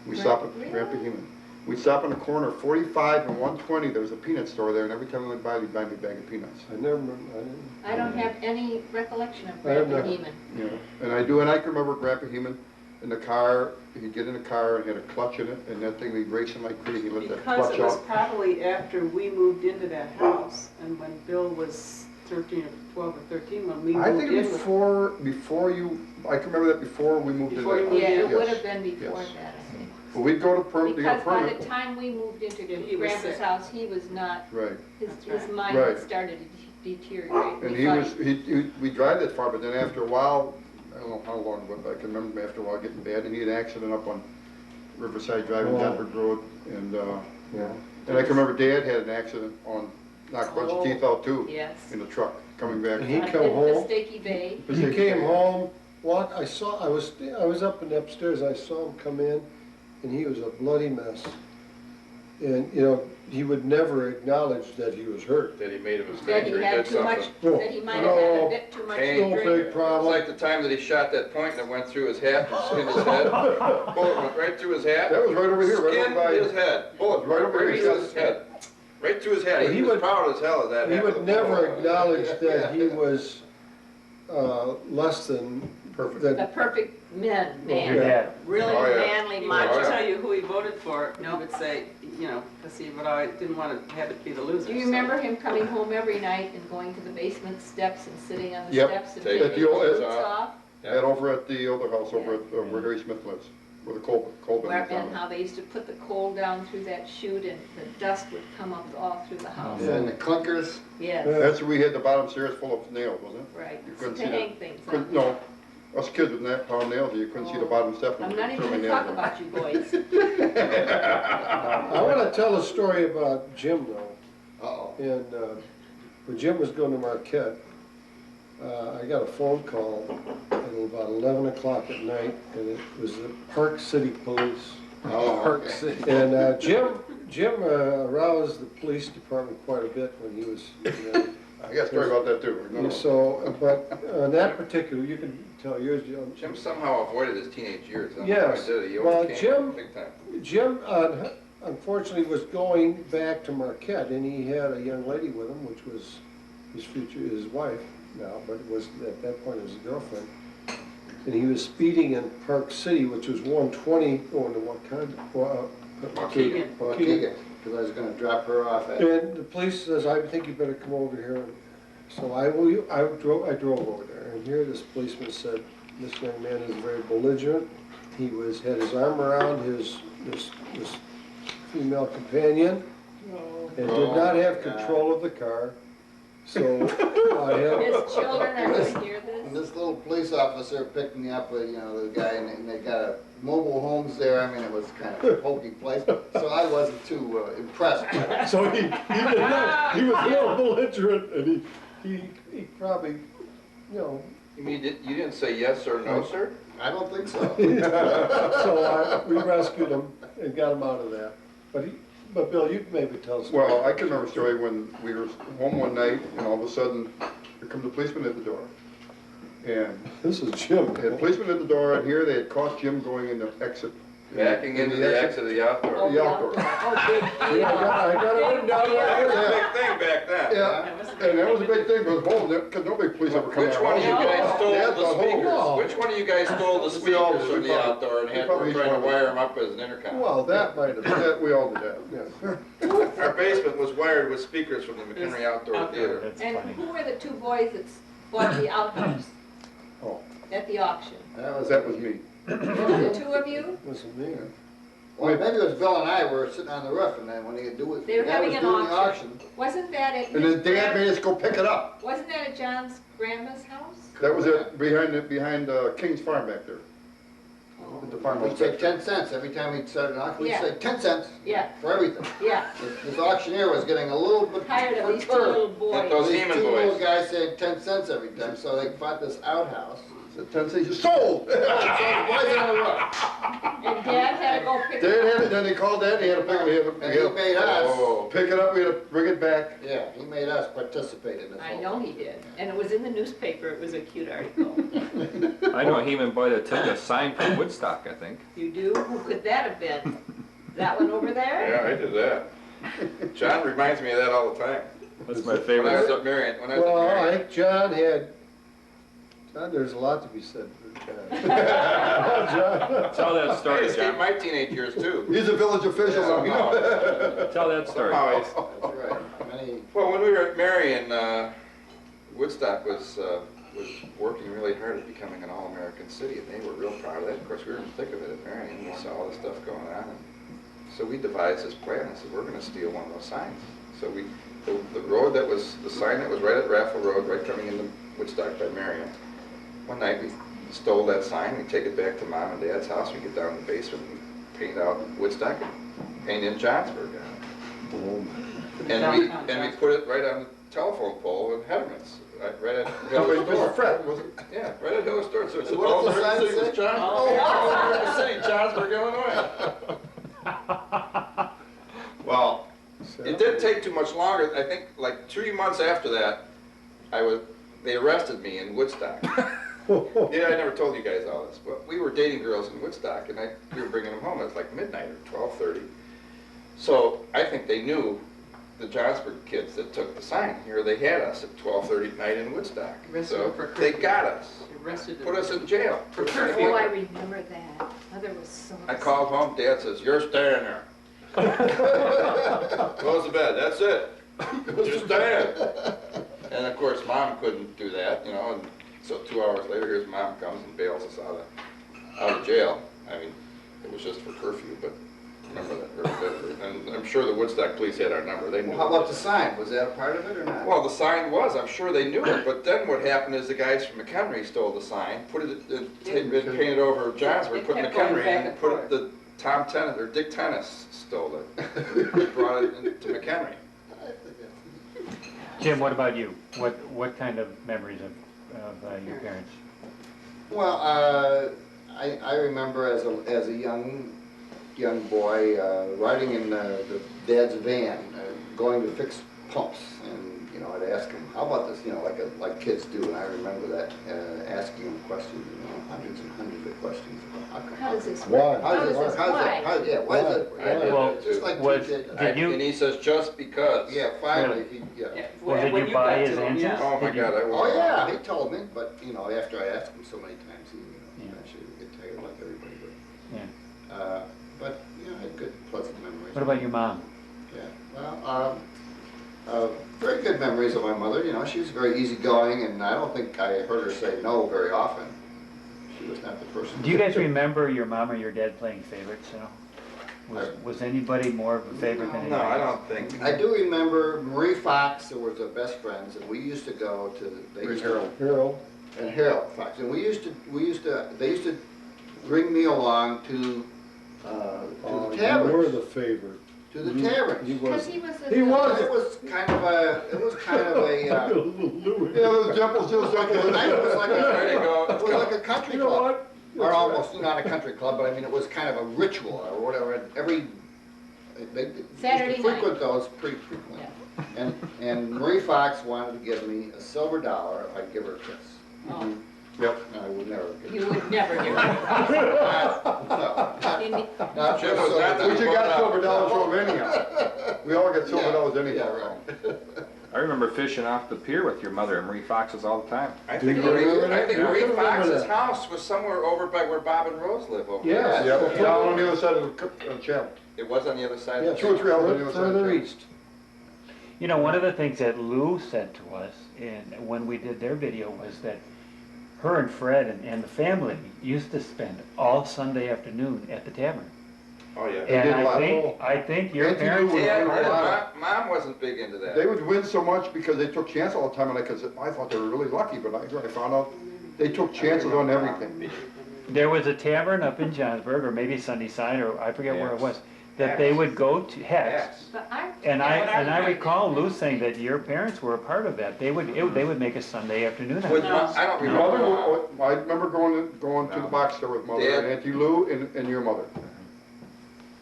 We stopped at Grandpa Heeman. We'd stop on the corner of 45 and 120, there was a peanut store there, and every time we went by, he'd buy me a bag of peanuts. I never remember, I didn't. I don't have any recollection of I have Grandpa not. Heeman. Yeah, and I can remember Grandpa Heeman in the car, he'd get in the car and had a clutch in it, and that thing would be racing like crazy, he let that Because clutch it was out. probably after we moved into that house, and when Bill was 13 or 12 or 13, when we I moved think in with. before you, I can remember that before we moved into Before you that. moved Yeah, it Yes. would have been before Yes. that, I think. But we'd go to to get a Because by permit. the time we moved into He was Grandpa's sick. house, he was not, Right, his That's mind Right. had started to deteriorate. and We he thought was, we'd drive that far, but then after a while, I don't know how long it went, but I can remember after a while getting bad, and he had an accident up on Riverside Drive in Oh. Denver Road, and, Yeah. and I can remember Dad had an accident knocked a bunch of teeth out too, Yes. in the truck, coming back. And he On come the home. Sticky Bay. He came home, I was up and upstairs, I saw him come in, and he was a bloody mess. And, he would never acknowledge that he was hurt. That he made a That mistake he or he had did too much, something. that he might have had a No. bit too much Hey. to No drink. big It's problem. like the time that he shot that point that went through his hat and skinned his head. Bullet went right through his hat. That was right over here, right Skinned over by. his head. Bullet Right over right here. through his head. Right through his head. He He was would- proud as hell of that He hat. would with the never bullet. acknowledge that he was less than Perfect. A that. perfect man, Yeah. really Oh, yeah. manly, He macho. would tell you who he voted for, and he would say, because he would always, didn't want to have it be the loser. Do you so- remember him coming home every night and going to the basement steps and sitting on the Yep. steps and Take taking the old- his boots off? And over at the other house, over at where Harry Smith lives. With the coal bins and on how they used to put the coal down through that chute and the dust would come up all through the house. Yeah, and the clunkers. Yes, That's where we had the bottom stairs full of nails, wasn't it? right. You To couldn't see hang that. things Couldn't- on. No, us kids with that pound nails, you couldn't see the bottom step. I'm not even Certainly gonna talk nails. about you boys. I want to tell a story about Jim though. Uh-oh. And when Jim was going to Marquette, I got a phone call at about 11 o'clock at night, and it was the Park City Police. Oh, Park okay. City. And Jim aroused the police department quite a bit when he was, I got a story about that too. No, no. so, but on that particular, you can tell yours, Jim. Jim somehow avoided his teenage years. I don't know Yes. how he did it. He Well, overcame Jim- it big time. Jim, unfortunately, was going back to Marquette, and he had a young lady with him, which was his wife now, but it was, at that point, his girlfriend. And he was speeding in Park City, which was 120 going to Wakanda. Waukegan. Waukegan, because I was gonna drop her off at. And the police says, I think you better come over here. So I drove over there, and here this policeman said, this young man is very belligerent. He had his arm around this female companion, and did not have control of the car. So I had, His children are gonna hear And this. this little police officer picked me up with, the guy, and they got a mobile homes there. I mean, it was kind of a pokey place, so I wasn't too impressed. so he was a little belligerent, and he probably, You mean you didn't say yes or no, sir? I don't think so. so we rescued him and got him out of that. But Bill, you can maybe tell us. Well, I can remember a story when we were home one night, and all of a sudden, here comes a policeman at the door. And This is Jim. they had a policeman at the door, and here they had caught Jim going in the exit. Backing into the exit of the outdoor. Oh, The outdoor. Oh, big deal. I got it written down That was right a here. big thing back then. Yeah, and that was a big thing, because nobody police ever come Which out. one of you guys stole Yeah, the whole- speakers? Which one of you guys stole the We all did. speakers from We the probably- outdoor and we had probably were trying to each one wire them up as an intercom? Well, that might have been, We all did that, yes. Our basement was wired with speakers from the McHenry Outdoor Theater. That's And funny. who were the two boys that bought the outhouse Oh, at the auction? That was me. The two of you? listen, me. Well, maybe it was Bill and I were sitting on the roof, and then when he They were the guy having was an doing the auction. auction, Wasn't that at And his his dad made grand- us go pick it up. Wasn't that at John's grandma's house? That was it, behind King's Farm back there. At the Oh, farmhouse we'd say back there. 10 cents every time we'd start an auction. We'd Yeah. say 10 cents Yeah, for everything. yeah. This auctioneer was getting a little bit Tired of these two perturbed. little boys. Those These Heeman two boys. little guys saying 10 cents every time, so they bought this outhouse. The 10 cents, you sold! So the boys on the roof. And Dad had to go pick Dad it had up. it, then they called Dad, he had to pick it up. And he made us, Oh, Pick it up, we had to bring it back. yeah, he made us participate in this I whole know he did. And it was in the newspaper. It was a cute article. I know a Heeman boy that took a sign from Woodstock, I think. You do? Who could that have been? That one over there? yeah, I did that. John reminds me of that all the time. That's my When I was favorite. at Marion, when I was at Well, I Marion. think John, there's a lot to be said for John. John. Tell that I story, escaped John. my teenage years too. He's a village official Somehow. Tell that story. Somehow he's, That's right. Many, well, when we were at Marion, Woodstock was working really hard at becoming an all-American city, and they were real proud of that. Of course, we were in the thick of it at Marion, we saw all this stuff going on, and so we devised this plan. I said, we're gonna steal one of those signs. So the road that was, the sign that was right at Raffle Road, right coming into Woodstock by Marion, one night we stole that sign, we take it back to Mom and Dad's house, we get down in the basement, and paint out Woodstock and paint in Johnsburg on it. And we put it right on the telephone pole in Hedderman's, right at Hiller's door. Fred, was it? Yeah, right at Hiller's door, so it's What all does the sign American City, say? it's Johnsburg, City, Johnsburg, Illinois. Well, it didn't take too much longer, I think like 3 months after that, they arrested me in Woodstock. Yeah, I never told you guys all this, but we were dating girls in Woodstock, and we were bringing them home. It was like midnight or 12:30. So I think they knew the Johnsburg kids that took the sign. Here they had us at 12:30 at night in Woodstock. Arrested So them for they got us, Arrested put us in jail. Oh, I remember that. Mother was so. I called home. Dad says, "You're staying there. Close the bed. That's it. Just staying." And of course, Mom couldn't do that, and so 2 hours later, here's Mom comes and bails us out of jail. I mean, It was just for curfew, but remember that very vividly. And I'm sure the Woodstock police had our number, they knew. Well, how about the sign? Was that a part of it or not? Well, the sign was, I'm sure they knew it, but then what happened is the guys from McHenry stole the sign, put it, painted over Johnsburg, It put kept going McHenry back in, and put forth. the Tom Tennis, or Dick Tennis stole it. Brought it into McHenry. Jim, what about you? What kind of memories of your parents? Well, I remember as a young boy riding in the dad's van, going to fix pumps, and you know I'd ask him, how about this? You know, like kids do, and I remember that asking him questions, you know, hundreds and hundreds of questions. How does this Why? work? How does this, why? Why is it? I did Well, that Just too. like was- you did. Did you- And he says, just because. Yeah, finally, yeah. Well, did when you buy got his to him, answers? yeah. Oh my Did you- God, I will. Oh, yeah, he told me, but, you know, after I asked him so many times, he, you know, Yeah. eventually would get tired like everybody would. Yeah. But, you know, I had good, pleasant memories. What about your mom? Yeah, well, very good memories of my mother, you know, she was very easygoing, and I don't think I heard her say no very often. She was not the person. Do you guys remember your mom or your dad playing favorites at all? Was anybody more of a favorite than No, anybody I else? don't think. I do remember Marie Fox, who was our best friends, and we used to go to, Harold, and Harold Fox, and they used to bring me along to the you were taverns, the favorite. to the taverns. He Because was. he was He was. It was kind of a, Yeah, those Jempels do something. it was like There you go. it was like a country You know club. what? Or almost, not a country club, but I mean, it was kind of a ritual or whatever. They used Saturday to night. frequent those pretty frequently. And Marie Fox wanted to give me a silver dollar if I'd give her a kiss. Oh, Yep. And I would never give you her. would never give it. No, not Jim, for was that silver. But you got silver dollars from anyhow. We all get silver dollars anyhow. Yeah, right. I remember fishing off the pier with your mother and Marie Fox's all the time. I Do think you remember that? Marie I remember Fox's that. house was somewhere over by where Bob and Rose live over there. Yes. Yep, down on the other side of the channel. It was on the other side Yeah, of the 2 or 3 hours on the other side. further east. You know, one of the things that Lou said to us when we did their video was that her and Fred and the family used to spend all Sunday afternoon at the tavern. Oh, yeah. And did a lot. I think your Auntie Lou parents. was- Yeah, Mom wasn't big into that. They would win so much because they took chances all the time, and I thought they were really lucky, but I found out they took chances on everything. There was a tavern up in Johnsburg, or maybe Sunnyside, or I forget where it was, that they would go to, Hex. Yes. But And I remember recall that. Lou saying that your parents were a part of that. They would make a Sunday afternoon out Would of you- it. I don't Your mother, remember. I remember going to the box store with mother Dad? and Auntie Lou and your mother.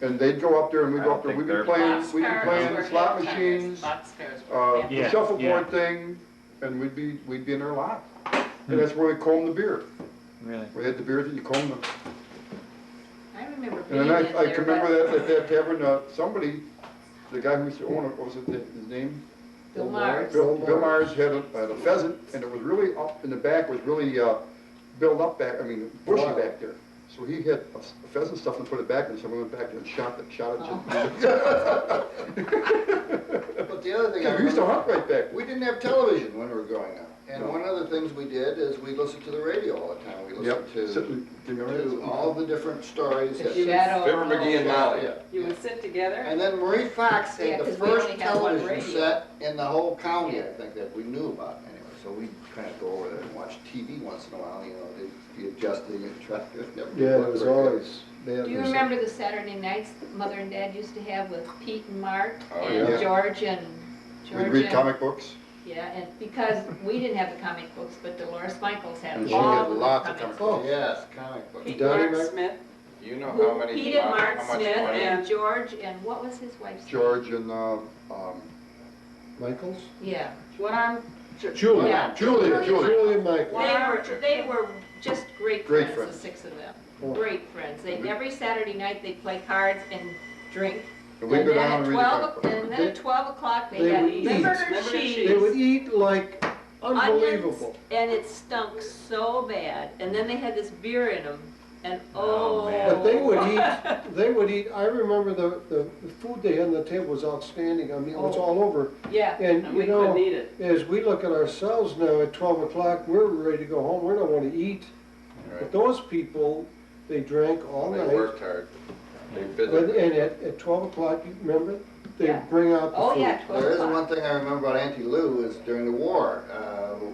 And they'd go up there and we'd I go don't up there, think we'd be they're- playing, we'd be Boxcars playing were slot good times. machines, Boxcars were the Yeah, shuffleboard yeah. thing, and we'd be in there a lot. And that's where we combed the beer. Really? We had the beers that you combed them. I remember And being then in I there, can remember but that at that tavern, somebody, the guy who used to own it, what was it, his name? Bill Mars. Bill Myers had a pheasant, and it was really up in the back, was really built up back, I mean, bushy Wow. back there. So he had a pheasant stuff and put it back, and someone went back and shot it. But the other thing I We used to remember, hunt right back. we didn't have television when we were growing up. And No. one of the things we did is we listened to the radio all the time. We Yep. listened Do you remember to that? all the different stories. The that- Shadow. Fibber McGee and Molly. Yeah. You would sit together? And then Marie Fox Yeah, had the 'cause we first only had one television radio. set in the whole county, I think, that we knew about anyway. So we kind of go over there and watch TV once in a while, you know, the adjusting and trying to. Yeah, it was always. do you remember the Saturday nights Mother and Dad used to have with Pete and Mark Oh, and yeah. George and We'd read comic books. Yeah, and because we didn't have the comic books, but Dolores Michaels had And she all had the lots of comic comic books. books. Yes, comic books. Pete Donnie Mark Mac- Smith, You know how many. Pete and Mark how much Smith money- and George and what was his wife's name? George and, Michaels? Yeah. what on? Julie. Yeah. Julia. Julie and Michael. They were just great Great friends, friends. the six of them. Oh. Great friends. Every Saturday night they'd play cards and drink. and we'd go down and read the comic books. And then at 12 o'clock they They had would eat. liver Liver and and cheese. They would eat like onions, unbelievable. and it stunk so bad. And then they had this beer in them, and Oh, man. But they would eat, I remember the food they had on the table was outstanding. I mean, it was Oh. all over. Yeah. And, And you we couldn't know, eat it. as we look at ourselves now at 12 o'clock, we're ready to go home. We don't want to eat. But Right. those people, they drank all They night. worked hard. They And physically. at 12 o'clock, you remember, they Yeah. bring out the Oh, food. yeah, 12 There is o'clock. one thing I remember about Auntie Lou is during the war,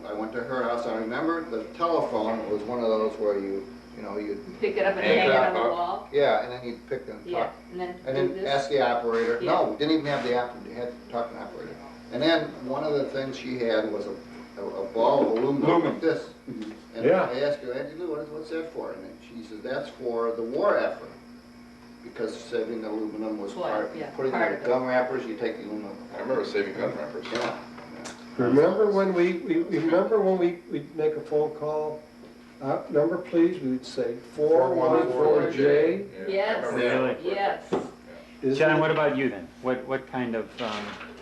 I went to her house, I remember the telephone was one of those where you know, you'd, Pick it up and Hang hang it it up, on the huh? wall. yeah, and then you'd pick them, Yeah, talk, and then and do then this. ask the operator. Yeah. No, didn't even have the operator, you had to talk to the operator. And then one of the things she had was a ball of aluminum like this. And Yeah. I asked her, Auntie Lou, what's that for? And then she says, that's for the war effort. Because saving the aluminum was Well, part, yeah, putting part the of it. gum wrappers, you take the aluminum. I remember saving gun wrappers. Yeah. Remember when we'd make a phone call, number please, we would say 414J. Yeah, I Yes, remember that. Really? yes. Isn't John, it- what about you then? What kind of,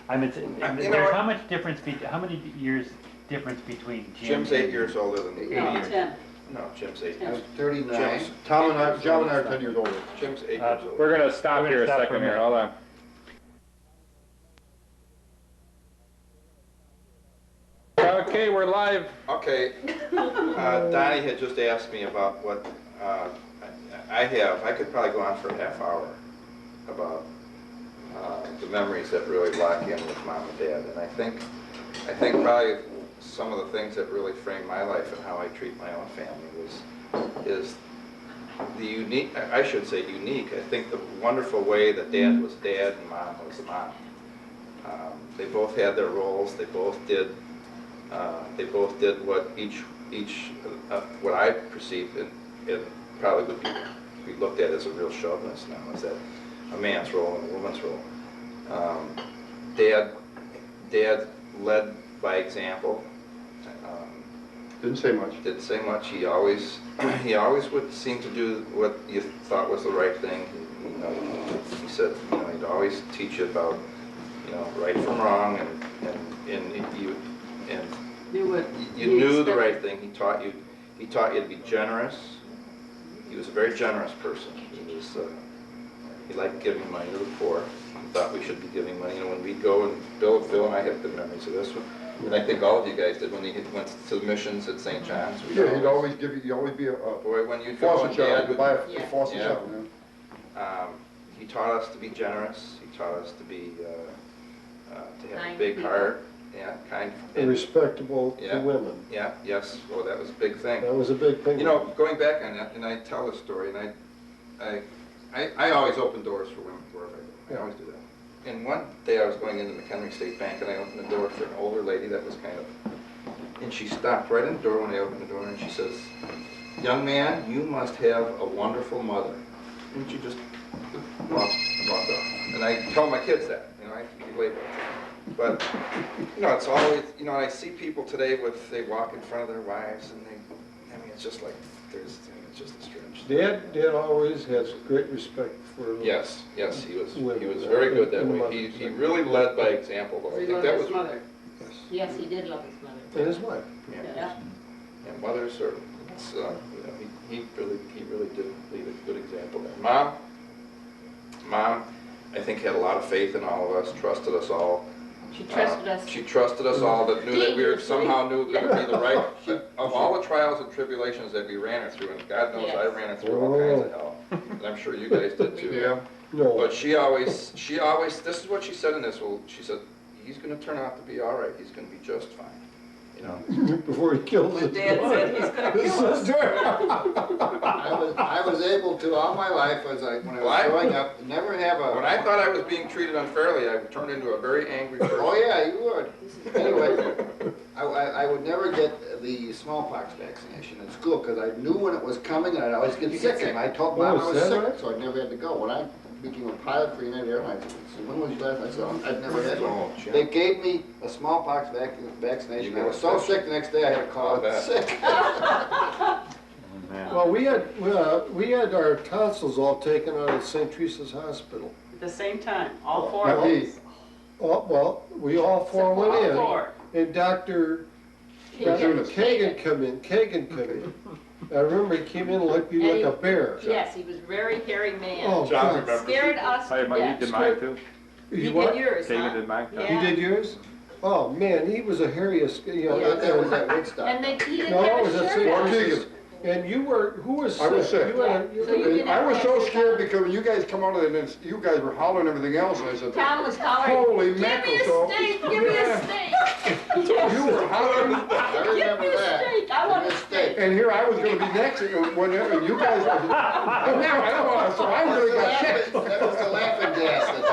I mean, You know there's what? how much difference, how many years difference between Jim? Jim's 8 years older than me. No, 10. No, Jim's 8 I years. was 39. Jim's, Tom and I, John and I are 10 years older. Jim's 8 Uh, years older. We're gonna stop We're gonna here a stop for a second here, minute. hold on. Okay, we're live. Okay, Donnie had just asked me about what I could probably go on for a half hour about the memories that really lock in with mom and dad. And I think probably some of the things that really framed my life and how I treat my own family is the unique, I should say unique, I think the wonderful way that dad was dad and mom was mom. They both had their roles, they both did what each what I perceived it probably would be looked at as a real chauvinist now, is that a man's role and a woman's role. Dad led by example. Didn't say much. Didn't say much. He always would seem to do what you thought was the right thing. He said, he'd always teach you about, right from wrong, and you knew the right thing. He taught you to be generous. He was a very generous person. He liked giving money to the poor. He thought we should be giving money. When we'd go and Bill and I have good memories of this one. And I think all of you guys did when he went to the missions at St. John's. Yeah, he'd always give you, he'd always be a Boy, when you'd go foster and child, Dad to would, buy a Yeah. foster Yeah. child, yeah. he taught us to be generous. He taught us to be to have a Kind big people. heart. Yeah, kind. And respectable Yeah. to women. Yeah, yes. Oh, that was a big thing. That was a big thing. Going back on that, and I tell this story, and I always open doors for women wherever I go. I always do that. And one day I was going into McHenry State Bank, and I opened the door for an older lady that was and she stopped right in the door when I opened the door, and she says, "Young man, you must have a wonderful mother." And she just walked off. And I tell my kids that, I relate that. But, it's always, I see people today they walk in front of their wives, and it's just like, it's just a strange thing. Dad always has great respect for. Yes, he was Women, very good that and way. mothers. He really led by example, though. I He think loved that his was. mother. Yes, he did love his mother. And his wife. Yeah. And mothers are, he really did lead a good example there. Mom, I think had a lot of faith in all of us, trusted us all. She trusted us. She trusted us all, that knew that we were Dangerously. somehow knew going to be the right, of all the trials and tribulations that we ran her through, and God knows I Yes. ran her through all kinds of hell, and I'm sure you guys did too. Yeah. No. But she always, this is what she said in this, she said, he's gonna turn out to be all right, he's gonna be just fine, Before he kills When his Dad said he's gonna kill us. I was able to, all my life, when I was growing up, never have a... When I thought I was being treated unfairly, I turned into a very angry person. Oh, yeah, you would. Anyway, I would never get the smallpox vaccination in school because I knew when it was coming and I'd always get sick. And I told Mom I Oh, was is that sick, right? so I never had to go. When I became a pilot for United Airlines, so when was your last? I said, I'd never had Oh, one. Jim. They gave me a smallpox vaccination. You I was got so sick. sick the next day I had to call I out bet. sick. Well, we had our tonsils all taken out at St. Teresa's Hospital. At the same time, all four Not of me. us. Oh, well, we all four All went in. four. And Dr. Kagan come in. I remember he came in like a bear. Yes, he was very hairy man. Oh, John God. remembers. Scared us Hey, to you death. did mine too. He what? did yours, Kagan huh? did mine. Yeah. He did yours? Oh, man, he was a hairiest, That was at Woodstock. And he didn't No, it have was a at shirt St. on. Teresa's. And you were, who was sick? I was sick. You had a- you So you had a- didn't I was have so to- scared because when you guys come out of it, and you guys were hollering and everything else, and I said, Tom was hollering, holy give me mackerel, a so. steak, give me a Yeah. steak. You were hollering, I Give me remember a that. steak, I want a steak. and here I was gonna be next, and when you guys, I don't want, so I really got sick. That was the laughing gas that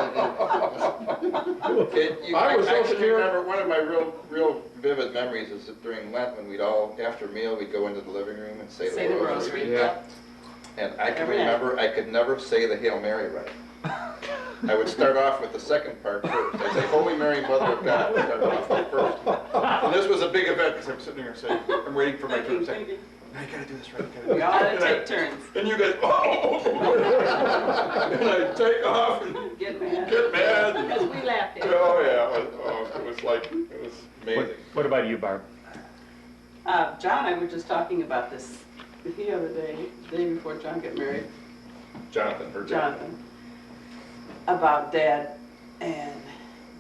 I was so can scared. remember, one of my real vivid memories is that during Lent, when we'd all, after meal, we'd go into the living room and say Say the the rosary. rosary. Yeah. And I can Every night. remember, I could never say the Hail Mary right. I would start off with the second part first. I'd say, Holy Mary, Mother of God, start off with first. And this was a big event, because I'm sitting there saying, I'm waiting for my turn, saying, I gotta do this right, I gotta do We this all right. had to take turns. And you guys, oh! And I'd take off and Get mad. get mad. and- Because we laughed at it. Oh, yeah, it was like, it was amazing. What about you, Barb? John and I were just talking about this the other day, the day before John got married, Jonathan, her Jonathan, about Dad and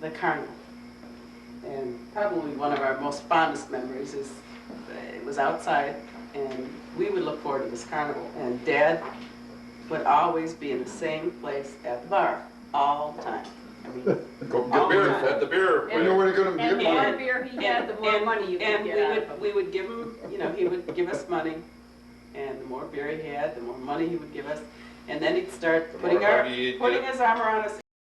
the carnival. And probably one of our most fondest memories is it was outside and we would look forward to this carnival. And Dad would always be in the same place at the bar all the time. I mean, Go get beer at the beer. You know when you're gonna And the get more money. beer he had, the more money you could and get out of him. we would give him, you know, he would give us money, and the more beer he had, the more money he would give us. And then he'd start The putting more money you'd putting get. his arm around us